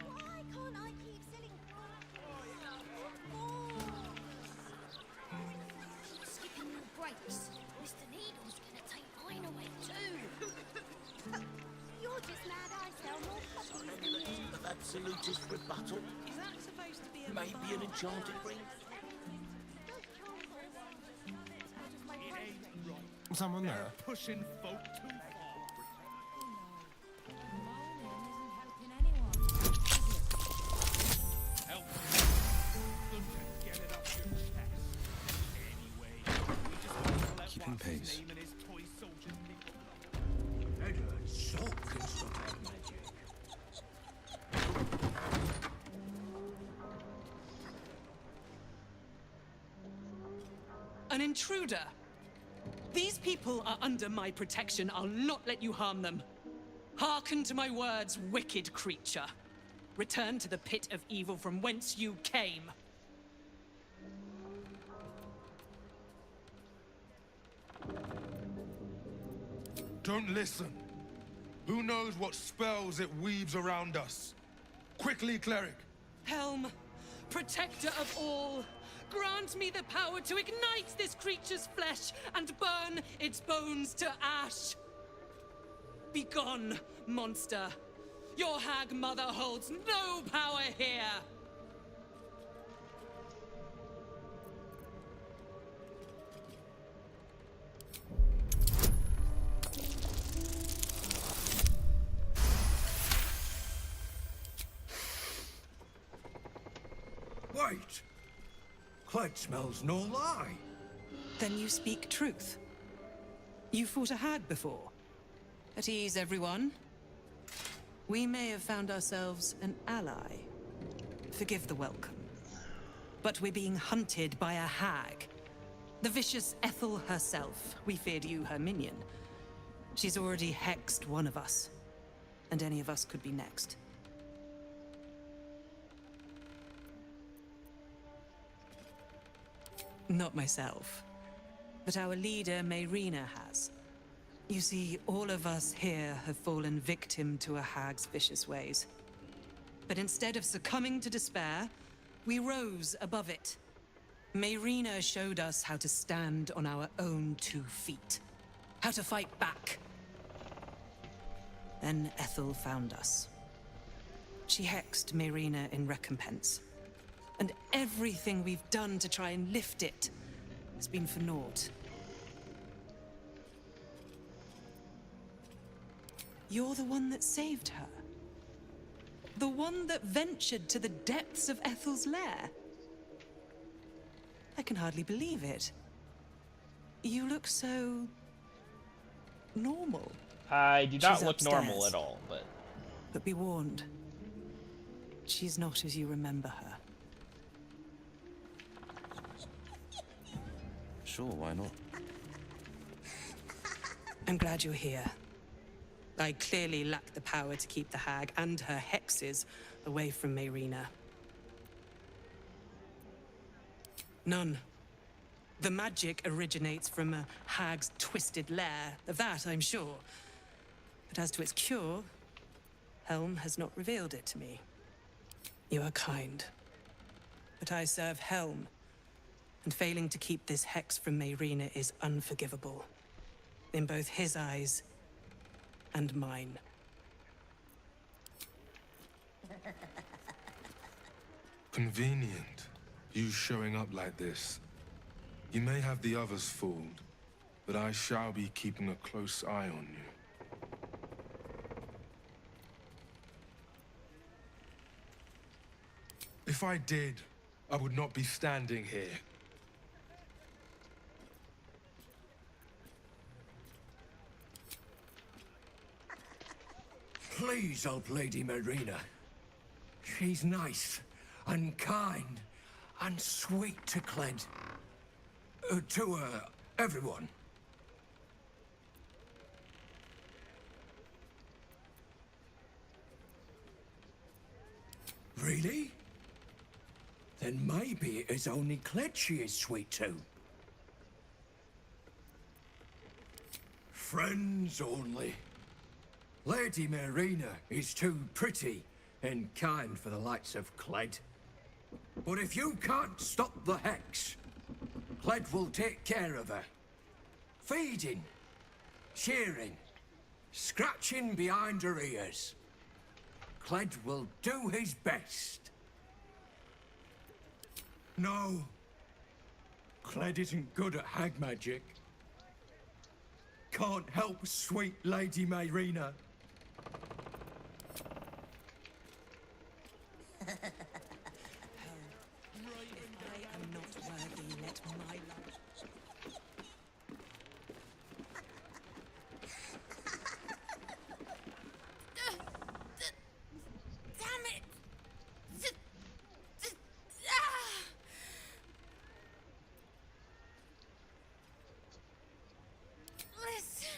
Why can't I keep selling skipping your breaks? Mr. Needle's gonna take mine away too. You're just mad I sell more puppies than you. Of absolutist rebuttal. Is that supposed to be a Maybe an enchanted ring? Someone there? Pushing folk too far. Help. Get it up your chest. Anyway, we just want to let Keep in what's his pace. name and his toy soldiers pick Edward, salt can stop that magic. An intruder. These people are under my protection. I'll not let you harm them. Hearken to my words, wicked creature. Return to the pit of evil from whence you came. Don't listen. Who knows what spells it weaves around us? Quickly, cleric. Helm, protector of all, grant me the power to ignite this creature's flesh and burn its bones to ash. Begone, monster. Your hag mother holds no power here. Wait! Clyde smells no lie. Then you speak truth. You fought a hag before. At ease, everyone. We may have found ourselves an ally. Forgive the welcome. But we're being hunted by a hag. The vicious Ethel herself. We feared you, her minion. She's already hexed one of us. And any of us could be next. Not myself. But our leader, Mayrina, has. You see, all of us here have fallen victim to a hag's vicious ways. But instead of succumbing to despair, we rose above it. Mayrina showed us how to stand on our own 2 feet. How to fight back. Then Ethel found us. She hexed Mayrina in recompense. And everything we've done to try and lift it has been for naught. You're the one that saved her. The one that ventured to the depths of Ethel's lair. I can hardly believe it. You look so... normal. I do not She's look normal upstairs. at all, but... But be warned. She's not as you remember her. Sure, why not? I'm glad you're here. I clearly lack the power to keep the hag and her hexes away from Mayrina. None. The magic originates from a hag's twisted lair. Of that, I'm sure. But as to its cure, Helm has not revealed it to me. You are kind. But I serve Helm. And failing to keep this hex from Mayrina is unforgivable. In both his eyes and mine. Convenient. You showing up like this. You may have the others fooled, but I shall be keeping a close eye on you. If I did, I would not be standing here. Please help Lady Marina. She's nice and kind and sweet to Clint. To her Everyone. Really? Then maybe it is only Kled she is sweet to. Friends only. Lady Marina is too pretty and kind for the likes of Kled. But if you can't stop the hex, Kled will take care of her. Feeding, shearing, scratching behind her ears. Kled will do his best. No. Kled isn't good at hag magic. Can't help sweet Lady Marina. I am not worthy, let my life... Damn it! Listen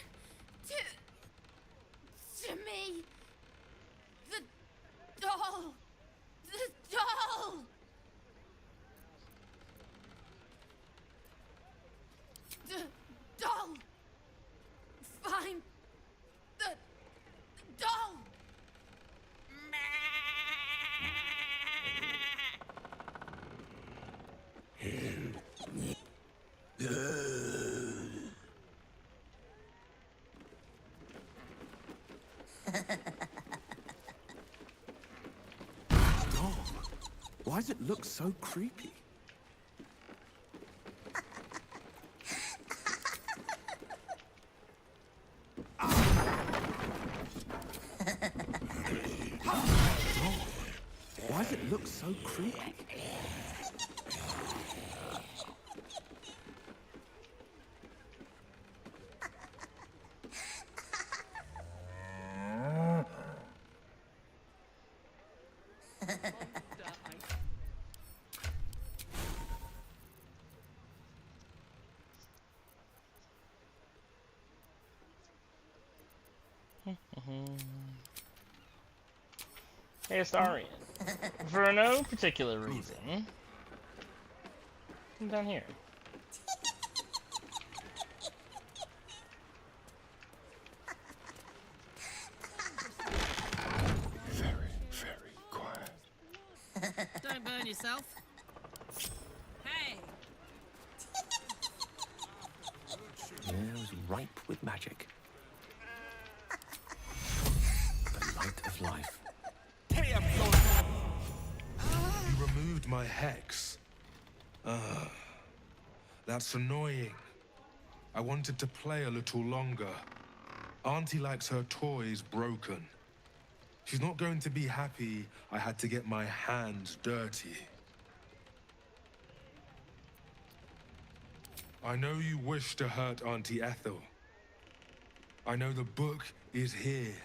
to me. The doll. The doll. The doll. Find the doll. Why does it look so creepy? Why does it look so creepy? Hey, Astarion. For no particular reason, come down here. Very, very quiet. Don't burn yourself. Hey! The air is ripe with magic. The light of life. You removed my hex. That's annoying. I wanted to play a little longer. Auntie likes her toys broken. She's not going to be happy I had to get my hands dirty. I know you wish to hurt Auntie Ethel. I know the book is here.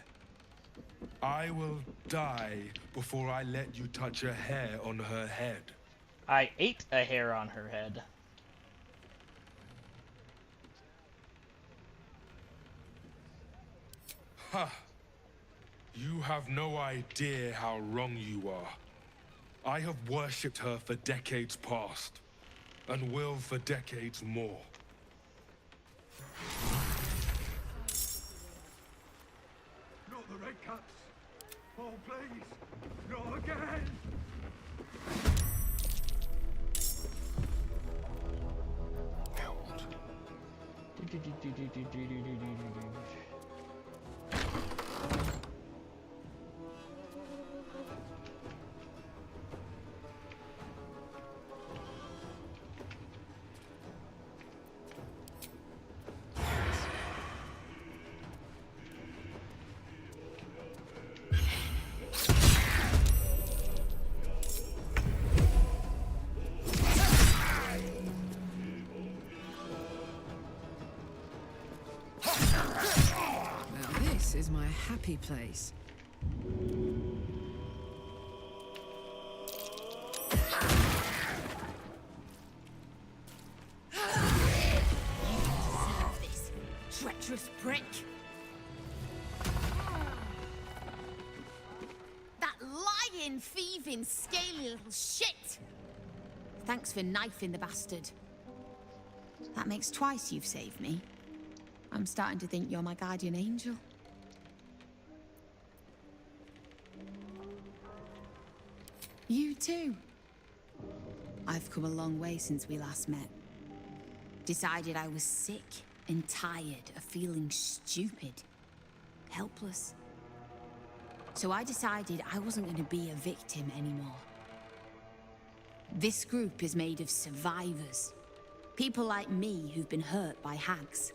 I will die before I let you touch a hair on her head. I ate a hair on her head. Ha! You have no idea how wrong you are. I have worshipped her for decades past, and will for decades more. Not the red cups. Oh, please. Not again. Now this is my happy place. treacherous prick. That lying, thieving, scaly little shit. Thanks for knifing the bastard. That makes twice you've saved me. I'm starting to think you're my guardian angel. You too. I've come a long way since we last met. Decided I was sick and tired of feeling stupid, helpless. So I decided I wasn't going to be a victim anymore. This group is made of survivors. People like me who've been hurt by hags.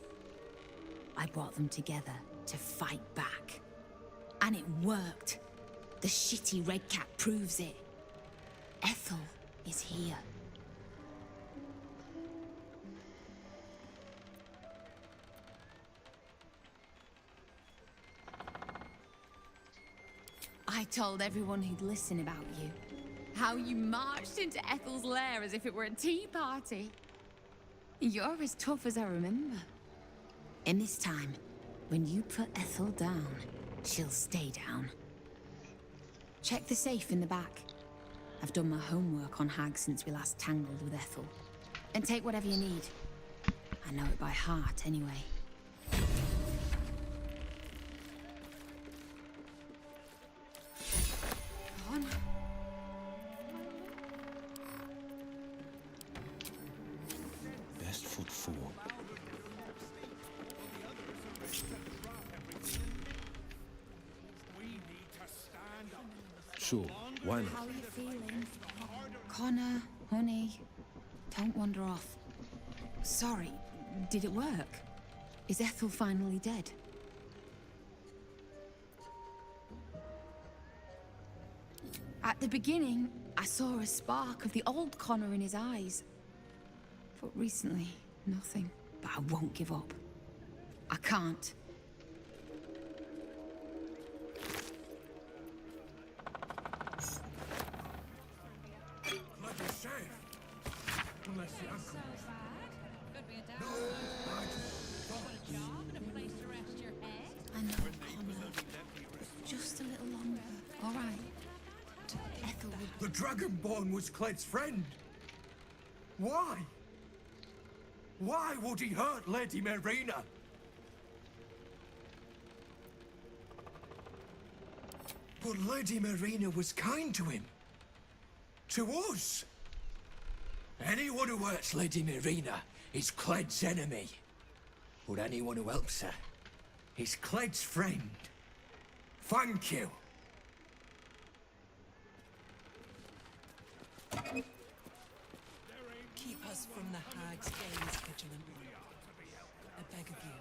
I brought them together to fight back. And it worked. The shitty Red Cap proves it. Ethel is here. I told everyone who'd listen about you. How you marched into Ethel's lair as if it were a tea party. You're as tough as I remember. And this time, when you put Ethel down, she'll stay down. Check the safe in the back. I've done my homework on Hag since we last tangled with Ethel. And take whatever you need. I know it by heart, anyway. Come on. Best foot forward. Sure, why not? How are you feeling? Connor, honey, don't wander off. Sorry, did it work? Is Ethel finally dead? At the beginning, I saw a spark of the old Connor in his eyes. But recently, nothing. But I won't give up. I can't. Bloody safe. Unless the uncle. I know, Connor. Just a little longer. All right. Ethel would... The Dragonborn was Cled's friend. Why? Why would he hurt Lady Marina? But Lady Marina was kind to him. To us. Anyone who hurts Lady Marina is Cled's enemy. But anyone who helps her is Cled's friend. Thank you. Keep us from the hag's gaze, vigilantly. I beg of you.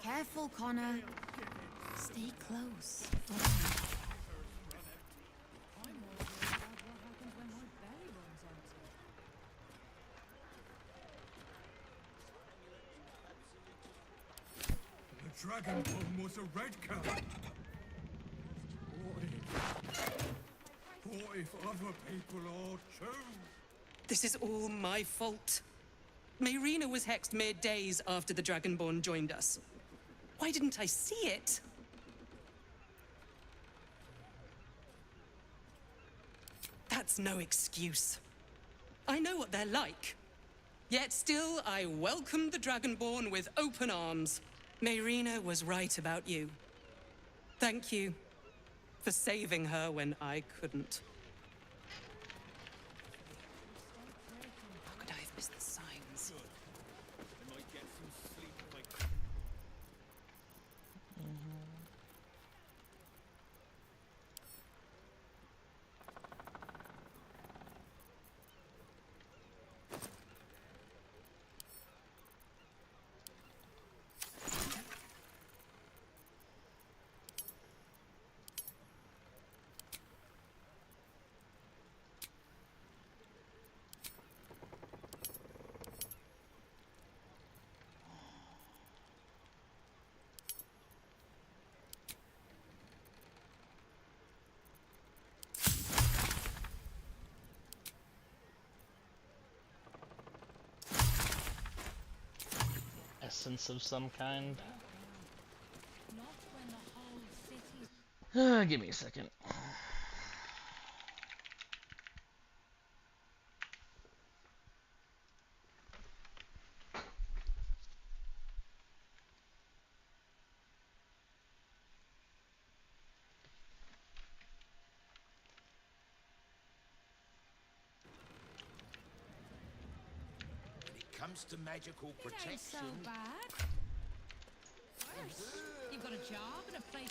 Careful, Connor. Stay close. The Dragonborn was a red cap. What if other people are too? This is all my fault. Marina was hexed mere days after the Dragonborn joined us. Why didn't I see it? That's no excuse. I know what they're like. Yet still, I welcomed the Dragonborn with open arms. Marina was right about you. Thank you for saving her when I couldn't. How could I have missed the signs? essence of some kind. Give me a second. When it comes to magical It ain't so protection, bad. Worse. You've got a job and a place.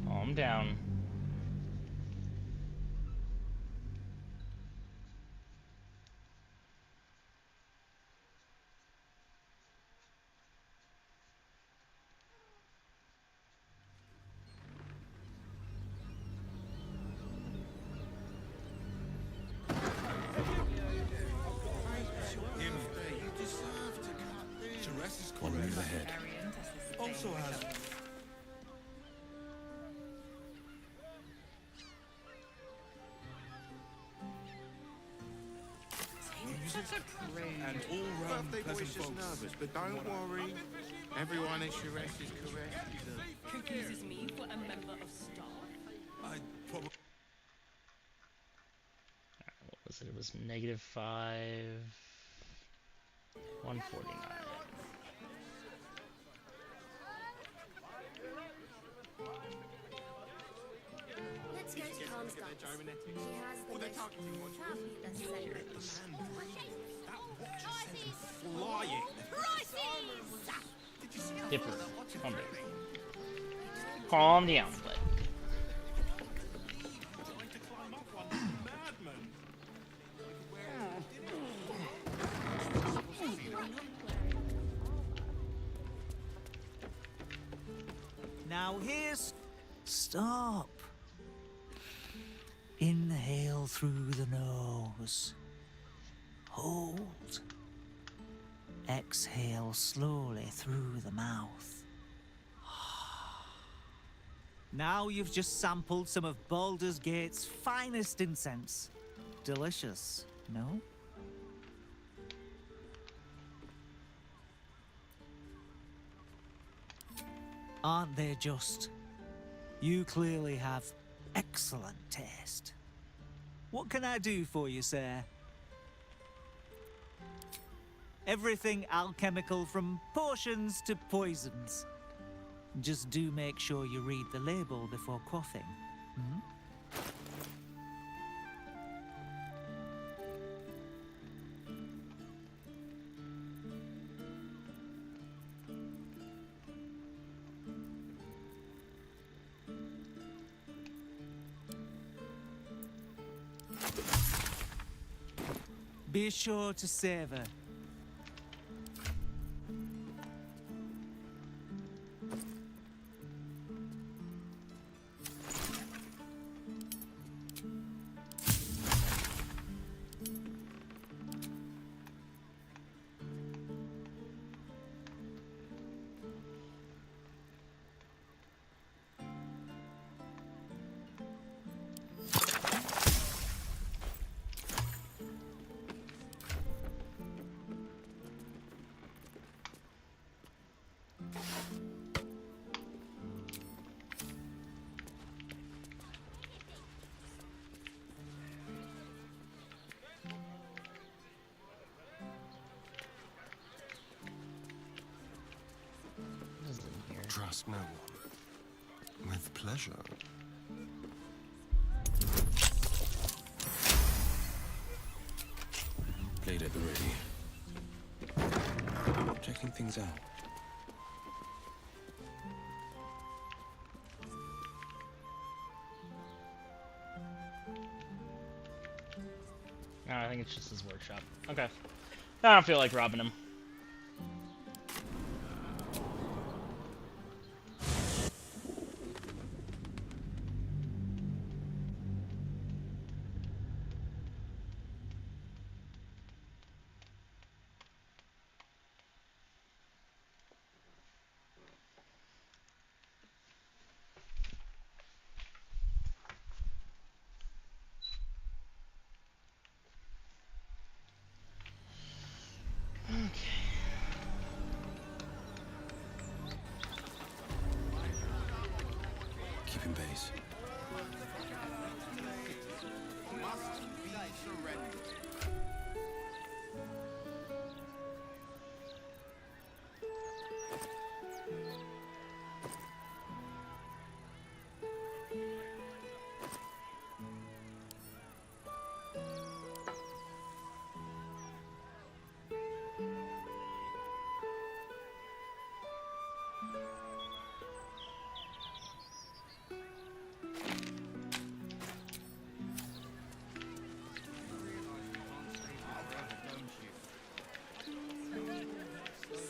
Calm down. One move ahead. Also has. and all round pleasant folks. Nervous, but don't worry. Everyone at Shiresh is correct. Confuses me for a member of staff. I probably. What was it? It was -5. 149. Let's go to Calm's docks. He has the most fabulous scent. Flying. Dipper. Calm down. Calm down, bud. Now here's... Stop. Inhale through the nose. Hold. Exhale slowly through the mouth. Now you've just sampled some of Baldur's Gate's finest incense. Delicious, no? Aren't they just? You clearly have excellent taste. What can I do for you, sir? Everything alchemical from potions to poisons. Just do make sure you read the label before quaffing. Hmm? Be sure to savor. ask no one. With pleasure. Blade at the ready. Checking things out. No, I think it's just his workshop. Okay. I don't feel like robbing him. Keeping pace. Must be surrendered.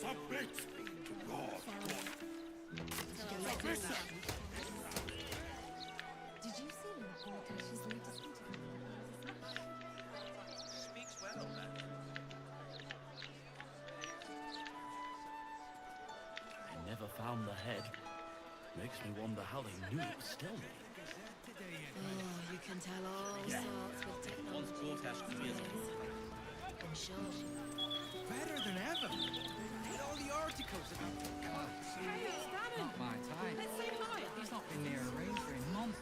Submit to God. Submit. Did you see Lord Baltash's latest interview? Speaks well, man. I never found the head. Makes me wonder how they knew it was still there. Oh, you can tell all sorts with technology. I'm sure. Better than ever. Read all the articles about the cuts. Hey, it's Dannon. Not my type. Let's say hi. He's not been near a ranger in months.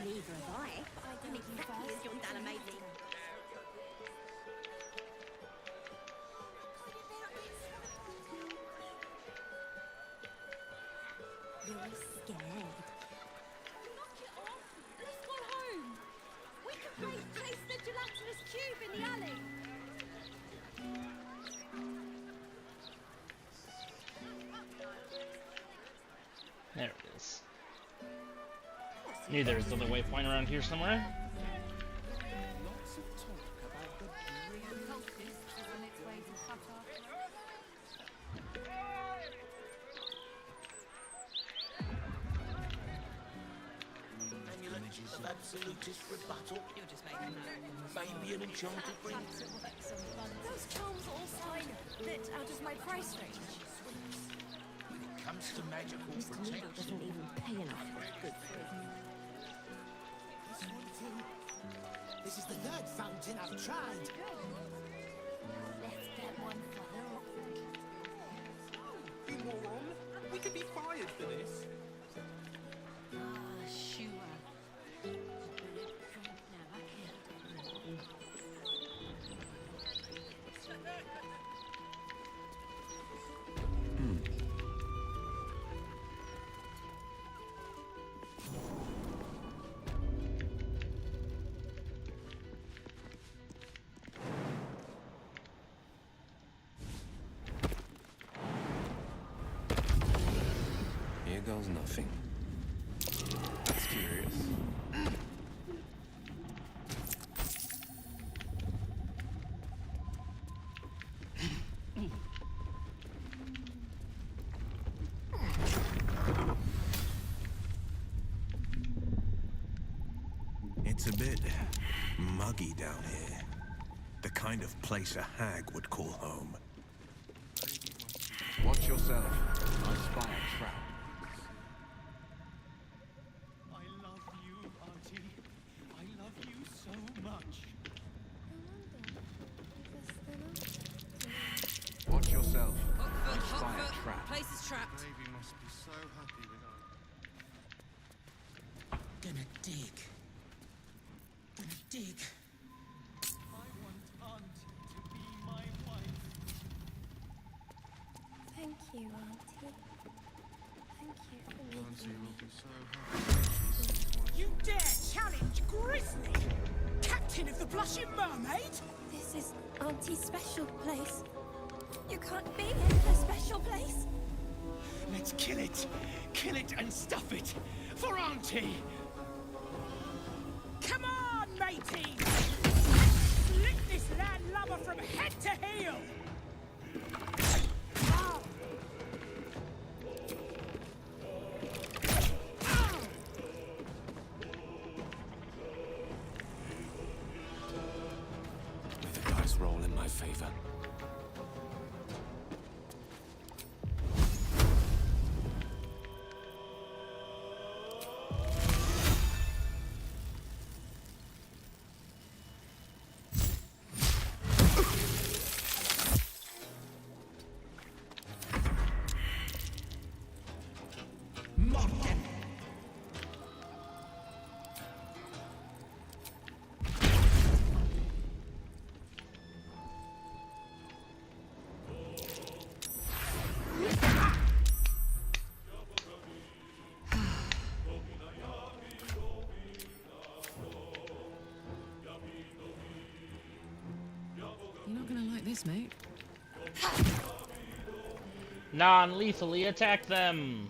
Neither have I, but I don't exactly as young Dan amazing. You're scared. Knock it off! Let's go home! We can place the gelatinous cube in the alley! There it is. Knew there was another waypoint around here somewhere. Lots of talk about the brilliant Cultist is on its way to cut off. Amulet of absolutist rebuttal. You're just making that. Maybe an enchanted ring. Those charms all sign a bit out of my price range. When it comes to magical Mr. Needle protection. doesn't even pay enough for its good food. This one too. This is the third fountain I've tried. Let's get one for the rock. You moron! We could be fired for this. Ah, sure. Here goes nothing. That's curious. It's a bit muggy down here. The kind of place a hag would call home. Watch yourself. I spy a trap. I love you, Auntie. I love you so much. Watch yourself. I Hot spy a foot. trap. Place is trapped. Baby must be so happy with Gonna dig. Gonna dig. I want Aunt to be my wife. Thank you, Auntie. Auntie will be so happy. You dare challenge Grizzly, captain of the Blushing Mermaid? This is Auntie's special place. You can't be in her special place. Let's kill it and stuff it for Auntie. Come on, matey! Slit this landlubber from head to heel. May the dice roll in my favor. You're not gonna like this, mate. Non-lethally attack them.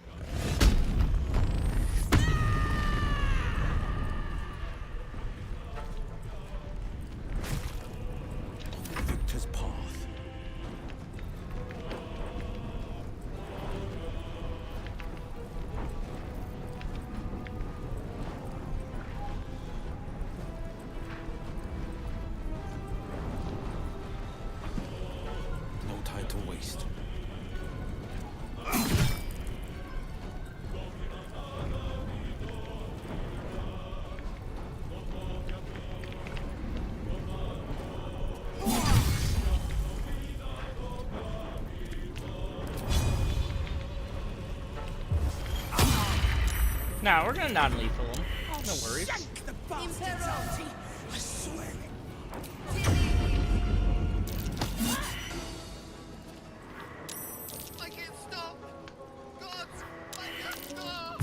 Victor's path. No time to waste. Nah, we're gonna non-lethal him. No worries. Shank the bastards, Auntie! I swear it. I can't stop! Gods, I can't stop!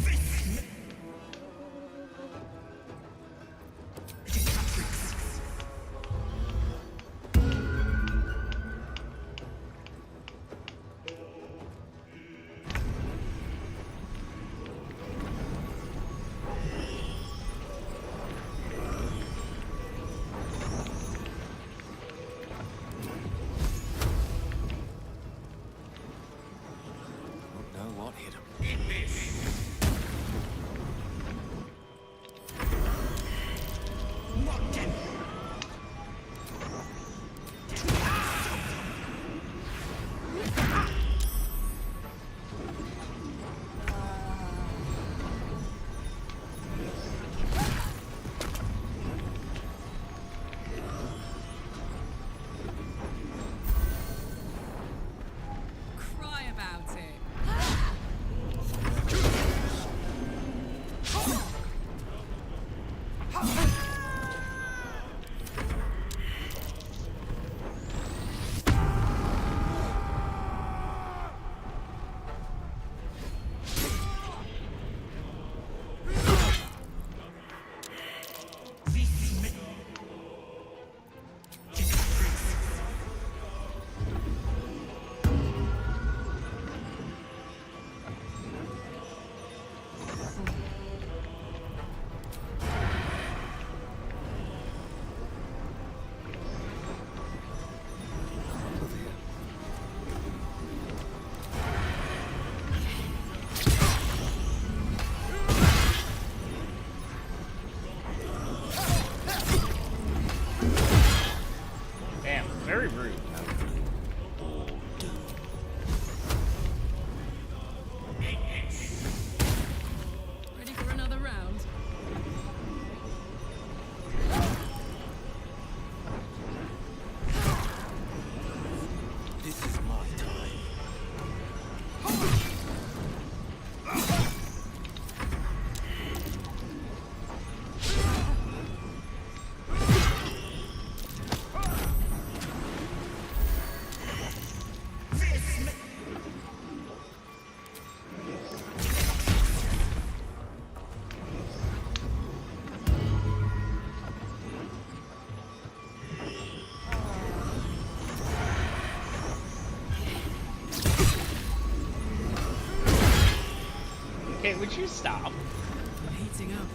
Alright, would you stop? I'm heating up.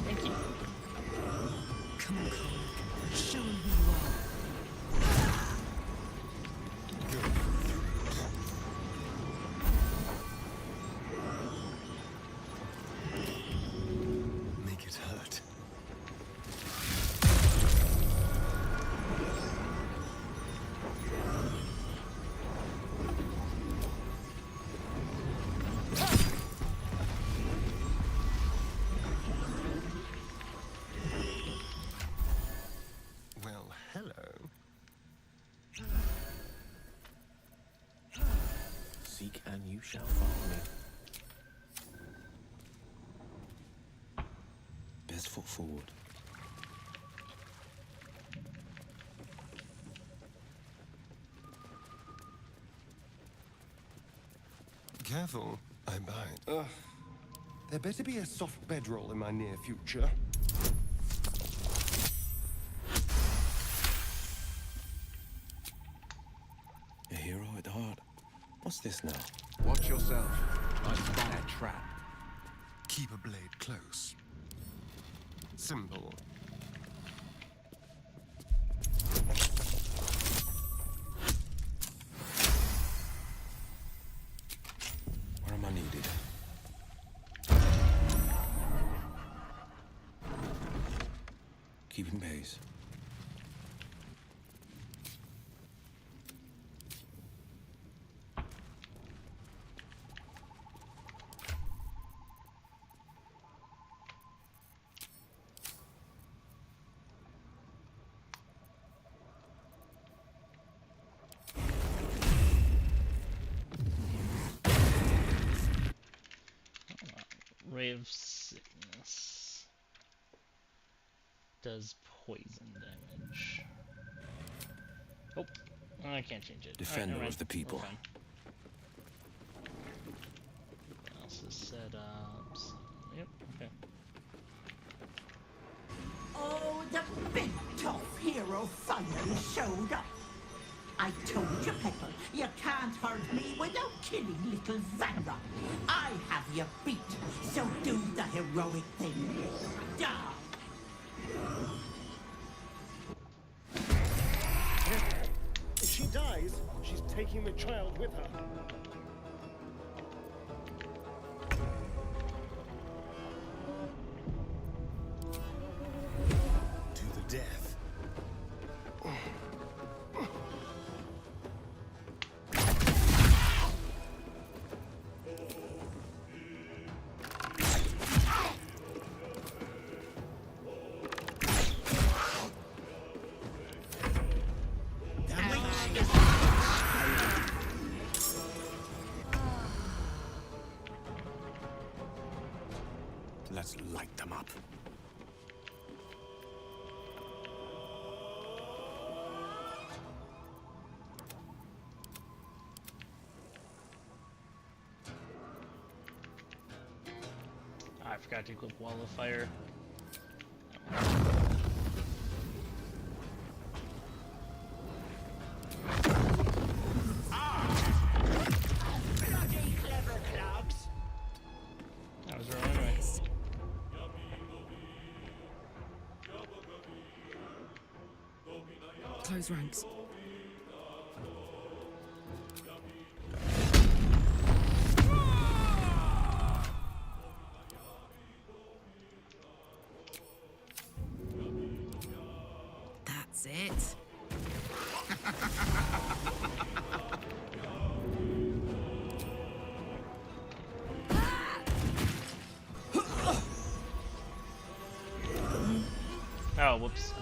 Thank you. Come on, Cole. Show him who you are. Make it hurt. Well, hello. Seek and you shall find me. Best foot forward. Careful, I bite. There better be a soft bedroll in my near future. A hero at heart. What's this now? Watch yourself. I spy a trap. Keep a blade close. Simple. Where am I needed? Keeping pace. Ray of Sickness does poison damage. Oh, I can't change it. Defender Alright, of the people. we're fine. What else is set up? So, yep, okay. Oh, the big tough hero finally showed up. I told you, Peckle, you can't hurt me without killing little Vanra. I have you beat, so do the heroic thing. Die! If she dies, she's taking the child with her. To the death. Let's light them up. I forgot to equip Wall of Fire. Bloody clever clubs! That was wrong anyway. Close ranks. That's it. Oh, whoops.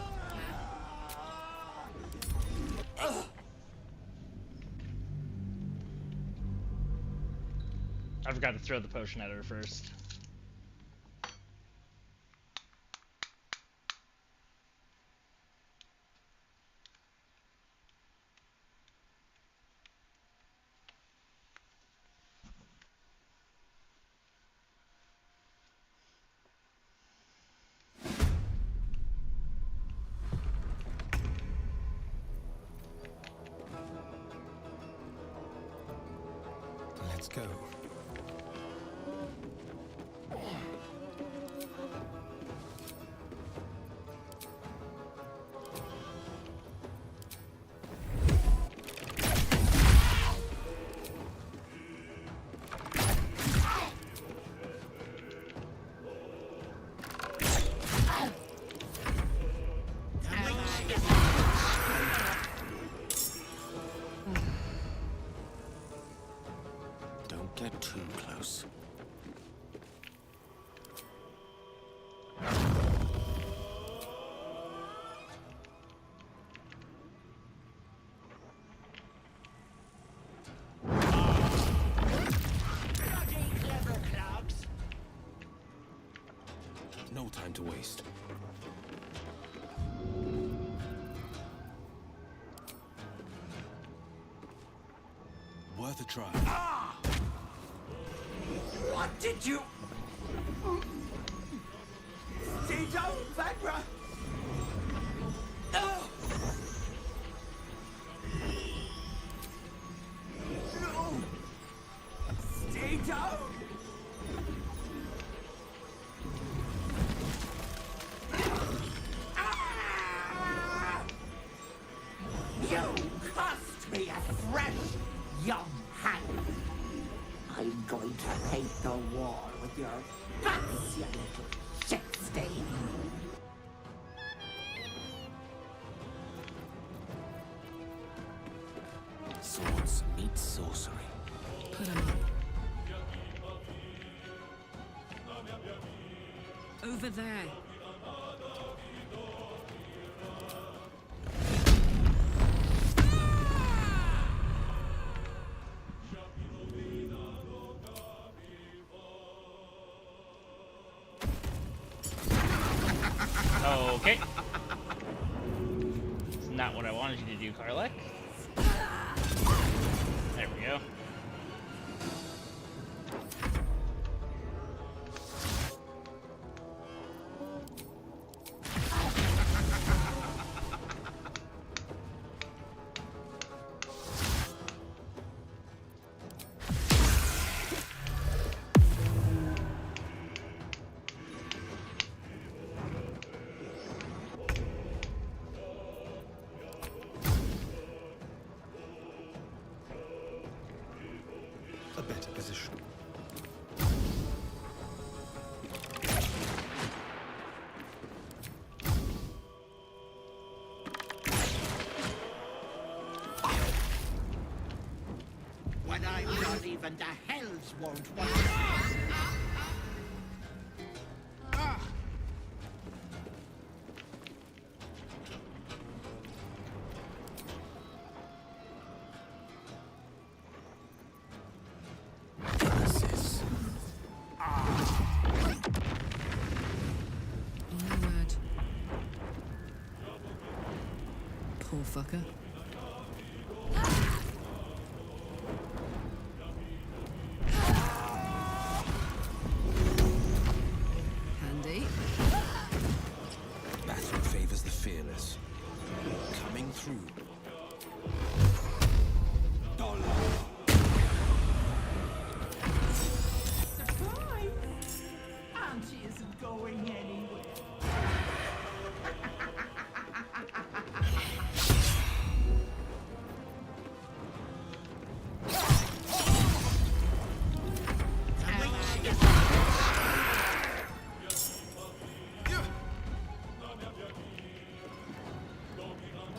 I forgot to throw the potion at her first. Let's go. Don't get too close. Clever clogs. No time to waste. Worth a try. What did you... Stay down, Vagra! No! No! Stay down! Ah! You cost me a fresh young hand. I'm going to paint the wall with your guts, you little shit stain. Swords meet sorcery. Put him up. Over there. Okay. It's not what I wanted you to do, Karlek. There we go. A better position. When I'm not even the hells won't want No word. Poor fucker. Handy. Battle favors the fearless. Coming through. Surprise! Auntie isn't going anywhere.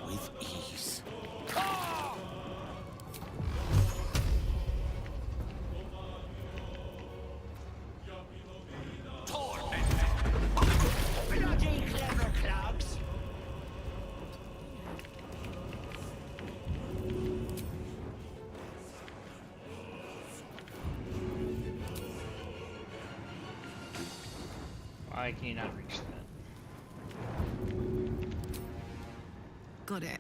With ease. Bloody clever clogs! Why can you not reach that? Got it.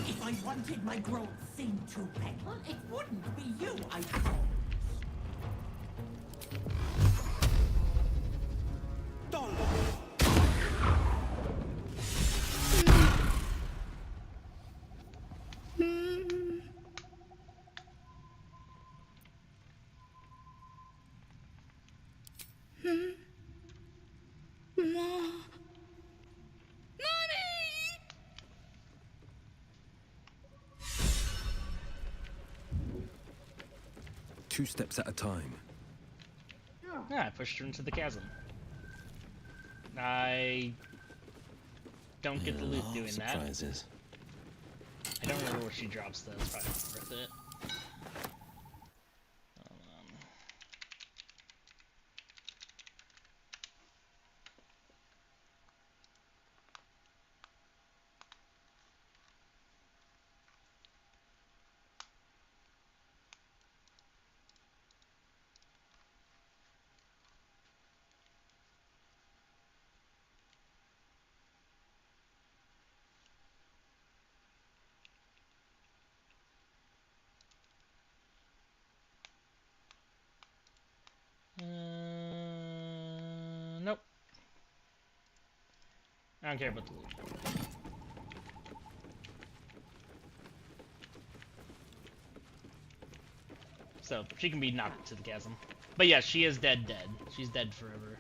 If I wanted made my growth seem too petal, it wouldn't be you I'd call. Two steps at a time. Yeah, I pushed her into the chasm. I don't get the loot doing surprises. that. I don't remember what she drops though, it's probably not worth it. Nope. I don't care about the loot. So, she can be knocked to the chasm. But yeah, she is dead. She's dead forever.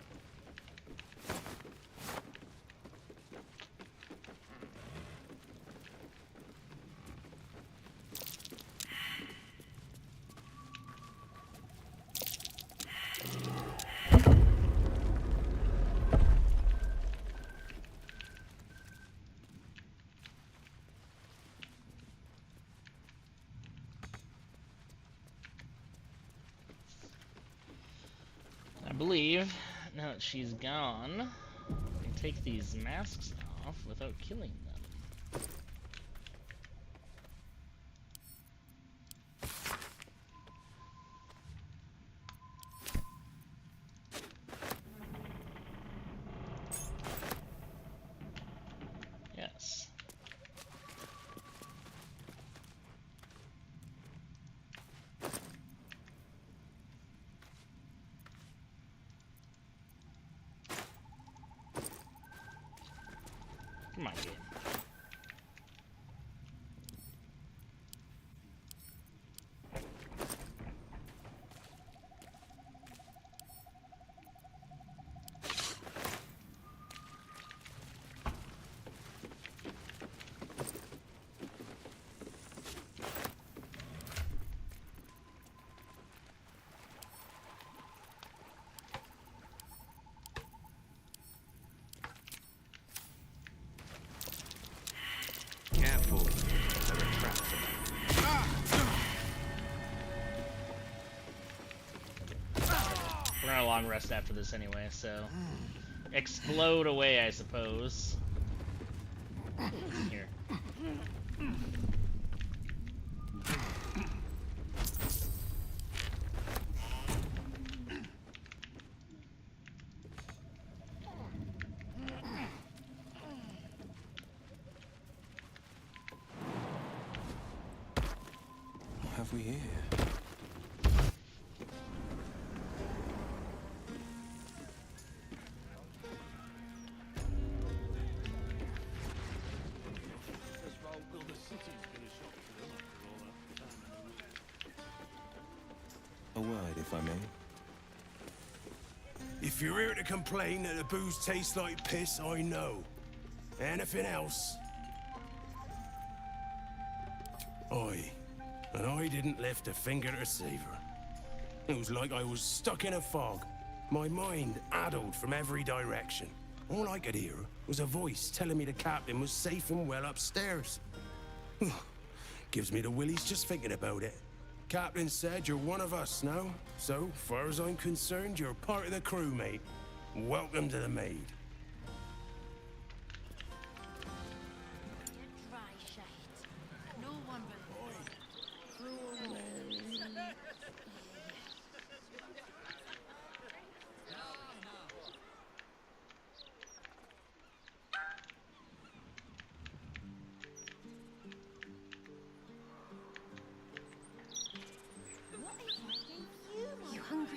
I believe, now that she's gone, I can take these masks off without killing them. Yes. Come on, game. Careful. There are traps. We're on a long rest after this anyway, so explode away, I suppose. Here. What have we here? A word, if I may. If you're here to complain that the booze tastes like piss, I know. Anything else? And I didn't lift a finger to save her. It was like I was stuck in a fog, my mind addled from every direction. All I could hear was a voice telling me the captain was safe and well upstairs. Gives me the willies just thinking about it. Captain said you're one of us now, so far as I'm concerned, you're part of the crew, mate. Welcome to the Maid.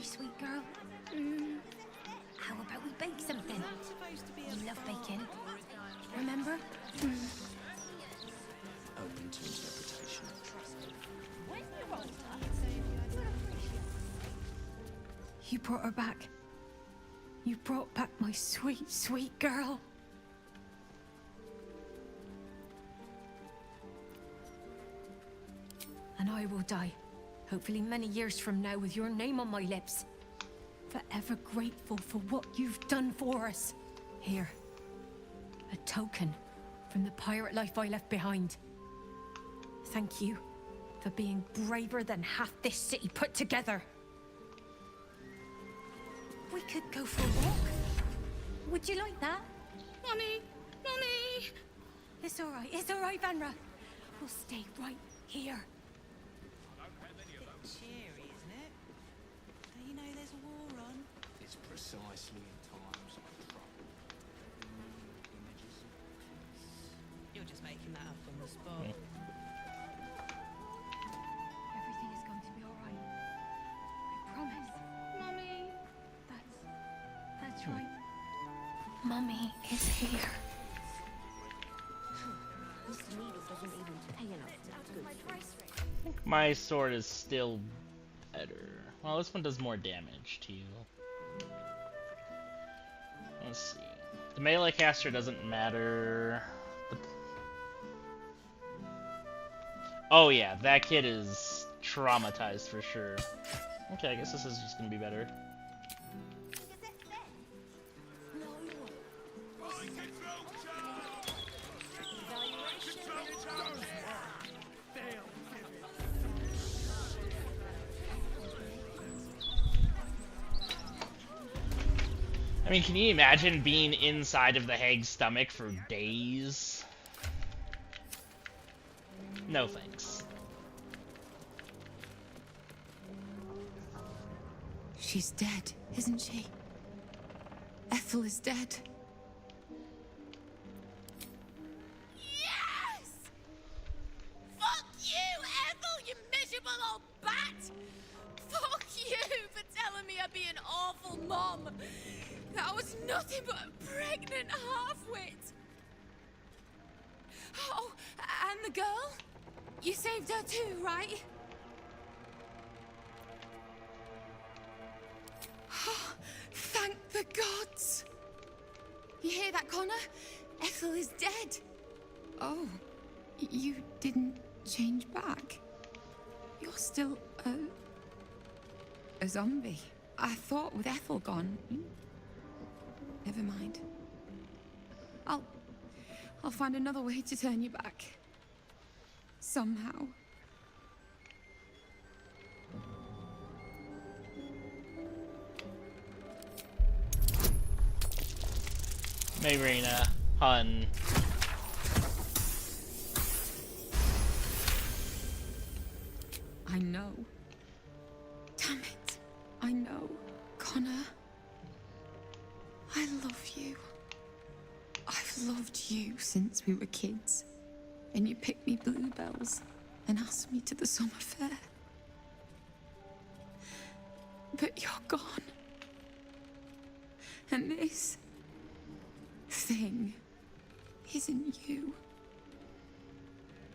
sweet girl? How about we bake something? You love baking. Remember? Open to interpretation. You brought her back. You brought back my sweet, sweet girl. And I will die, hopefully many years from now, with your name on my lips. Forever grateful for what you've done for us. Here, a token from the pirate life I left behind. Thank you for being braver than half this city put together. We could go for a walk. Would you like that? Mummy! Mummy! It's all right, Vanra. We'll stay right here. Cheery, isn't it? Don't you know there's a war on? It's precisely in times of trouble. Images of peace. You're just making that up on the spot. Everything is going to be all right. I promise. Mummy! That's right. Mummy is here. This needle doesn't even pay enough. My sword is still better. Well, this one does more damage to you. Let's see. The melee caster doesn't matter. Oh yeah, that kid is traumatized for sure. Okay, I guess this is just gonna be better. I mean, can you imagine being inside of the hag's stomach for days? No thanks. She's dead, isn't she? Ethel is dead. Yes! Fuck you, Ethel, you miserable old bat! Fuck you for telling me I'd be an awful mom. That was nothing but a pregnant half-wit. Oh, and the girl? You saved her too, right? Oh, thank the gods. You hear that, Connor? Ethel is dead. Oh, you didn't change back? You're still a zombie. I thought with Ethel gone... Never mind. I'll find another way to turn you back. Somehow. Marina, hun. I know. Damn it. I know. Connor. I love you. I've loved you since we were kids. And you picked me bluebells and asked me to the summer fair. But you're gone. And this thing isn't you.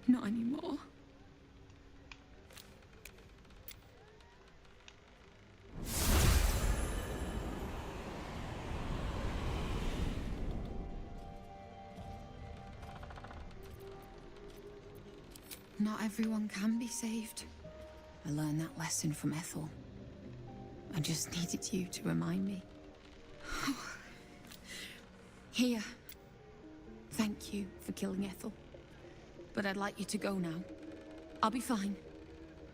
Not anymore. Not everyone can be saved. I learned that lesson from Ethel. I just needed you to remind me. Here. Thank you for killing Ethel. But I'd like you to go now. I'll be fine.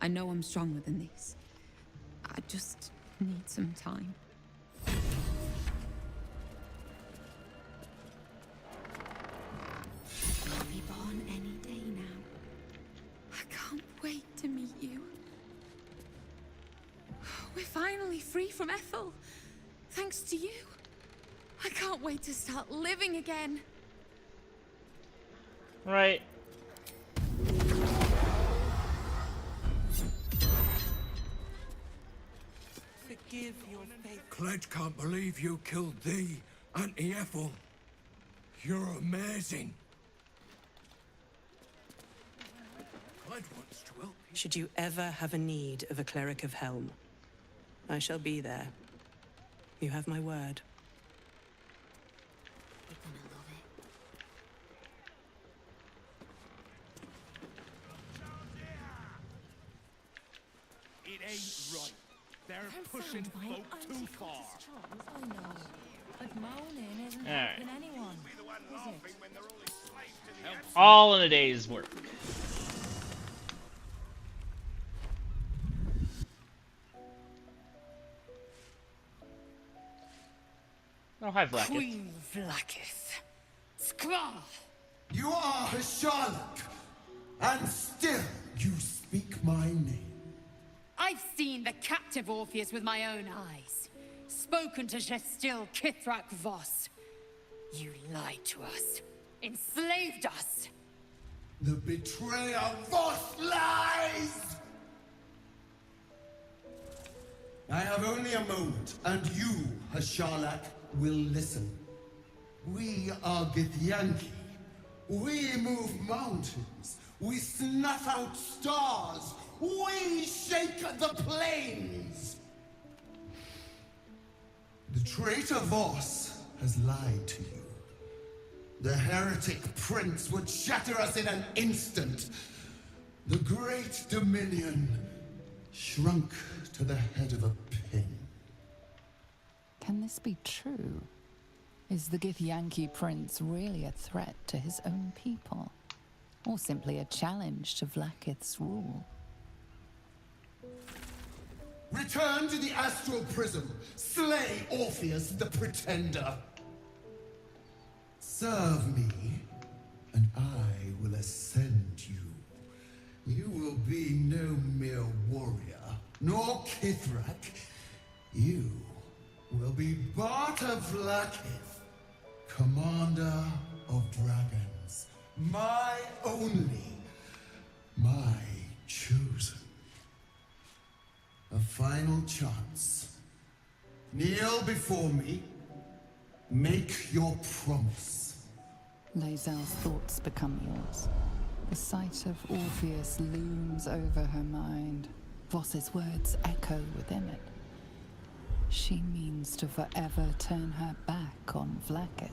I know I'm stronger than this. I just need some time. I'll be born any day now. I can't wait to meet you. We're finally free from Ethel. Thanks to you. I can't wait to start living again. Right. Give your faith. Clegg can't believe you killed thee, Auntie Ethel. You're amazing. Clegg wants to help. Should you ever have a need of a cleric of Helm, I shall be there. You have my word. It ain't right. They're pushing folk too far. I know. But moaning isn't Alright. helping anyone, is it? All in a day's work. Oh, hi, Blackett. Queen Vlaakith. Skvar! You are a Sherlock, and still you speak my name. I've seen the captive Orpheus with my own eyes. Spoken to Gestil Kithrak Voss. You lied to us. Enslaved us. The betrayer Voss lies! I have only a moment, and you, Hasharlak, will listen. We are Githyanki. We move mountains. We snuff out stars. We shake the plains. The traitor Voss has lied to you. The heretic prince would shatter us in an instant. The great dominion shrunk to the head of a pin. Can this be true? Is the Githyanki prince really a threat to his own people? Or simply a challenge to Vlaakith's rule? Return to the astral prism. Slay Orpheus the Pretender. Serve me, and I will ascend you. You will be no mere warrior, nor Kithrak. You will be Barta Vlaakith, commander of dragons. My only, my chosen. A final chance. Kneel before me. Make your promise. Lae'zel's thoughts become yours. The sight of Orpheus looms over her mind. Voss's words echo within it. She means to forever turn her back on Vlaakith.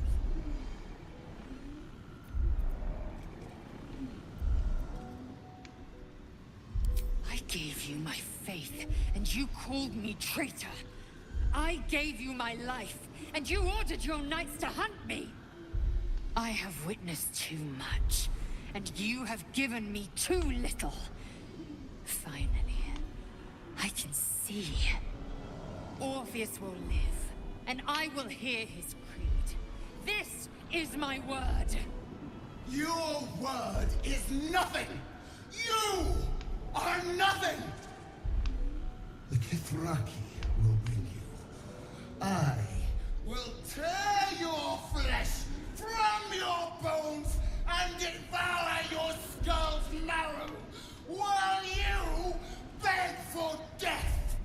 I gave you my faith, and you called me traitor. I gave you my life, and you ordered your knights to hunt me. I have witnessed too much, and you have given me too little. Finally, I can see. Orpheus will live, and I will hear his creed. This is my word. Your word is nothing! You are nothing! The Kithraki will bring you. I will tear your flesh from your bones and devour your skull's marrow, while you beg for death.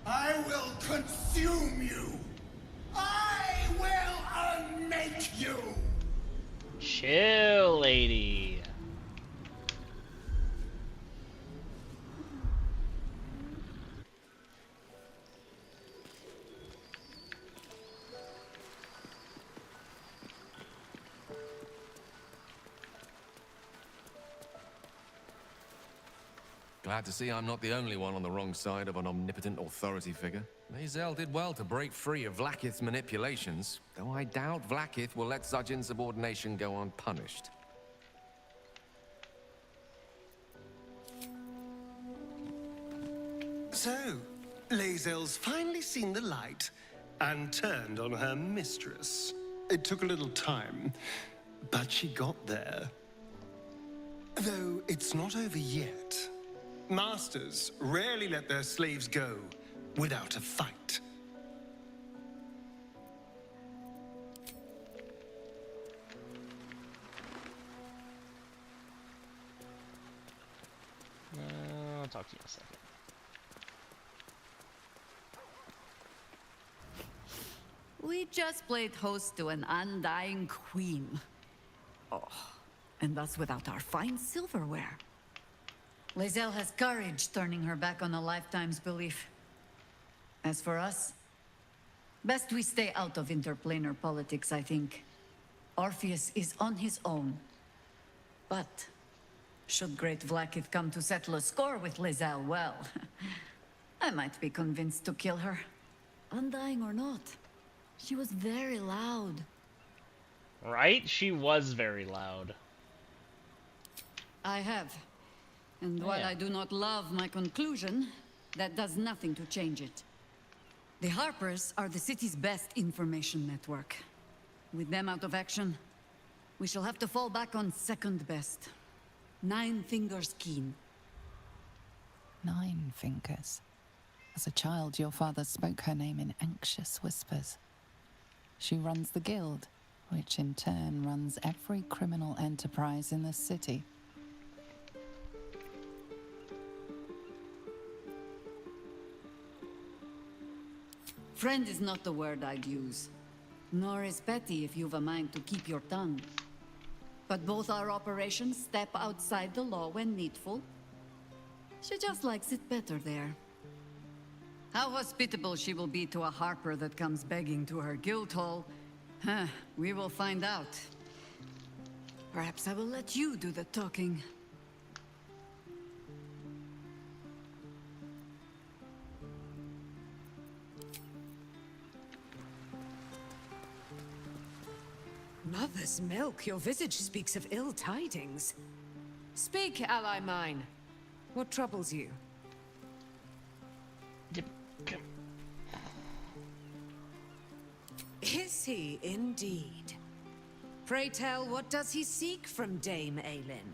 I will consume you. I will unmake you. Chill, lady. Glad to see I'm not the only one on the wrong side of an omnipotent authority figure. Lae'zel did well to break free of Vlaakith's manipulations, though I doubt Vlaakith will let such insubordination go unpunished. So, Lae'zel's finally seen the light and turned on her mistress. It took a little time, but she got there. Though it's not over yet. Masters rarely let their slaves go without a fight. I'll talk to you in a second. We just played host to an undying queen. Oh, and that's without our fine silverware. Lae'zel has courage turning her back on a lifetime's belief. As for us, best we stay out of interplanar politics, I think. Orpheus is on his own. But should Great Vlaakith come to settle a score with Lae'zel, well, I might be convinced to kill her. Undying or not, she was very loud. Right? She was very loud. I have. And while Yeah. I do not love my conclusion, that does nothing to change it. The Harpers are the city's best information network. With them out of action, we shall have to fall back on second best. Nine Fingers Keen. 9 Fingers. As a child, your father spoke her name in anxious whispers. She runs the guild, which in turn runs every criminal enterprise in the city. Friend is not the word I'd use. Nor is petty if you've a mind to keep your tongue. But both our operations step outside the law when needful. She just likes it better there. How hospitable she will be to a harper that comes begging to her guild hall, we will find out. Perhaps I will let you do the talking. Mother's milk, your visage speaks of ill tidings. Speak, ally mine. What troubles you? Is he indeed? Pray tell, what does he seek from Dame Aelin?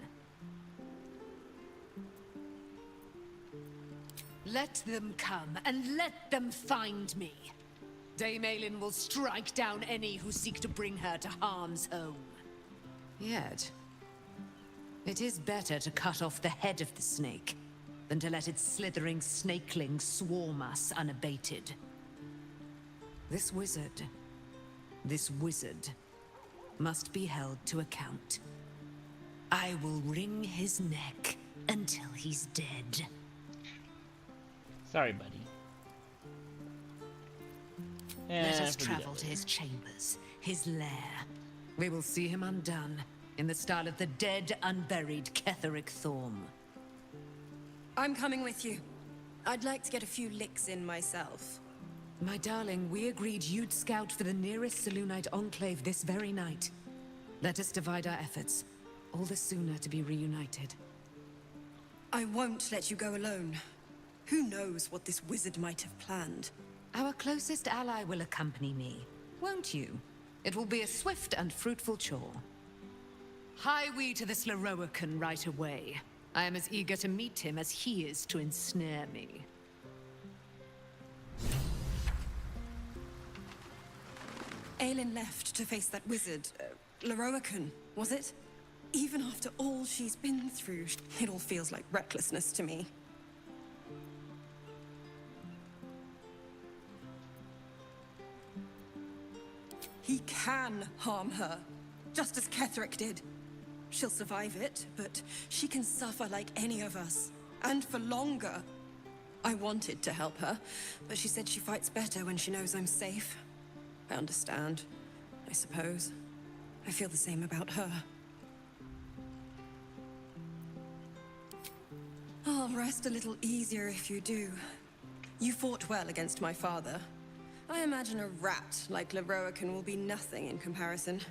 Let them come, and let them find me. Dame Aelin will strike down any who seek to bring her to harm's home. Yet, it is better to cut off the head of the snake than to let its slithering snakelings swarm us unabated. This wizard must be held to account. I will wring his neck until he's dead. Sorry, buddy. Let us travel to his chambers, his lair. We will see him undone, in the style of the dead, unburied Ketheric Thorm. I'm coming with you. I'd like to get a few licks in myself. My darling, we agreed you'd scout for the nearest Selûnite enclave this very night. Let us divide our efforts, all the sooner to be reunited. I won't let you go alone. Who knows what this wizard might have planned? Our closest ally will accompany me, won't you? It will be a swift and fruitful chore. Hie we to this Lorroakan right away. I am as eager to meet him as he is to ensnare me. Aelin left to face that wizard, Lorroakan, was it? Even after all she's been through, it all feels like recklessness to me. He can harm her, just as Ketheric did. She'll survive it, but she can suffer like any of us, and for longer. I wanted to help her, but she said she fights better when she knows I'm safe. I understand, I suppose. I feel the same about her. I'll rest a little easier if you do. You fought well against my father. I imagine a rat like Lorroakan will be nothing in comparison.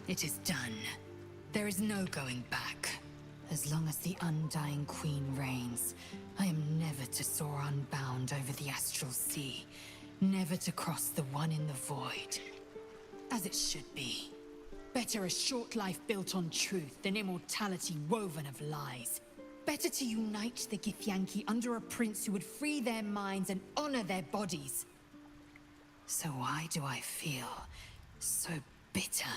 It is done. There is no going back. As long as the Undying Queen reigns, I am never to soar unbound over the astral sea, never to cross the one in the void. As it should be. Better a short life built on truth than immortality woven of lies. Better to unite the Githyanki under a prince who would free their minds and honor their bodies. So why do I feel so bitter?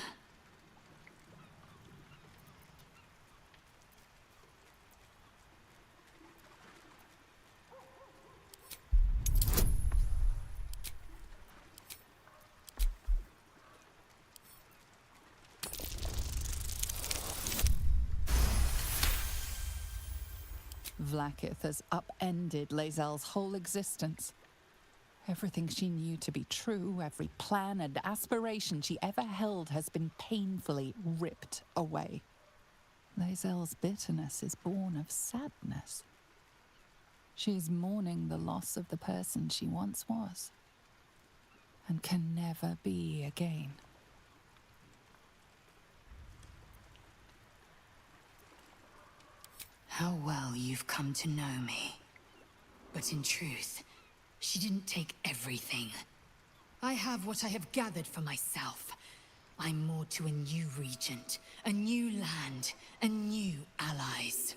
Vlaakith has upended Lae'zel's whole existence. Everything she knew to be true, every plan and aspiration she ever held has been painfully ripped away. Lae'zel's bitterness is born of sadness. She's mourning the loss of the person she once was, and can never be again. How well you've come to know me. But in truth, she didn't take everything. I have what I have gathered for myself. I'm more to a new regent, a new land, and new allies.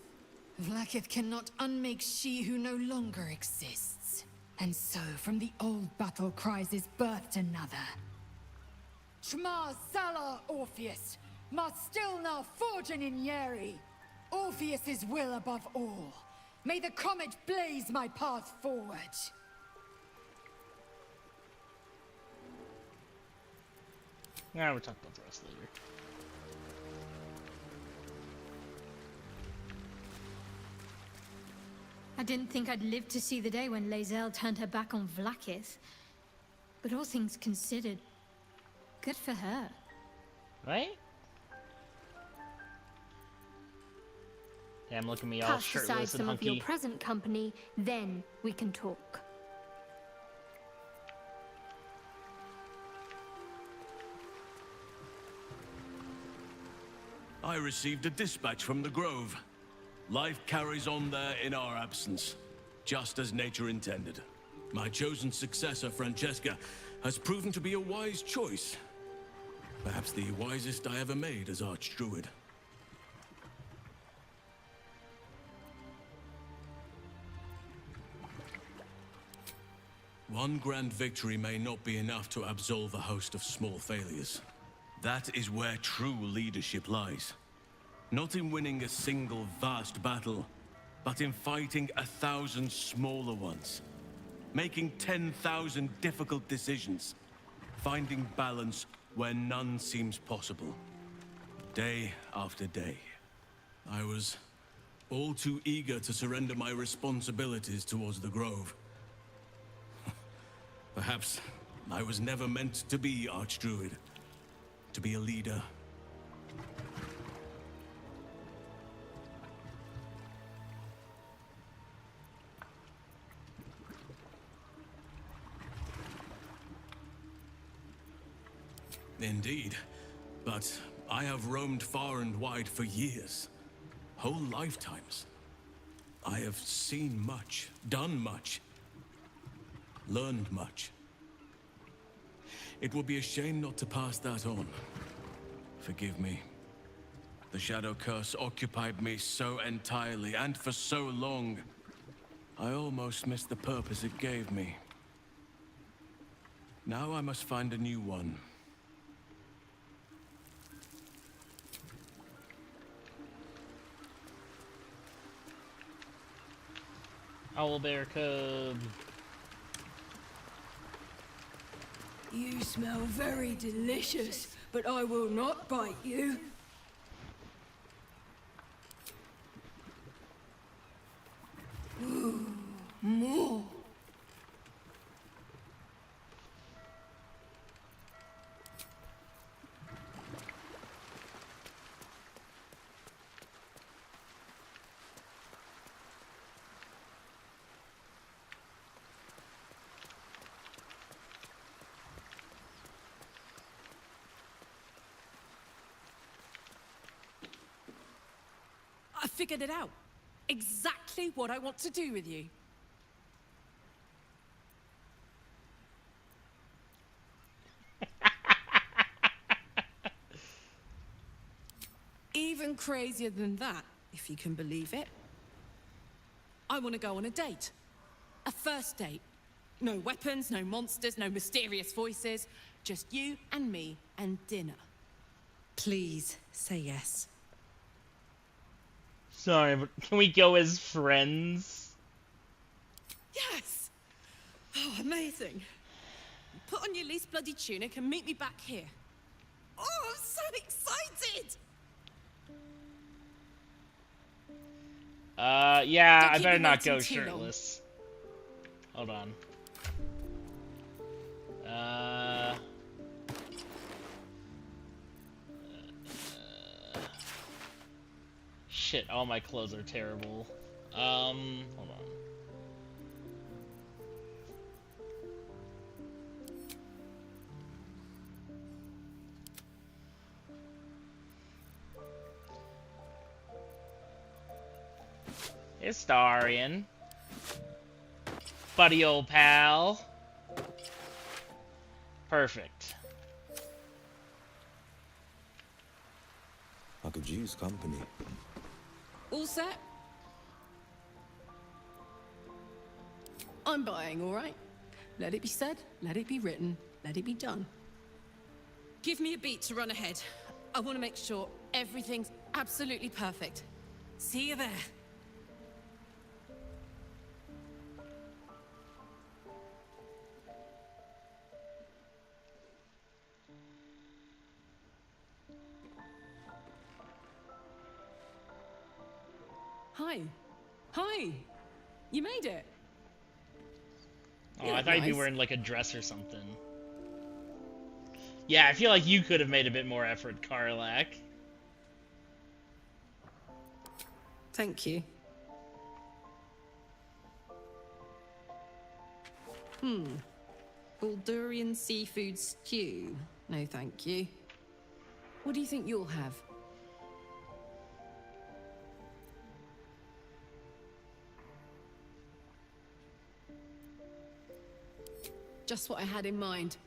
Vlaakith cannot unmake she who no longer exists. And so, from the old battle cries is birthed another. Shma Salar Orpheus, Ma Stilna Forgin in Yeri. Orpheus's will above all. May the comet blaze my path forward. Yeah, we'll talk about the rest later. I didn't think I'd live to see the day when Lae'zel turned her back on Vlaakith. But all things considered, good for her. Right? Damn, look at me all Cast aside shirtless and some of your hunky. present company, then we can talk. I received a dispatch from the Grove. Life carries on there in our absence, just as nature intended. My chosen successor, Francesca, has proven to be a wise choice. Perhaps the wisest I ever made as Archdruid. One grand victory may not be enough to absolve a host of small failures. That is where true leadership lies. Not in winning a single vast battle, but in fighting 1,000 smaller ones. Making 10,000 difficult decisions. Finding balance where none seems possible. Day after day. I was all too eager to surrender my responsibilities towards the Grove. Perhaps I was never meant to be Archdruid. To be a leader. Indeed. But I have roamed far and wide for years. Whole lifetimes. I have seen much, done much, learned much. It would be a shame not to pass that on. Forgive me. The Shadow Curse occupied me so entirely, and for so long, I almost missed the purpose it gave me. Now I must find a new one. Owlbear cub. You smell very delicious, but I will not bite you. Ooh, more. I figured it out. Exactly what I want to do with you. Even crazier than that, if you can believe it. I want to go on a date. A first date. No weapons, no monsters, no mysterious voices. Just you and me and dinner. Please say yes. Sorry, but can we go as friends? Yes! Oh, amazing. Put on your least bloody tunic and meet me back here. Oh, I'm so excited! Yeah, Don't I keep better me not waiting go too long. shirtless. Hold on. Shit, all my clothes are terrible. Hold on. Historian. Buddy old pal. Perfect. I could use company. All set? I'm buying, all right? Let it be said, let it be written, let it be done. Give me a beat to run ahead. I want to make sure everything's absolutely perfect. See you there. Hi. Hi. You made it. Oh, You I look thought you'd be nice. wearing like a dress or something. Yeah, I feel like you could have made a bit more effort, Karlak. Thank you. Baldurian seafood stew. No, thank you. What do you think you'll have? Just what I had in mind.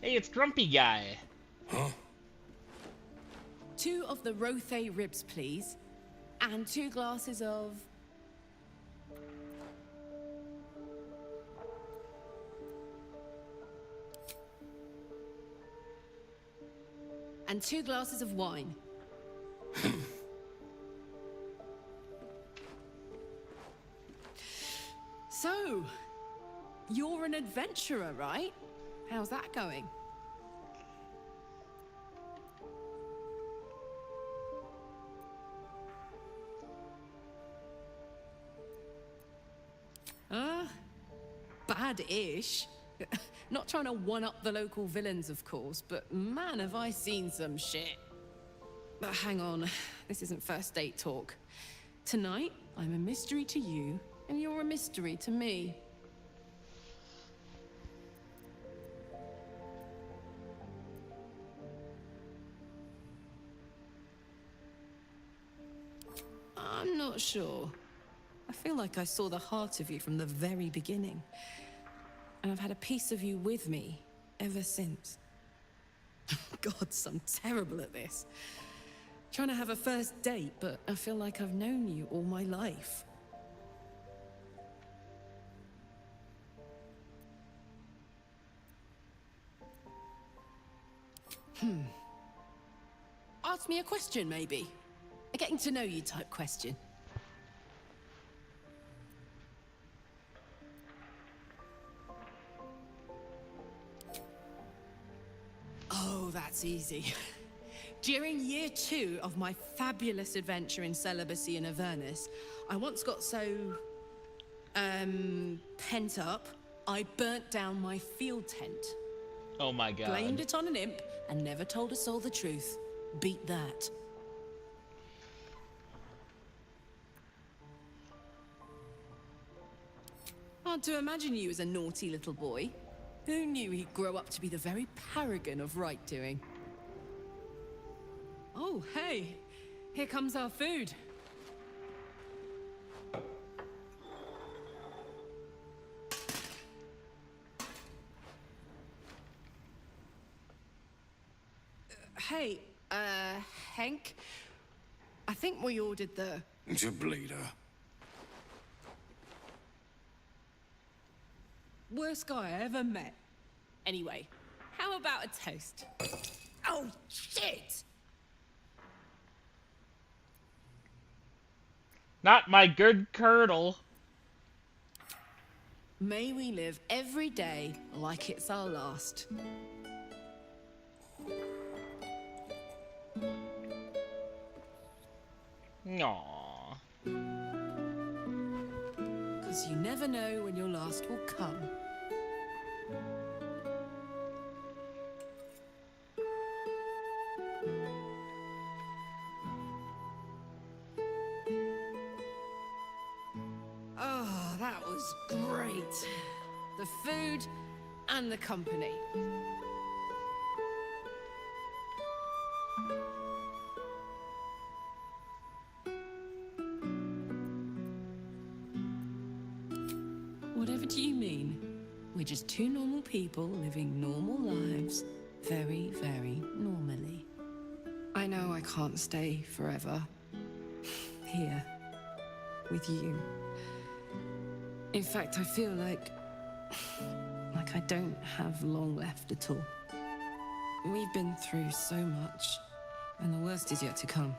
Hey, it's Grumpy Guy. Huh? 2 of the Rothe ribs, please. And 2 glasses of... And 2 glasses of wine. So, you're an adventurer, right? How's that going? Bad-ish. Not trying to one-up the local villains, of course, but man, have I seen some shit. But hang on, this isn't first date talk. Tonight, I'm a mystery to you, and you're a mystery to me. I'm not sure. I feel like I saw the heart of you from the very beginning. And I've had a piece of you with me ever since. God, I'm terrible at this. Trying to have a first date, but I feel like I've known you all my life. Ask me a question, maybe. A getting to know you type question. Oh, that's easy. During year 2 of my fabulous adventure in celibacy in Avernus, I once got so... pent up, I burnt down my field tent. Oh my god. Blamed it on an imp and never told a soul the truth. Beat that. Hard to imagine you as a naughty little boy. Who knew he'd grow up to be the very paragon of right-doing? Oh, hey. Here comes our food. Hey, Hank. I think we ordered the... Bleeder. worst guy I ever met. Anyway, how about a toast? Oh, shit! Not my good Colonel. May we live every day like it's our last. Aww. Because you never know when your last will come. Oh, that was great. The food and the company. Whatever do you mean? We're just two normal people living normal lives, very, very normally. I know I can't stay forever. Here. With you. In fact, I feel like I don't have long left at all. We've been through so much, and the worst is yet to come.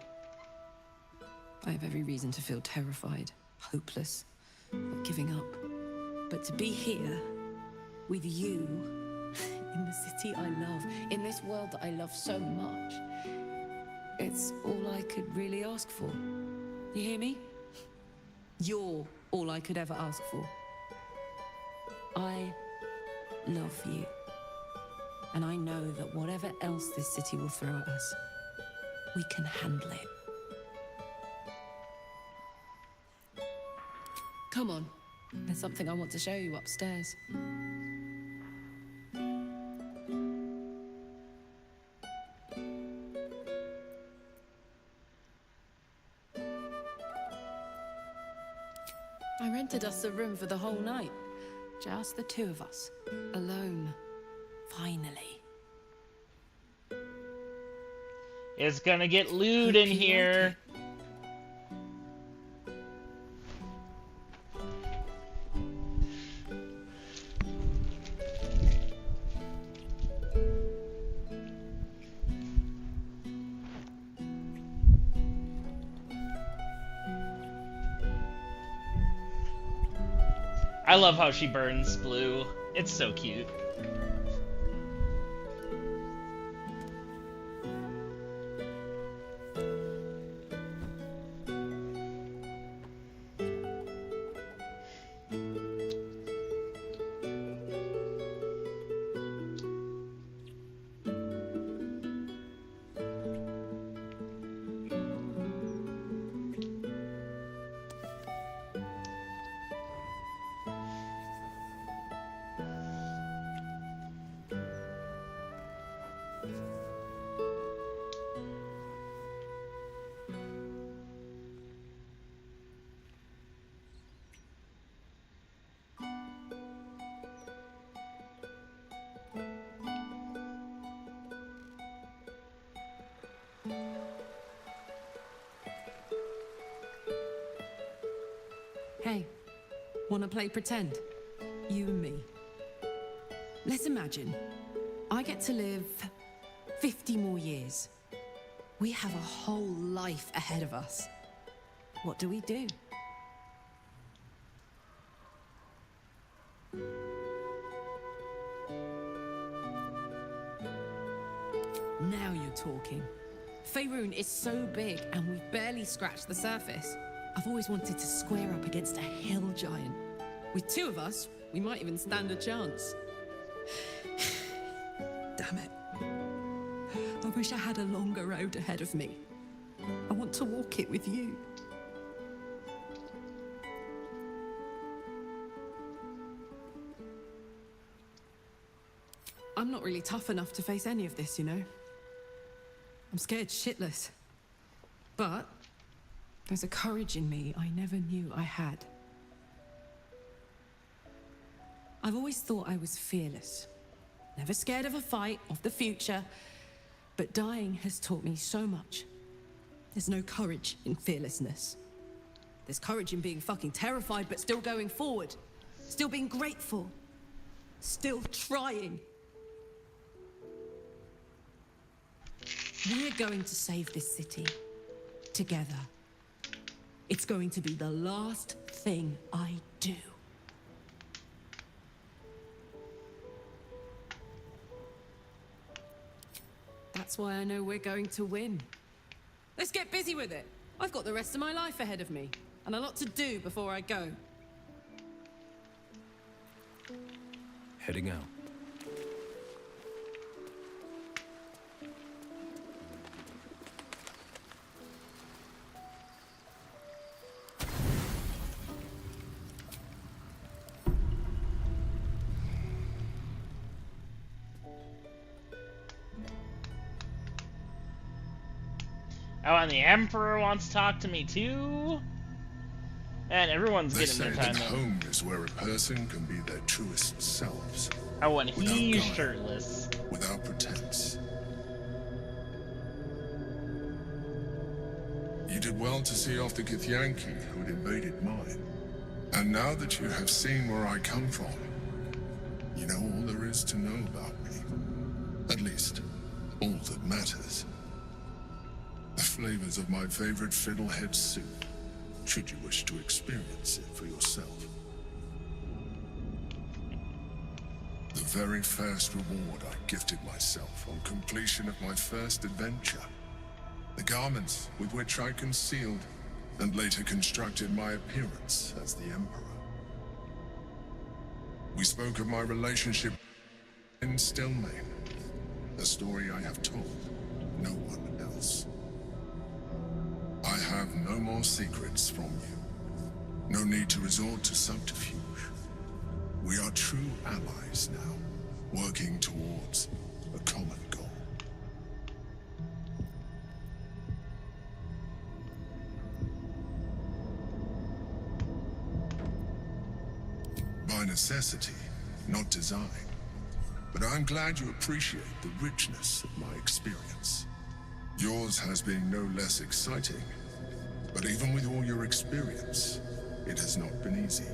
I have every reason to feel terrified, hopeless, like giving up. But to be here, with you, in the city I love, in this world that I love so much, it's all I could really ask for. You hear me? You're all I could ever ask for. I love you. And I know that whatever else this city will throw at us, we can handle it. Come on. There's something I want to show you upstairs. I rented us a room for the whole night. Just the two of us. Alone. Finally. It's gonna get lewd in here. I love how she burns blue. It's so cute. Hey, wanna play pretend? You and me. Let's imagine I get to live 50 more years. We have a whole life ahead of us. What do we do? Now you're talking. Faerun is so big and we've barely scratched the surface. I've always wanted to square up against a hill giant. With two of us, we might even stand a chance. Damn it. I wish I had a longer road ahead of me. I want to walk it with you. I'm not really tough enough to face any of this, you know? I'm scared shitless. But there's a courage in me I never knew I had. I've always thought I was fearless. Never scared of a fight, of the future. But dying has taught me so much. There's no courage in fearlessness. There's courage in being fucking terrified, but still going forward. Still being grateful. Still trying. We're going to save this city. Together. It's going to be the last thing I do. That's why I know we're going to win. Let's get busy with it. I've got the rest of my life ahead of me, and a lot to do before I go. Heading out. Oh, and the Emperor wants to talk to me too? And everyone's They getting say their that time in. home is where a person can be their truest selves. Oh, and without he's guile, shirtless. Without pretense. You did well to see off the Githyanki who'd invaded mine. And now that you have seen where I come from, you know all there is to know about me. At least, all that matters. The flavors of my favorite fiddlehead soup, should you wish to experience it for yourself. The very first reward I gifted myself on completion of my first adventure. The garments with which I concealed and later constructed my appearance as the Emperor. We spoke of my relationship in Stillmain, a story I have told no one else. I have no more secrets from you. No need to resort to subterfuge. We are true allies now, working towards a common goal. By necessity, not design. But I'm glad you appreciate the richness of my experience. Yours has been no less exciting, but even with all your experience, it has not been easy.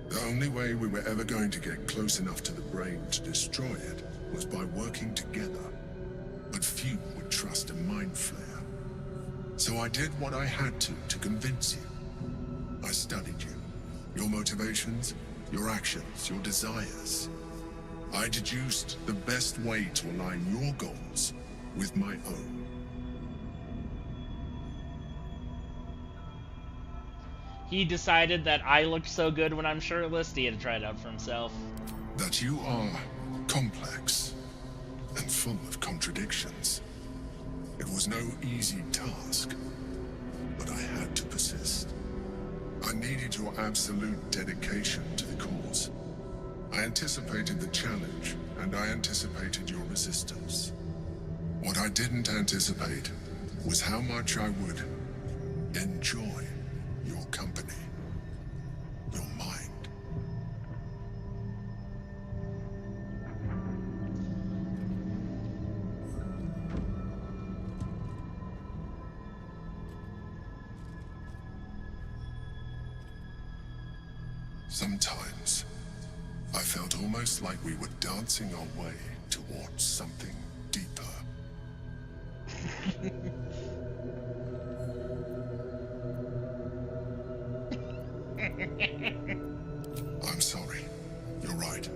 The only way we were ever going to get close enough to the brain to destroy it was by working together. But few would trust a mind flayer. So I did what I had to convince you. I studied you, your motivations, your actions, your desires. I deduced the best way to align your goals with my own. He decided that I looked so good when I'm shirtless, he had to try it out for himself. That you are complex and full of contradictions. It was no easy task, but I had to persist. I needed your absolute dedication to the cause. I anticipated the challenge, and I anticipated your resistance. What I didn't anticipate was how much I would enjoy your company, your mind. Sometimes, I felt almost like we were dancing our way towards something deeper. I'm sorry. You're right.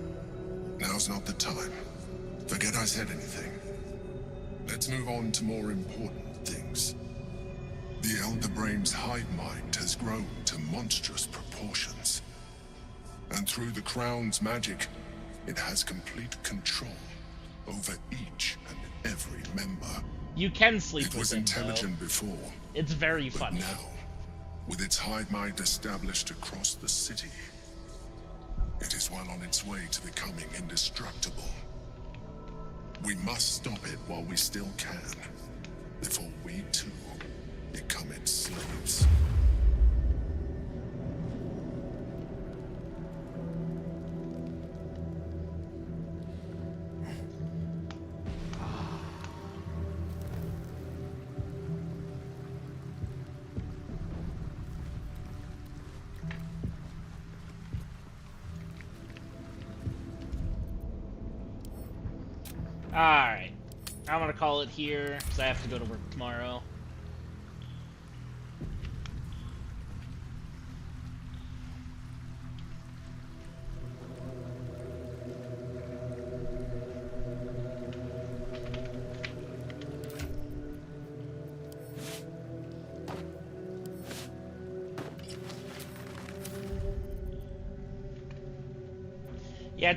Now's not the time. Forget I said anything. Let's move on to more important things. The Elder Brain's hive mind has grown to monstrous proportions. And through the Crown's magic, it has complete control over each and every member. You can sleep It with was him, intelligent though. before. It's very But funny. now, with its hive mind established across the city, it is well on its way to becoming indestructible. We must stop it while we still can, before we too become its slaves. Alright. I'm gonna call it here, because I have to go to work tomorrow. Yeah,